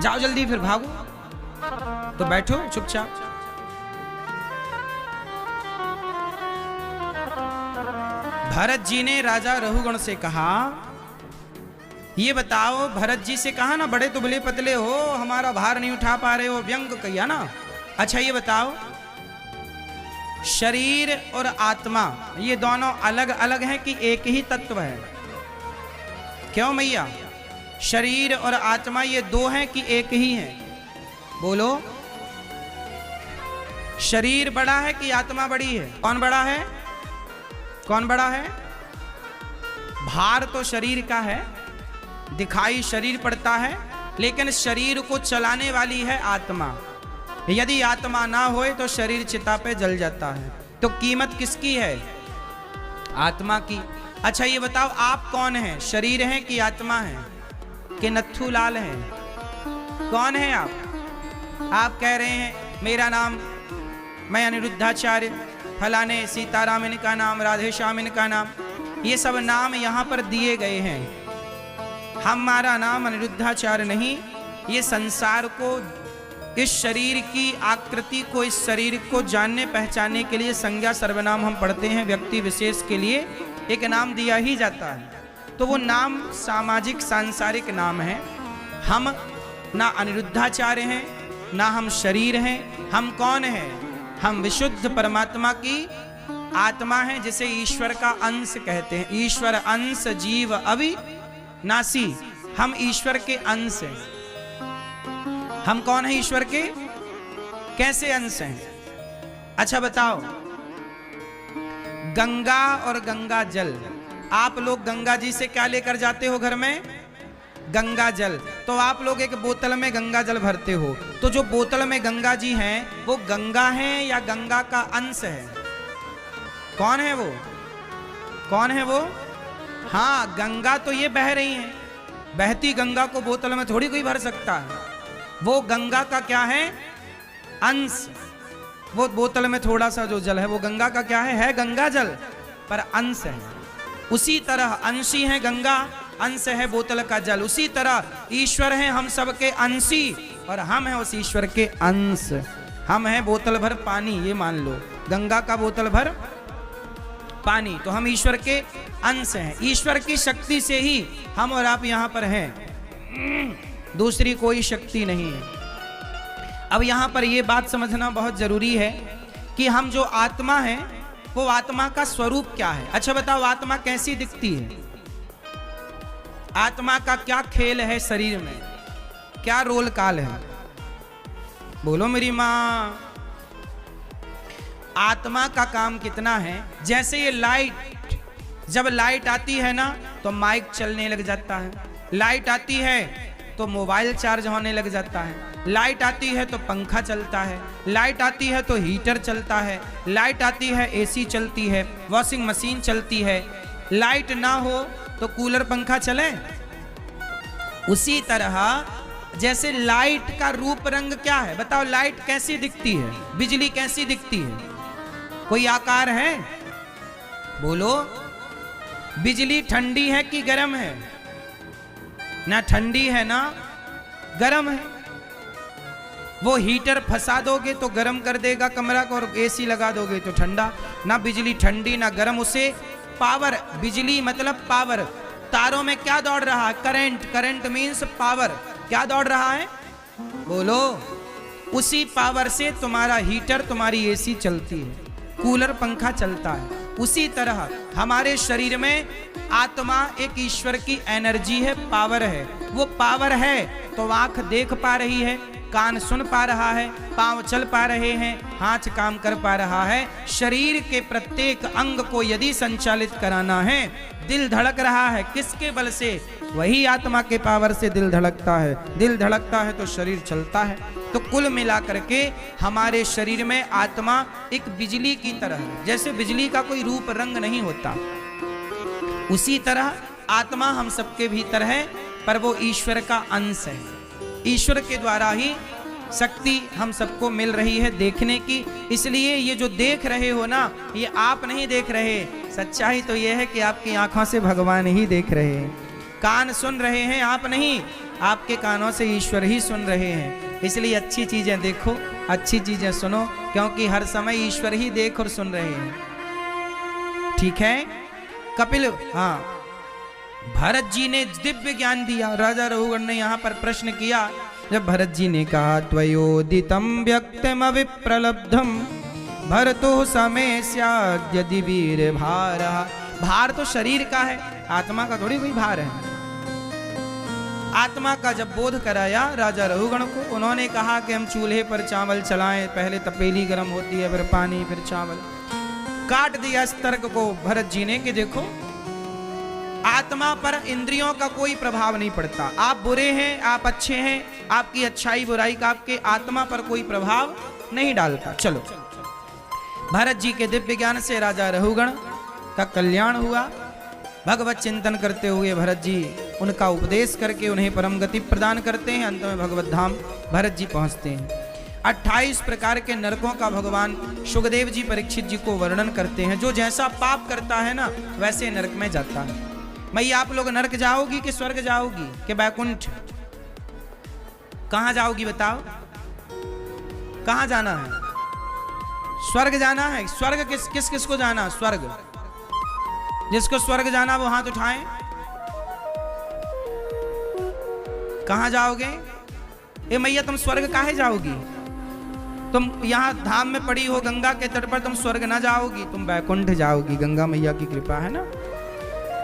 जाओ जल्दी फिर भागो। तो बैठो चुपचाप। भरत जी ने राजा रघुगण से कहा, ये बताओ, भरत जी से कहा ना, बड़े दुबले पतले हो, हमारा भार नहीं उठा पा रहे हो, व्यंग किया ना। अच्छा ये बताओ, शरीर और आत्मा ये दोनों अलग अलग हैं कि एक ही तत्व है? क्यों मैया, शरीर और आत्मा ये दो हैं कि एक ही हैं? बोलो, शरीर बड़ा है कि आत्मा बड़ी है? कौन बड़ा है, कौन बड़ा है? भार तो शरीर का है, दिखाई शरीर पड़ता है, लेकिन शरीर को चलाने वाली है आत्मा। यदि आत्मा ना होए तो शरीर चिता पे जल जाता है। तो कीमत किसकी है? आत्मा की। अच्छा ये बताओ, आप कौन हैं, शरीर हैं कि आत्मा है कि नत्थू लाल हैं? कौन है आप? आप कह रहे हैं मेरा नाम, मैं अनिरुद्धाचार्य, फलाने सीताराम इनका नाम, राधे श्याम इनका नाम, ये सब नाम यहाँ पर दिए गए हैं। हमारा नाम अनिरुद्धाचार्य नहीं। ये संसार को, इस शरीर की आकृति को, इस शरीर को जानने पहचानने के लिए संज्ञा सर्वनाम हम पढ़ते हैं। व्यक्ति विशेष के लिए एक नाम दिया ही जाता है, तो वो नाम सामाजिक सांसारिक नाम है। हम ना अनिरुद्धाचार्य हैं, ना हम शरीर हैं। हम कौन हैं? हम विशुद्ध परमात्मा की आत्मा हैं, जिसे ईश्वर का अंश कहते हैं। ईश्वर अंश जीव अविनाशी, हम ईश्वर के अंश हैं। हम कौन है ईश्वर के? कैसे अंश हैं? अच्छा बताओ, गंगा और गंगा जल, आप लोग गंगा जी से क्या लेकर जाते हो घर में? गंगा जल। तो आप लोग एक बोतल में गंगा जल भरते हो, तो जो बोतल में गंगा जी हैं वो गंगा हैं या गंगा का अंश है? कौन है वो? कौन है वो? हाँ, गंगा तो ये बह रही है, बहती गंगा को बोतल में थोड़ी कोई भर सकता है। वो गंगा का क्या है? अंश। वो बोतल में थोड़ा सा जो जल है वो गंगा का क्या है गंगा जल, पर अंश है। उसी तरह अंशी है गंगा, अंश है बोतल का जल। उसी तरह ईश्वर है हम सबके अंशी और हम हैं उस ईश्वर के अंश। हम हैं बोतल भर पानी, ये मान लो, गंगा का बोतल भर पानी, तो हम ईश्वर के अंश हैं। ईश्वर की शक्ति से ही हम और आप यहां पर हैं, दूसरी कोई शक्ति नहीं है। अब यहां पर यह बात समझना बहुत जरूरी है कि हम जो आत्मा है वो आत्मा का स्वरूप क्या है। अच्छा बताओ, आत्मा कैसी दिखती है? आत्मा का क्या खेल है शरीर में, क्या रोल काल है? बोलो मेरी माँ। आत्मा का काम कितना है? जैसे ये लाइट, जब लाइट आती है ना तो माइक चलने लग जाता है, लाइट आती है तो मोबाइल चार्ज होने लग जाता है, लाइट आती है तो पंखा चलता है, लाइट आती है तो हीटर चलता है, लाइट आती है एसी चलती है, वॉशिंग मशीन चलती है। लाइट ना हो तो कूलर पंखा चले। उसी तरह जैसे लाइट का रूप रंग क्या है? बताओ, लाइट कैसी दिखती है? बिजली कैसी दिखती है? कोई आकार है? बोलो। बिजली ठंडी है कि गर्म है? ना ठंडी है ना गर्म है। वो हीटर फंसा दोगे तो गर्म कर देगा कमरा को, और एसी लगा दोगे तो ठंडा। ना बिजली ठंडी ना गर्म, उसे पावर, बिजली मतलब पावर। तारों में क्या दौड़ रहा है? करंट। Current means power. क्या दौड़ रहा है? बोलो। उसी पावर से तुम्हारा हीटर, तुम्हारी एसी चलती है, कूलर पंखा चलता है। उसी तरह हमारे शरीर में आत्मा एक ईश्वर की एनर्जी है, पावर है। वो पावर है तो आंख देख पा रही है, कान सुन पा रहा है, पांव चल पा रहे हैं, हाथ काम कर पा रहा है। शरीर के प्रत्येक अंग को यदि संचालित कराना है, दिल धड़क रहा है, किसके बल से? वही आत्मा के पावर से दिल धड़कता है। दिल धड़कता है तो शरीर चलता है। तो कुल मिलाकर के हमारे शरीर में आत्मा एक बिजली की तरह है। जैसे बिजली का कोई रूप रंग नहीं होता, उसी तरह आत्मा हम सबके भीतर है, पर वो ईश्वर का अंश है। ईश्वर के द्वारा ही शक्ति हम सबको मिल रही है देखने की। इसलिए ये जो देख रहे हो ना, ये आप नहीं देख रहे। सच्चाई तो ये है कि आपकी आंखों से भगवान ही देख रहे हैं। कान सुन रहे हैं आप नहीं, आपके कानों से ईश्वर ही सुन रहे हैं। इसलिए अच्छी चीजें देखो, अच्छी चीजें सुनो, क्योंकि हर समय ईश्वर ही देख और सुन रहे हैं। ठीक है? कपिल, हाँ, भरत जी ने दिव्य ज्ञान दिया। राजा रघुगण ने यहाँ पर प्रश्न किया, जब भरत जी ने कहा त्वयोदितं व्यक्तम विप्रलब्धम भरतो समय स्याद् यदि वीर भार। भार तो शरीर का है, आत्मा का थोड़ी कोई भार है। आत्मा का जब बोध कराया राजा रघुगण को, उन्होंने कहा कि हम चूल्हे पर चावल चलाएं, पहले तपेली गर्म होती है, फिर पानी, फिर चावल। काट दिया इस तर्क को भरत जी ने कि देखो, आत्मा पर इंद्रियों का कोई प्रभाव नहीं पड़ता। आप बुरे हैं, आप अच्छे हैं, आपकी अच्छाई बुराई का आपके आत्मा पर कोई प्रभाव नहीं डालता। चलो, भरत जी के दिव्य ज्ञान से राजा रघुगण का कल्याण हुआ। भगवत चिंतन करते हुए भरत जी उनका उपदेश करके उन्हें परम गति प्रदान करते हैं। अंत में भगवत धाम भरत जी पहुंचते हैं। 28 प्रकार के नरकों का भगवान सुखदेव जी परीक्षित जी को वर्णन करते हैं। जो जैसा पाप करता है ना, वैसे नरक में जाता है। मैया, आप लोग नरक जाओगी कि स्वर्ग जाओगी कि बैकुंठ? कहां जाओगी बताओ? कहां जाना है? स्वर्ग जाना है। स्वर्ग किस किस को जाना? स्वर्ग जिसको स्वर्ग जाना वो हाथ उठाएं। कहां जाओगे? ए मैया, तुम स्वर्ग काहे जाओगी? तुम यहाँ धाम में पड़ी हो गंगा के तट पर, तुम स्वर्ग ना जाओगी, तुम बैकुंठ जाओगी। गंगा मैया की कृपा है ना।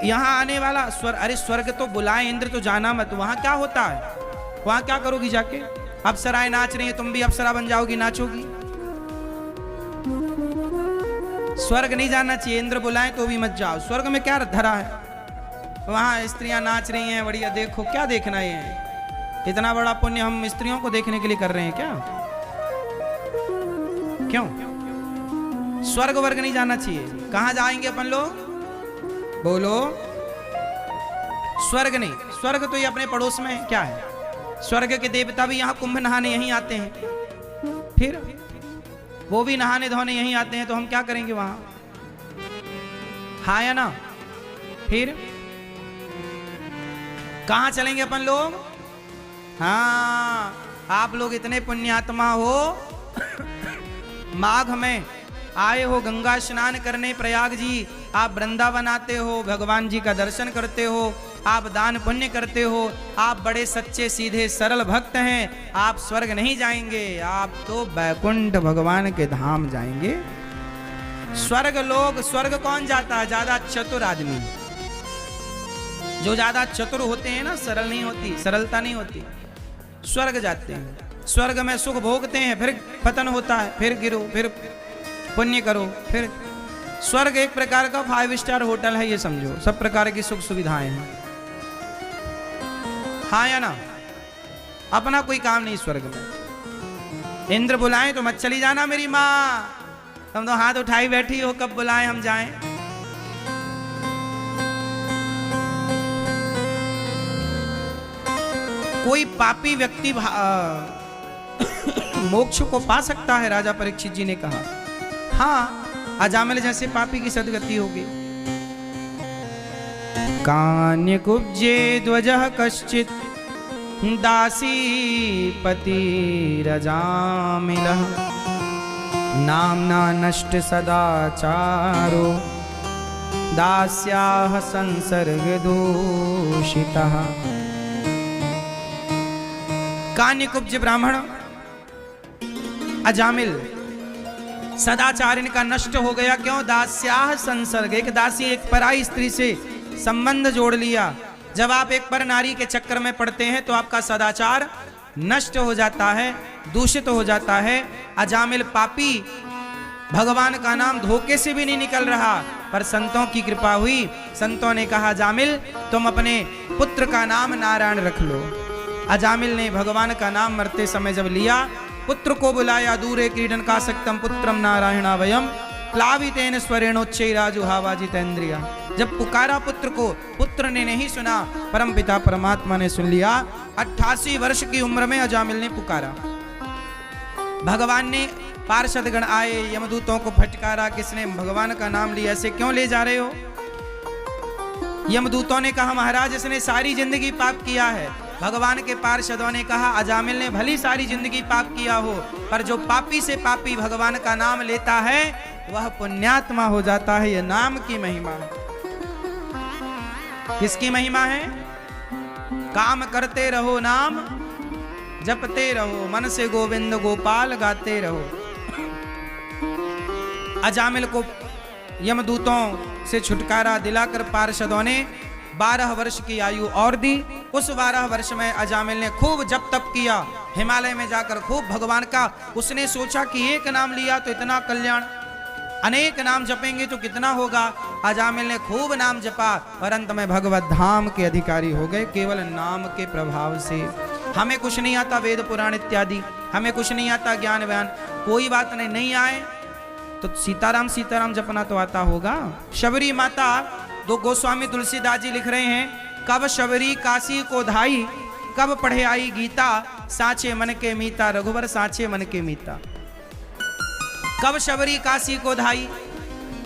यहाँ आने वाला स्वर्ग, अरे स्वर्ग तो बुलाए इंद्र तो जाना मत, वहां क्या होता है, वहां क्या करोगी जाके? अप्सराएं नाच रही है, तुम भी अप्सरा बन जाओगी, नाचोगी। स्वर्ग नहीं जाना चाहिए, इंद्र बुलाए तो भी मत जाओ। स्वर्ग में क्या धरा है? वहां स्त्रियां नाच रही हैं, बढ़िया, देखो क्या देखना है? इतना बड़ा पुण्य हम स्त्रियों को देखने के लिए कर रहे हैं क्या? क्यों? स्वर्ग वर्ग नहीं जाना चाहिए। कहां जाएंगे अपन लोग? बोलो। स्वर्ग नहीं, स्वर्ग तो ये अपने पड़ोस में है। क्या है? स्वर्ग के देवता भी यहाँ कुंभ नहाने यहीं आते हैं, फिर वो भी नहाने धोने यहीं आते हैं, तो हम क्या करेंगे वहां? हाँ या ना? फिर कहां चलेंगे अपन लोग? हाँ, आप लोग इतने पुण्यात्मा हो, माघ में आए हो गंगा स्नान करने प्रयाग जी, आप वृंदावन आते हो, भगवान जी का दर्शन करते हो, आप दान पुण्य करते हो, आप बड़े सच्चे सीधे सरल भक्त हैं, आप स्वर्ग नहीं जाएंगे, आप तो बैकुंठ भगवान के धाम जाएंगे। स्वर्ग लोग, स्वर्ग कौन जाता है? ज्यादा चतुर आदमी। जो ज्यादा चतुर होते हैं ना, सरल नहीं होती, सरलता नहीं होती, स्वर्ग जाते हैं। स्वर्ग में सुख भोगते हैं, फिर पतन होता है, फिर गिरो, फिर पुण्य करो, फिर स्वर्ग एक प्रकार का 5 स्टार होटल है, ये समझो, सब प्रकार की सुख सुविधाएं हैं। हाँ या ना? अपना कोई काम नहीं स्वर्ग में। इंद्र बुलाएं तो मत चली जाना मेरी माँ, तुम तो हाथ उठाई बैठी हो, कब बुलाएं हम जाएं। कोई पापी व्यक्ति मोक्ष को पा सकता है, राजा परीक्षित जी ने कहा। हाँ, अजामिल जैसे पापी की सदगति होगी। कान्य कुब्जे ध्वजः कश्चित दासी पति रजामिलः नाम्ना नष्ट सदाचारो दास्याः संसर्ग दूषितः। कान्य कुब्ज ब्राह्मण अजामिल सदाचार इनका नष्ट हो गया। क्यों? दास्याह संसर्ग, एक दासी एक पराई स्त्री से संबंध जोड़ लिया। जब आप एक पर नारी के चक्कर में पड़ते हैं तो आपका सदाचार नष्ट हो जाता है, दूषित हो जाता है। अजामिल पापी, भगवान का नाम धोखे से भी नहीं निकल रहा, पर संतों की कृपा हुई। संतों ने कहा, अजामिल तुम अपने पुत्र का नाम नारायण रख लो। अजामिल ने भगवान का नाम मरते समय जब लिया, पुत्र को बुलाया, दूरे क्रीडन का सक्तम पुत्रम नारायणा वयम प्लावितेन स्वरेणोच्चैराजुहावा जितेंद्रिया। जब पुकारा पुत्र को, पुत्र ने नहीं सुना, परम पिता परमात्मा ने सुन लिया। 88 वर्ष की उम्र में अजामिल ने पुकारा। भगवान ने, पार्षदगण आए, यमदूतों को फटकारा, किसने भगवान का नाम लिया, ऐसे क्यों ले जा रहे हो? यमदूतों ने कहा, महाराज इसने सारी जिंदगी पाप किया है। भगवान के पार्षदों ने कहा, अजामिल ने भली सारी जिंदगी पाप किया हो, पर जो पापी से पापी भगवान का नाम लेता है वह पुण्यात्मा हो जाता है। यह नाम की महिमा है। किसकी महिमा है? काम करते रहो, नाम जपते रहो, मन से गोविंद गोपाल गाते रहो। अजामिल को यमदूतों से छुटकारा दिलाकर पार्षदों ने 12 वर्ष की आयु और दी। उस 12 वर्ष में अजामिल ने खूब जप तप किया, हिमालय में जाकर खूब भगवान का, उसने सोचा कि एक नाम लिया तो इतना कल्याण, अनेक नाम जपेंगे तो कितना होगा। अजामिल ने खूब नाम जपा और अंत में भगवत धाम के अधिकारी हो गए, केवल नाम के प्रभाव से। हमें कुछ नहीं आता वेद पुराण इत्यादि, हमें कुछ नहीं आता ज्ञान व्यान, कोई बात नहीं आए तो सीताराम सीताराम जपना तो आता होगा। शबरी माता, दो गोस्वामी तुलसीदास जी लिख रहे हैं, कब शबरी काशी को धाई, कब पढ़े आई गीता, साचे मन के मीता, रघुवर साचे मन के मीता। कब शबरी काशी को धाई,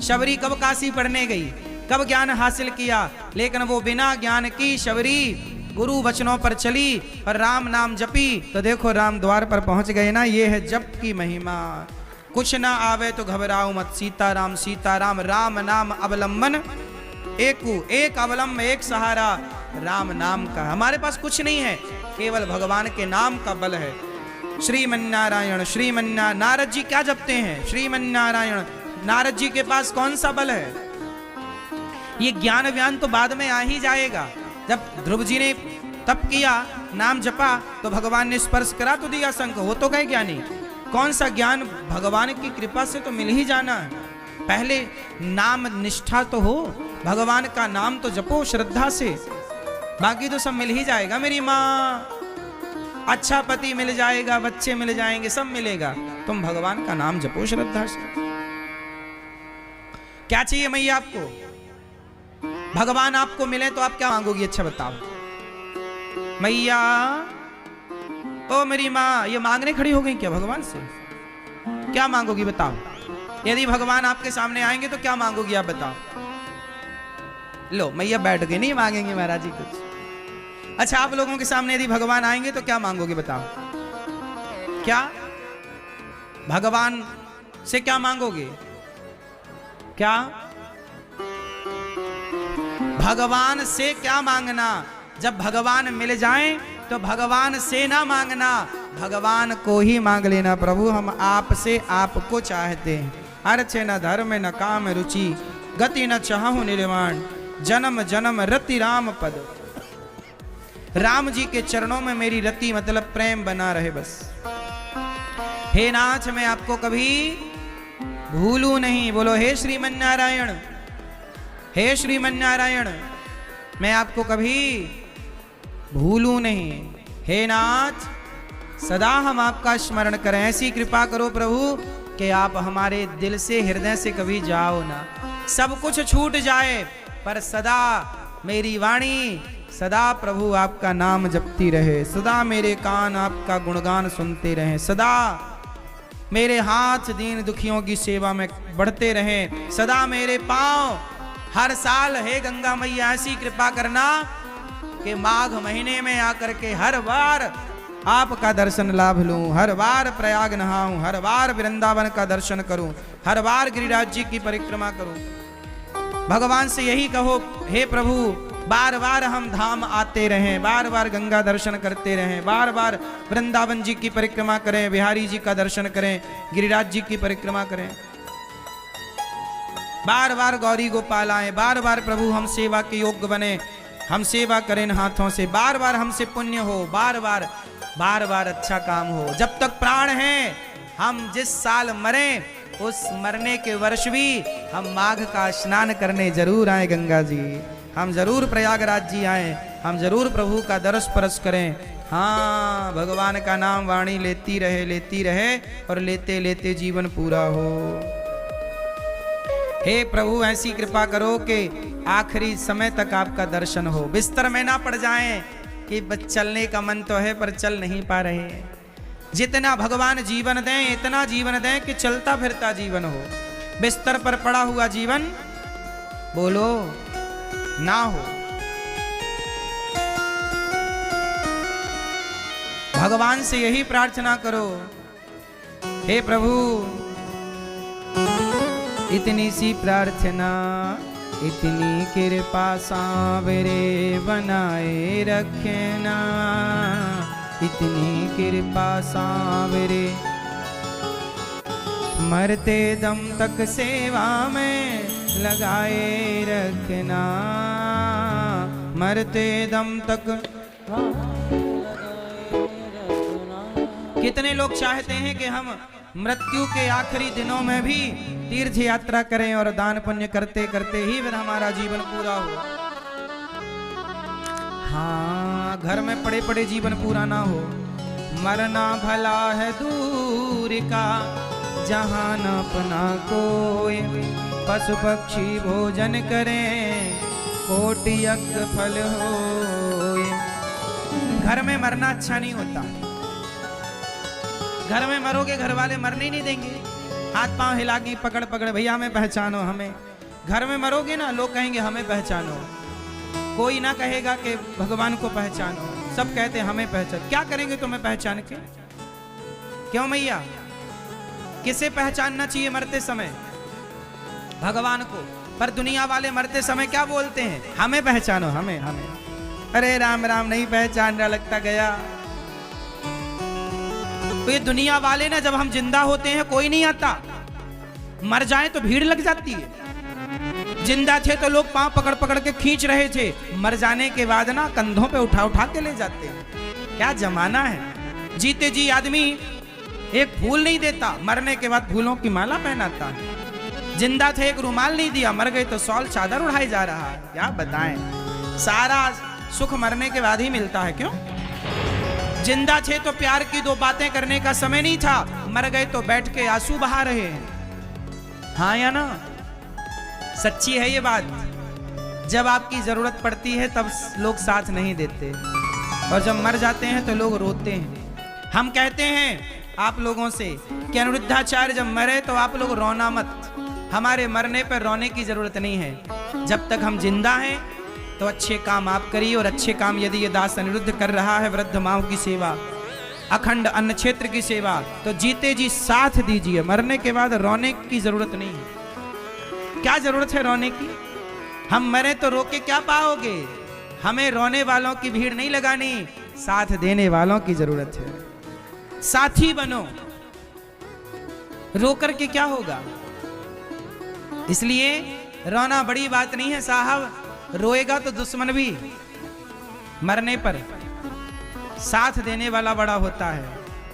शबरी कब काशी पढ़ने गई, कब ज्ञान हासिल किया, लेकिन वो बिना ज्ञान की शबरी गुरु वचनों पर चली और राम नाम जपी, तो देखो राम द्वार पर पहुंच गए ना। ये है जप की महिमा। कुछ ना आवे तो घबराओ मत, सीताराम सीताराम, राम नाम अवलंबन एक अवलंब, एक सहारा राम नाम का। हमारे पास कुछ नहीं है, केवल भगवान के नाम का बल है। श्रीमन्नारायण श्रीमन्नारायण, नारद जी क्या जपते हैं? श्रीमन्नारायण। नारद जी के पास कौन सा बल है? ये ज्ञान व्यान तो बाद में आ ही जाएगा। जब ध्रुव जी ने तप किया, नाम जपा, तो भगवान ने स्पर्श करा तो दिया शंख, हो तो गए ज्ञानी। कौन सा ज्ञान, भगवान की कृपा से तो मिल ही जाना है। पहले नाम निष्ठा तो हो, भगवान का नाम तो जपो श्रद्धा से, बाकी तो सब मिल ही जाएगा मेरी माँ। अच्छा पति मिल जाएगा, बच्चे मिल जाएंगे, सब मिलेगा। तुम भगवान का नाम जपो श्रद्धा से। क्या चाहिए मैया आपको? भगवान आपको मिले तो आप क्या मांगोगी? अच्छा बताओ मैया। ओ मेरी माँ, ये मांगने खड़ी हो गई क्या भगवान से? क्या मांगोगी बताओ? यदि भगवान आपके सामने आएंगे तो क्या मांगोगी आप बताओ? लो मैया बैठ गई, नहीं मांगेंगे महाराज जी कुछ। अच्छा, आप लोगों के सामने यदि भगवान आएंगे तो क्या मांगोगे बताओ? क्या भगवान से क्या मांगोगे? क्या भगवान से क्या मांगना? जब भगवान मिल जाएं तो भगवान से ना मांगना, भगवान को ही मांग लेना। प्रभु हम आपसे आपको चाहते हैं, अर्थ न धर्म न काम रुचि, गति न चाहूं निर्वाण, जन्म जन्म रति राम पद। राम जी के चरणों में मेरी रति मतलब प्रेम बना रहे बस। हे नाथ, मैं आपको कभी भूलू नहीं। बोलो हे श्रीमन नारायण, हे श्रीमन नारायण, मैं आपको कभी भूलू नहीं। हे नाथ, सदा हम आपका स्मरण करें। ऐसी कृपा करो प्रभु कि आप हमारे दिल से, हृदय से कभी जाओ ना। सब कुछ छूट जाए पर सदा मेरी वाणी, सदा प्रभु आपका नाम जपती रहे, सदा मेरे कान आपका गुणगान सुनते रहें, सदा मेरे हाथ दीन दुखियों की सेवा में बढ़ते रहें, सदा मेरे पांव हर साल हे गंगा मैया ऐसी कृपा करना कि माघ महीने में आकर के हर बार आपका दर्शन लाभ लूं, हर बार प्रयाग नहाऊं, हर बार वृंदावन का दर्शन करूं, हर बार गिरिराज जी की परिक्रमा करूं। भगवान से यही कहो, हे प्रभु बार बार हम धाम आते रहें, बार बार गंगा दर्शन करते रहें, बार बार वृंदावन जी की परिक्रमा करें, बिहारी जी का दर्शन करें, गिरिराज जी की परिक्रमा करें, बार बार गौरी गोपाल आए, बार बार प्रभु हम सेवा के योग्य बने, हम सेवा करें हाथों से, बार बार हमसे पुण्य हो, बार बार अच्छा काम हो। जब तक प्राण है, हम जिस साल मरें उस मरने के वर्ष भी हम माघ का स्नान करने जरूर आए गंगा जी, हम जरूर प्रयागराज जी आए, हम जरूर प्रभु का दर्श परस करें। हाँ, भगवान का नाम वाणी लेती रहे और लेते लेते जीवन पूरा हो। हे प्रभु ऐसी कृपा करो कि आखिरी समय तक आपका दर्शन हो, बिस्तर में ना पड़ जाएं कि बस चलने का मन तो है पर चल नहीं पा रहे। जितना भगवान जीवन दें इतना जीवन दें कि चलता फिरता जीवन हो, बिस्तर पर पड़ा हुआ जीवन बोलो ना हो। भगवान से यही प्रार्थना करो, हे प्रभु इतनी सी प्रार्थना, इतनी कृपा सांवरे बनाए रखना, इतनी कृपा सांवरे मरते दम तक सेवा में लगाए रखना, मरते दम तक। कितने लोग चाहते हैं कि हम मृत्यु के आखिरी दिनों में भी तीर्थ यात्रा करें और दान पुण्य करते करते ही फिर हमारा जीवन पूरा हो। हाँ, घर में पड़े पड़े जीवन पूरा ना हो। मरना भला है दूर का, जहां न अपना कोई, पशु पक्षी भोजन करें, कोटि यज्ञ फल होए। घर में मरना अच्छा नहीं होता। घर में मरोगे घर वाले मरने नहीं देंगे, हाथ पांव हिला के पकड़ पकड़ भैया हमें पहचानो हमें। घर में मरोगे ना लोग कहेंगे हमें पहचानो, कोई ना कहेगा कि भगवान को पहचानो, सब कहते हमें पहचान। क्या करेंगे तुम्हें पहचान के? क्यों मैया? किसे पहचानना चाहिए मरते समय? भगवान को। पर दुनिया वाले मरते समय क्या बोलते हैं? हमें पहचानो, हमें हमें। अरे राम राम, नहीं पहचान रहा, लगता गया। तो ये दुनिया वाले ना, जब हम जिंदा होते हैं कोई नहीं आता, मर जाए तो भीड़ लग जाती है। जिंदा थे तो लोग पांव पकड़ पकड़ के खींच रहे थे, मर जाने के बाद ना कंधों पे उठा उठा के ले जाते हैं। क्या जमाना है। जीते जी आदमी एक फूल नहीं देता, मरने के बाद फूलों की माला पहनाता है। जिंदा थे एक रुमाल नहीं दिया, मर गए तो शॉल चादर उड़ाई जा रहा है। क्या बताएं, सारा सुख मरने के बाद ही मिलता है। क्यों? जिंदा थे तो प्यार की दो बातें करने का समय नहीं था, मर गए तो बैठ के आंसू बहा रहे हैं। हाँ या ना? सच्ची है ये बात। जब आपकी जरूरत पड़ती है तब लोग साथ नहीं देते, और जब मर जाते हैं तो लोग रोते हैं। हम कहते हैं आप लोगों से कि अनिरुद्धाचार्य जब मरे तो आप लोग रोना मत, हमारे मरने पर रोने की जरूरत नहीं है। जब तक हम जिंदा हैं तो अच्छे काम आप करिए, और अच्छे काम यदि ये दास अनिरुद्ध कर रहा है, वृद्ध माओ की सेवा, अखंड अन्न क्षेत्र की सेवा, तो जीते जी साथ दीजिए। मरने के बाद रोने की जरूरत नहीं है। क्या जरूरत है रोने की? हम मरे तो रो के क्या पाओगे? हमें रोने वालों की भीड़ नहीं लगानी, साथ देने वालों की जरूरत है। साथी बनो, रो कर के क्या होगा? इसलिए रोना बड़ी बात नहीं है साहब, रोएगा तो दुश्मन भी, मरने पर साथ देने वाला बड़ा होता है।